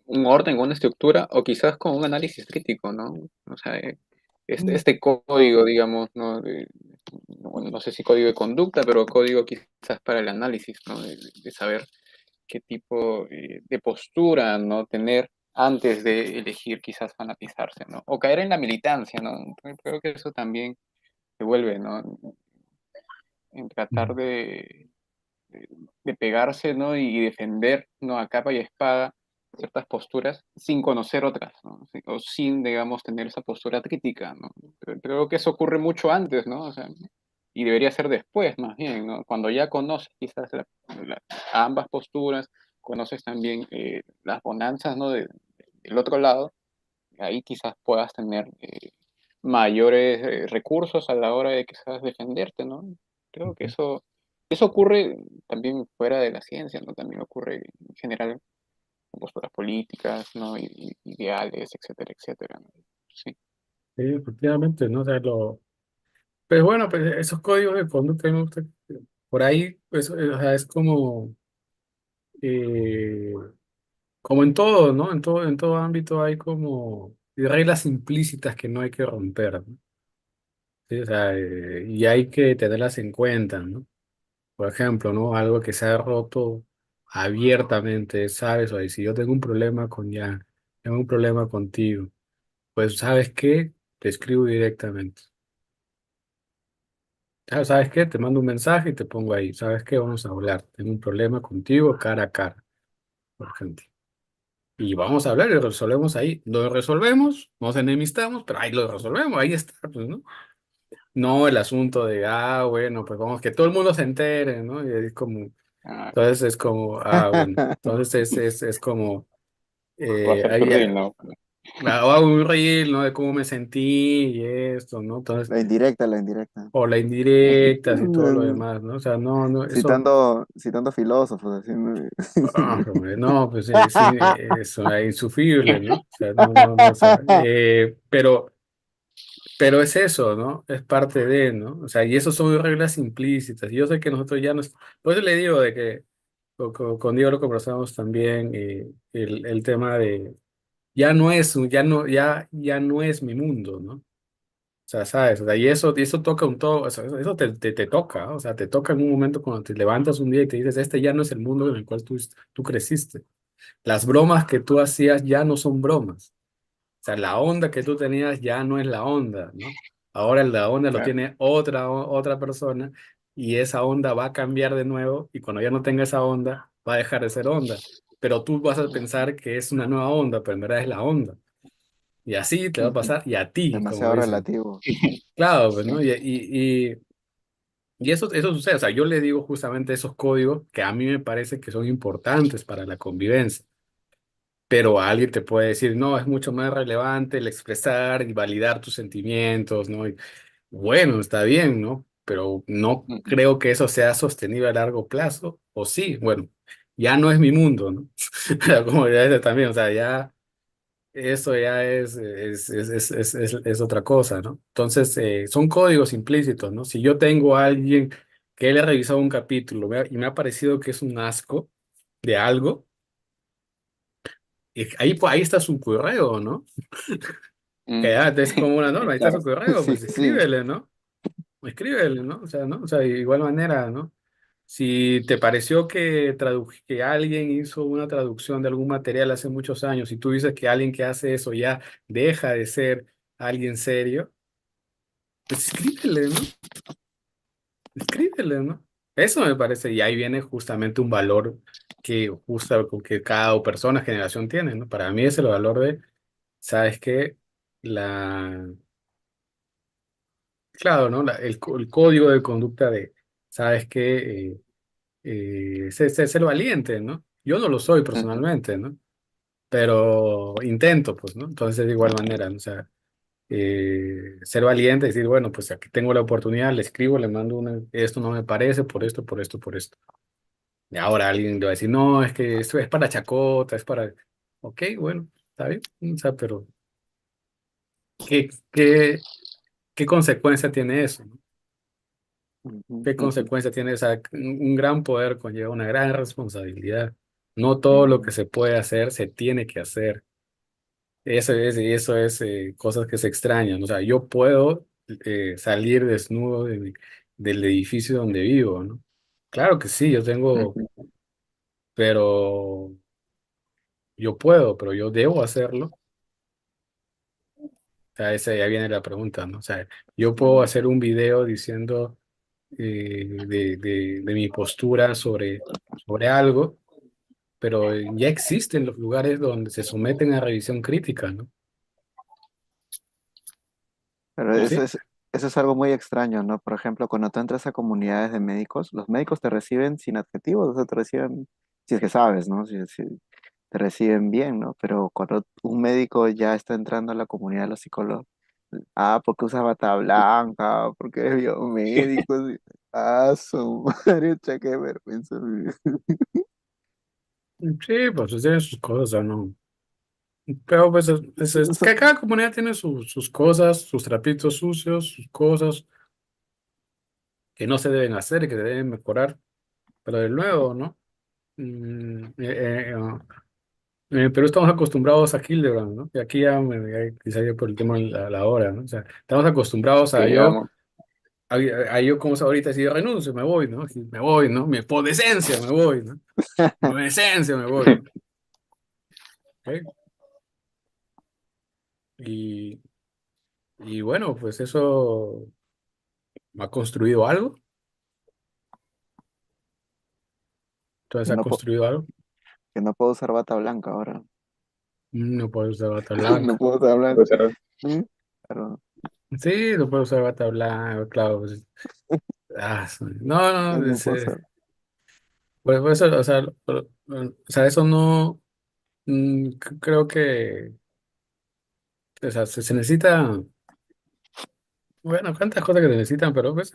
un orden, una estructura, o quizás con un análisis crítico, ¿no? O sea, Mm. este código, digamos, ¿no? Bueno, no sé si código de conducta, pero código quizás para el análisis, ¿no? De saber qué tipo de postura, ¿no? Tener antes de elegir quizás fanatizarse, ¿no? O caer en la militancia, ¿no? Creo que eso también se vuelve, ¿no? En tratar de, de pegarse, ¿no? Y defender, ¿no? A capa y espada ciertas posturas sin conocer otras, ¿no? O sin, digamos, tener esa postura crítica, ¿no? Creo que eso ocurre mucho antes, ¿no? O sea, y debería ser después, más bien, ¿no? Cuando ya conoces quizás ambas posturas, conoces también las bonanzas, ¿no? Del otro lado, ahí quizás puedas tener mayores recursos a la hora de quizás defenderte, ¿no? Creo que eso ocurre también fuera de la ciencia, ¿no? También ocurre en general con posturas políticas, ¿no? Ideales, etcétera, etcétera, ¿no? Sí. Sí, efectivamente, ¿no? O sea, pues bueno, pues esos códigos de conducta a mí me gusta. por ahí, pues, o sea, es eh, como en todo, ¿no? En todo ámbito hay como reglas implícitas que no hay que romper, ¿no? Sí, o sea, y hay que tenerlas en cuenta, ¿no? Por ejemplo, ¿no? Algo que se ha roto abiertamente, ¿sabes? O sea, si yo tengo un problema con ya, tengo un problema contigo, pues, ¿sabes qué? Te escribo directamente. ¿Sabes qué? Te mando un mensaje y te pongo ahí. ¿Sabes qué? Vamos a hablar. Tengo un problema contigo cara a cara, por ejemplo. Y vamos a hablar y lo resolvemos ahí. Lo resolvemos, nos enemistamos, pero ahí lo resolvemos, ahí está, pues, ¿no? No el asunto de, bueno, pues vamos, que todo el mundo se entere, ¿no? Y es como, Ah, entonces es como, bueno, entonces es como, va a ser tu ahí, reel, ¿no? hago un reel, ¿no? De cómo me sentí y esto, ¿no? Entonces, La indirecta, la indirecta. o la indirectas y todo lo demás, ¿no? O sea, no, no, eso. Citando filósofos, así, ¿no? Hombre, no, pues sí, es insufrible, ¿no? O sea, no, no, no, o sea, pero es eso, ¿no? Es parte de, ¿no? O sea, y eso son reglas implícitas. Y yo sé que nosotros ya nos... Por eso le digo de que con Diego lo conversamos también, el tema de, ya no es mi mundo, ¿no? O sea, ¿sabes? O sea, y eso toca un todo, o sea, eso te toca, ¿no? O sea, te toca en un momento cuando te levantas un día y te dices, este ya no es el mundo en el cual tú creciste. Las bromas que tú hacías ya no son bromas. O sea, la onda que tú tenías ya no es la onda, ¿no? Ahora la onda lo Claro. tiene otra persona y esa onda va a cambiar de nuevo y cuando ya no tenga esa onda, va a dejar de ser onda. Pero tú vas a pensar que es una nueva onda, pero en verdad es la onda. Y así te va a Ujú. pasar y a ti, como Demasiado dicen. relativo. Claro, pues, ¿no? Sí. Y eso sucede. O sea, yo le digo justamente esos códigos que a mí me parece que son importantes para la convivencia. Pero alguien te puede decir, no, es mucho más relevante el expresar y validar tus sentimientos, ¿no? Y bueno, está bien, ¿no? Pero no Ujú. creo que eso sea sostenible a largo plazo, o sí, bueno, ya no es mi mundo, ¿no? Como ya es también, o sea, ya eso ya es otra cosa, ¿no? Entonces, son códigos implícitos, ¿no? Si yo tengo a alguien que él ha revisado un capítulo y me ha parecido que es un asco de algo, y ahí, pues, ahí está su correo, ¿no? Que Mm. ya es como una norma, ahí está su Claro. correo, Sí, pues sí. escríbele, ¿no? Escríbele, ¿no? O sea, ¿no? O sea, de igual manera, ¿no? Si te pareció que alguien hizo una traducción de algún material hace muchos años y tú dices que alguien que hace eso ya deja de ser alguien serio, pues escríbele, ¿no? Escríbele, ¿no? Eso me parece, y ahí viene justamente un valor que cada persona, generación tiene, ¿no? Para mí es el valor de, ¿sabes qué? La Claro, ¿no? El código de conducta de, ¿sabes qué? Ser valiente, ¿no? Yo no lo soy Ujú. personalmente, ¿no? Pero intento, pues, ¿no? Entonces, de igual manera, ¿no? O sea, ser valiente, decir, bueno, pues aquí tengo la oportunidad, le escribo, le mando esto no me parece, por esto, por esto, por esto. Y ahora alguien le va a decir, no, es que esto es para chacota, es para... Ok, bueno, está bien. O sea, pero ¿qué, qué, qué consecuencia tiene eso? ¿No? Ujú, ¿Qué Ujú. consecuencia tiene esa? Un gran poder conlleva una gran responsabilidad. No todo lo que ujú. se puede hacer se tiene que hacer. Y eso es cosas que se extrañan. O sea, yo puedo salir desnudo del edificio donde vivo, ¿no? Claro que sí, yo tengo, Ujú. pero yo puedo, pero yo debo hacerlo. O sea, esa ya viene la pregunta, ¿no? O sea, yo puedo Sí. hacer un video diciendo de mi postura sobre algo, pero ya existen los lugares donde se someten a revisión crítica, ¿no? Pero ¿Sí? eso es algo muy extraño, ¿no? Por ejemplo, cuando tú entras a comunidades de médicos, los médicos te reciben sin adjetivos, o sea, te reciben, si es que sabes, ¿no? Si te reciben bien, ¿no? Pero cuando un médico ya está entrando a la comunidad de los psicólogos, porque usa bata blanca, porque es biomédico, sí. Su madre, cha, qué vergüenza. Sí, pues tienen sus cosas, ¿no? Pero pues que cada comunidad tiene sus cosas, sus trapitos sucios, sus cosas. que no se deben hacer, que se deben mejorar, pero de nuevo, ¿no? Mm, pero estamos acostumbrados a Hildebrand, ¿no? Y aquí ya, quizá ya por el tema de la hora, ¿no? O sea, estamos acostumbrados a Sí, yo, vamos. a yo como es ahorita, si yo renuncio, me voy, ¿no? Si me voy, ¿no? Por decencia me voy, ¿no? Por decencia me voy, ¿no? ¿Ok? Y, y bueno, pues eso ha construido algo, entonces Que ha no, construido algo. que no puedo usar bata blanca ahora. No puede usar bata No blanca. puedo usar blanca. Puede ser. ¿Mm? Pero Sí, no puede usar bata blanca, claro. Pues, no, no puedo usar. por eso, o sea, eso no, creo que, o sea, se necesita, bueno, cuántas cosas que se necesitan, pero pues,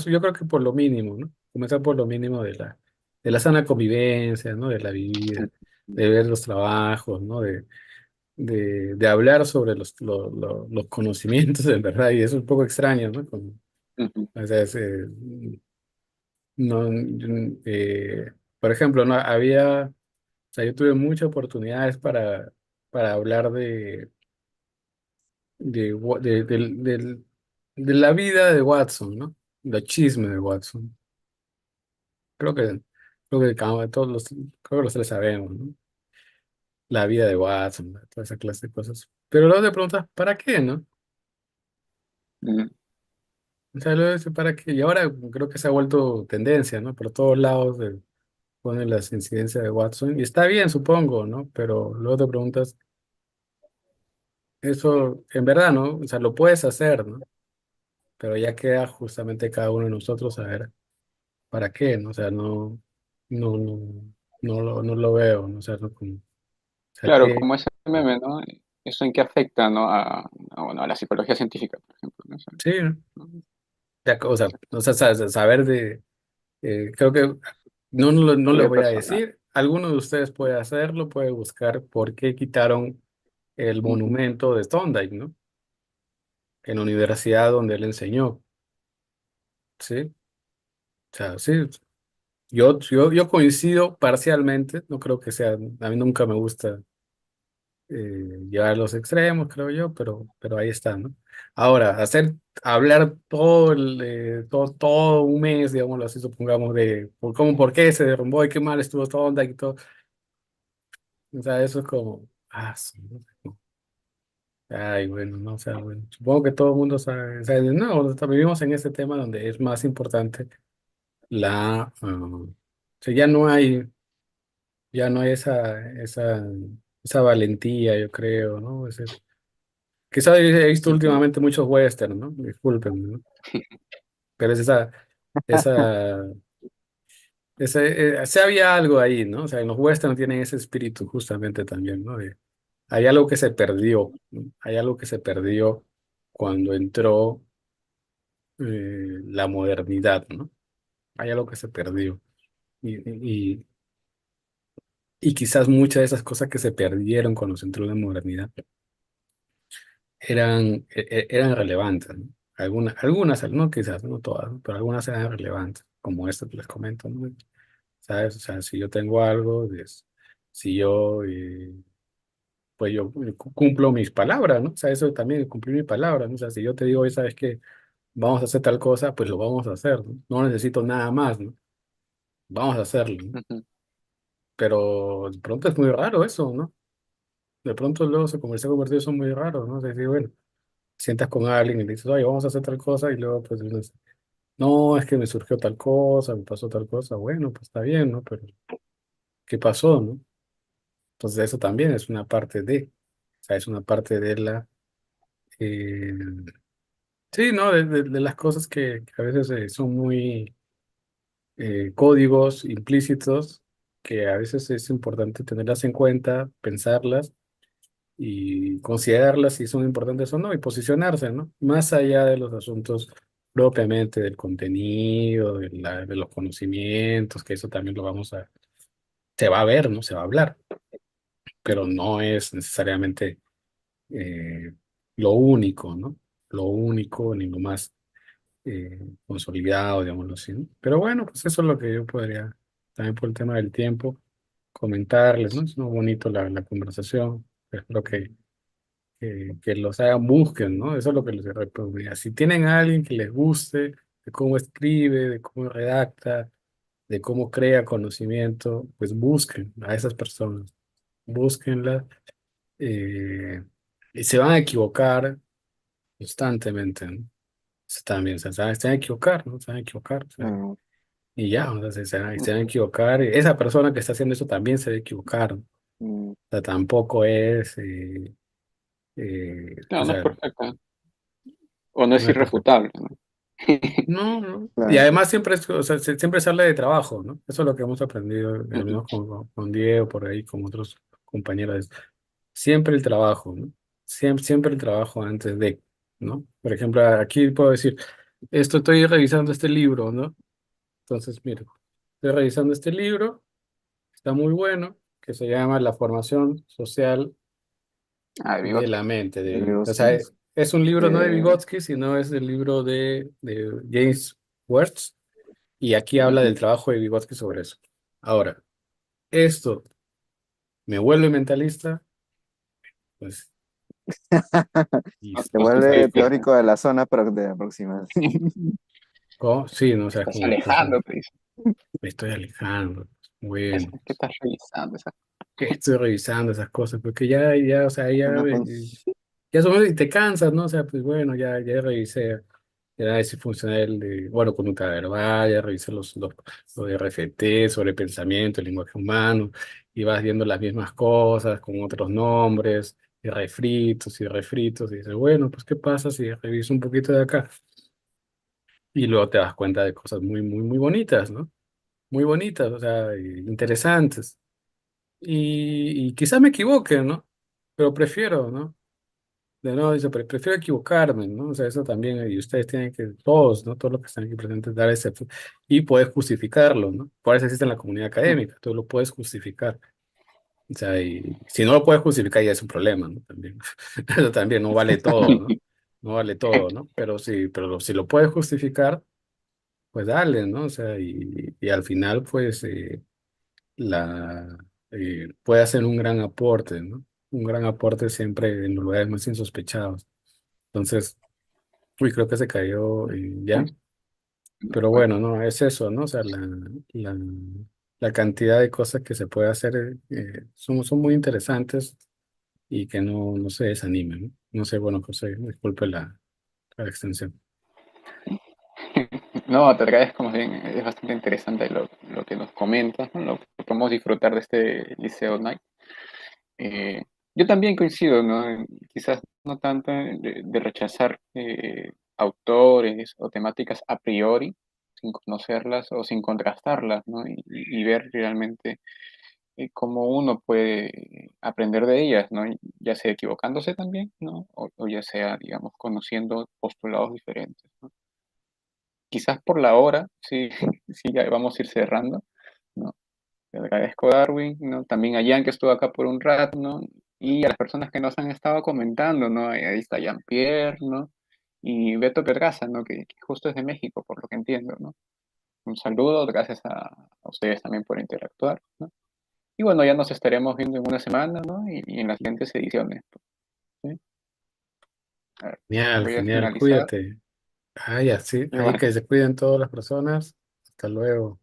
yo creo que por lo mínimo, ¿no? Comenzar por lo mínimo de la sana convivencia, ¿no? De la vida, de ver los trabajos, ¿no? De hablar sobre los conocimientos en verdad, y eso es un poco extraño, ¿no? Ujú, O sea, no, por ejemplo, no había, o sea, yo tuve muchas oportunidades para hablar de la vida de Watson, ¿no? El chisme de Watson. Creo que, creo que los tres sabemos, ¿no? La vida de Watson, ¿no? Toda esa clase de cosas. Pero luego te preguntas, ¿para qué, no? ujú, O sea, luego dices, ¿para qué? Y ahora creo que se ha vuelto tendencia, ¿no? Por todos lados ponen las incidencias de Watson. Y está bien, supongo, ¿no? Pero luego te preguntas, eso, en verdad, ¿no? O sea, lo puedes hacer, ¿no? Pero ya queda justamente cada uno de nosotros saber para qué, ¿no? O sea, no, no, no lo veo, ¿no? O sea, no o sea, claro, que como ese meme, ¿no? ¿Eso en qué afecta, ¿no? Bueno, a la psicología científica, por ejemplo, ¿no? sí, ¿no? O sea, saber creo que no Tu les vida voy a personal. decir, alguno de ustedes puede hacerlo, puede buscar por qué quitaron el Ujú, monumento de Thorndike, ¿no? En la universidad donde él enseñó, ¿sí? O sea, sí, yo coincido parcialmente, no creo que sea, a mí nunca me gusta llevar a los extremos, creo yo, pero ahí está, ¿no? Ahora, hablar todo un mes, digámoslo así, supongamos, por qué se derrumbó y qué mal estuvo toda onda y todo, o sea, eso es como, sí, ¿no? Ay, bueno, no, o sea, bueno, supongo que todo el mundo sabe, o sea, no, vivimos en ese tema donde es más importante o sea, ya no hay esa valentía, yo creo, ¿no? Quizá he visto ujú, últimamente muchos western, ¿no? Discúlpenme, ¿no? Pero es esa, sí había algo ahí, ¿no? O sea, en los western tienen ese espíritu justamente también, ¿no? Hay algo que se perdió, ¿no? Hay algo que se perdió cuando entró la modernidad, ¿no? Hay algo que se perdió. Y, y quizás muchas de esas cosas que se perdieron cuando se entró la modernidad eran relevantes, ¿no? Algunas, no quizás, no todas, ¿no? Pero algunas eran relevantes, como esto que les comento, ¿no? ¿Sabes? O sea, si yo tengo algo, si yo, pues yo cumplo mis palabras, ¿no? O sea, eso también, cumplir mi palabra, ¿no? O sea, si yo te digo, oye, ¿sabes qué? Vamos a hacer tal cosa, pues lo vamos a hacer, ¿no? No necesito nada más, ¿no? Vamos a hacerlo, ¿no? ujú. Pero de pronto es muy raro eso, ¿no? De pronto luego se ha convertido eso muy raro, ¿no? Es decir, bueno, sientas con alguien y le dices, oye, vamos a hacer tal cosa, y luego pues dices, no, es que me surgió tal cosa, me pasó tal cosa, bueno, pues está bien, ¿no? Pero, ¿qué pasó, no? Entonces eso también es una parte o sea, es una parte de eh, sí, ¿no? De las cosas que a veces son muy códigos implícitos, que a veces es importante tenerlas en cuenta, pensarlas y considerarlas si son importantes o no, y posicionarse, ¿no? Más allá de los asuntos propiamente del contenido, de los conocimientos, que eso también se va a ver, ¿no? Se va a hablar, pero no es necesariamente eh, lo único, ¿no? Lo único ni lo más. consolidado, digámoslo así, ¿no? Pero bueno, pues eso es lo que yo podría, también por el tema del tiempo, comentarles, ¿no? Es muy bonito la conversación. Espero que los hagan, busquen, ¿no? Eso es lo que les recomendaría. Si tienen a alguien que les guste, de cómo escribe, de cómo redacta, de cómo crea conocimiento, pues busquen a esas personas, búsquenlas, y se van a equivocar constantemente, ¿no? Eso también, o sea, se van a equivocar, ¿no? Se van a equivocar, o sea, Mm, y ya, o sea, se van a equivocar. Esa persona que está haciendo eso también se va a equivocar, ¿no? O mm, sea, tampoco es, o No, no es sea, perfecta. O no no es es perfecto. irrefutable, ¿no? No, no. Y claro. además siempre, o sea, siempre se habla de trabajo, ¿no? Eso es lo que hemos aprendido, al menos con Diego, por ahí, con otros compañeros. Siempre el trabajo, ¿no? Siempre el trabajo antes de, ¿no? Por ejemplo, aquí puedo decir, estoy revisando este libro, ¿no? Entonces, mira, estoy revisando este libro, está muy bueno, que se llama La formación social Ah, de de la Vygotsky. mente. De O sea, Vygotsky. es un libro no de Eh, Vygotsky, sino es el libro de James Wirtz, y aquí habla del Ujú. trabajo de Vygotsky sobre eso. Ahora, esto me vuelve mentalista, pues No, Se listo. pues te O sea, vuelve estás, teórico de la zona de aproximación. ¿cómo? Sí, no, o te sea, estás como pues, alejando, te dice. me estoy alejando. Bueno, ¿Qué estás revisando? que estoy revisando esas cosas, porque ya, o sea, Una ya y te cansas, ¿no? O sea, pues bueno, ya revisé, ya si funciona bueno, conducta verbal, ya revisé los RFT sobre pensamiento, el lenguaje humano, y vas viendo las mismas cosas con otros nombres, y refritos, y dices, bueno, pues ¿qué pasa si reviso un poquito de acá? Y luego te das cuenta de cosas muy, muy, muy bonitas, ¿no? Muy bonitas, o sea, interesantes. Y quizás me equivoque, ¿no? Pero prefiero, ¿no? De nuevo, dice, prefiero equivocarme, ¿no? O sea, eso también, y ustedes tienen que, todos, ¿no? Todos los que están aquí presentes, dar ese, y puedes justificarlo, ¿no? Por eso existe en la comunidad académica, tú lo puedes justificar. O sea, y si no lo puedes justificar ya es un problema, ¿no? También, eso también no vale todo, ¿no? No vale todo, ¿no? Pero sí, pero si lo puedes justificar, pues dale, ¿no? O sea, y al final, pues, la, puede hacer un gran aporte, ¿no? Un gran aporte siempre en los lugares más insospechados. Entonces, uy, creo que se cayó ya, pero Bueno, bueno, no, es eso, ¿no? O sea, la, la cantidad de cosas que se puede hacer son muy interesantes y que no se desanimen, ¿no? No sé, bueno, José, disculpe la extensión. no, te agradezco más bien. Es bastante interesante lo que nos comentas, ¿no? Lo que podemos disfrutar de este Liceo Night. Eh, yo también coincido, ¿no? Quizás no tanto de rechazar autores o temáticas a priori, sin conocerlas o sin contrastarlas, ¿no? Y ver realmente cómo uno puede aprender de ellas, ¿no? Ya sea equivocándose también, ¿no? O ya sea, digamos, conociendo postulados diferentes, ¿no? Quizás por la hora, sí, sí, ya vamos a ir cerrando, ¿no? Le agradezco a Darwin, ¿no? También a Jan que estuvo acá por un rato, ¿no? Y a las personas que nos han estado comentando, ¿no? Ahí está Jean-Pierre, ¿no? Y Beto Pedraza, ¿no? Que justo es de México, por lo que entiendo, ¿no? Un saludo, gracias a ustedes también por interactuar, ¿no? Y bueno, ya nos estaremos viendo en una semana, ¿no? Y en las siguientes ediciones, ¿sí? A ver, Genial, voy a genial, finalizar. cuídate. Ah, ya, sí, ahí Igual. que se cuiden todas las personas. Hasta luego.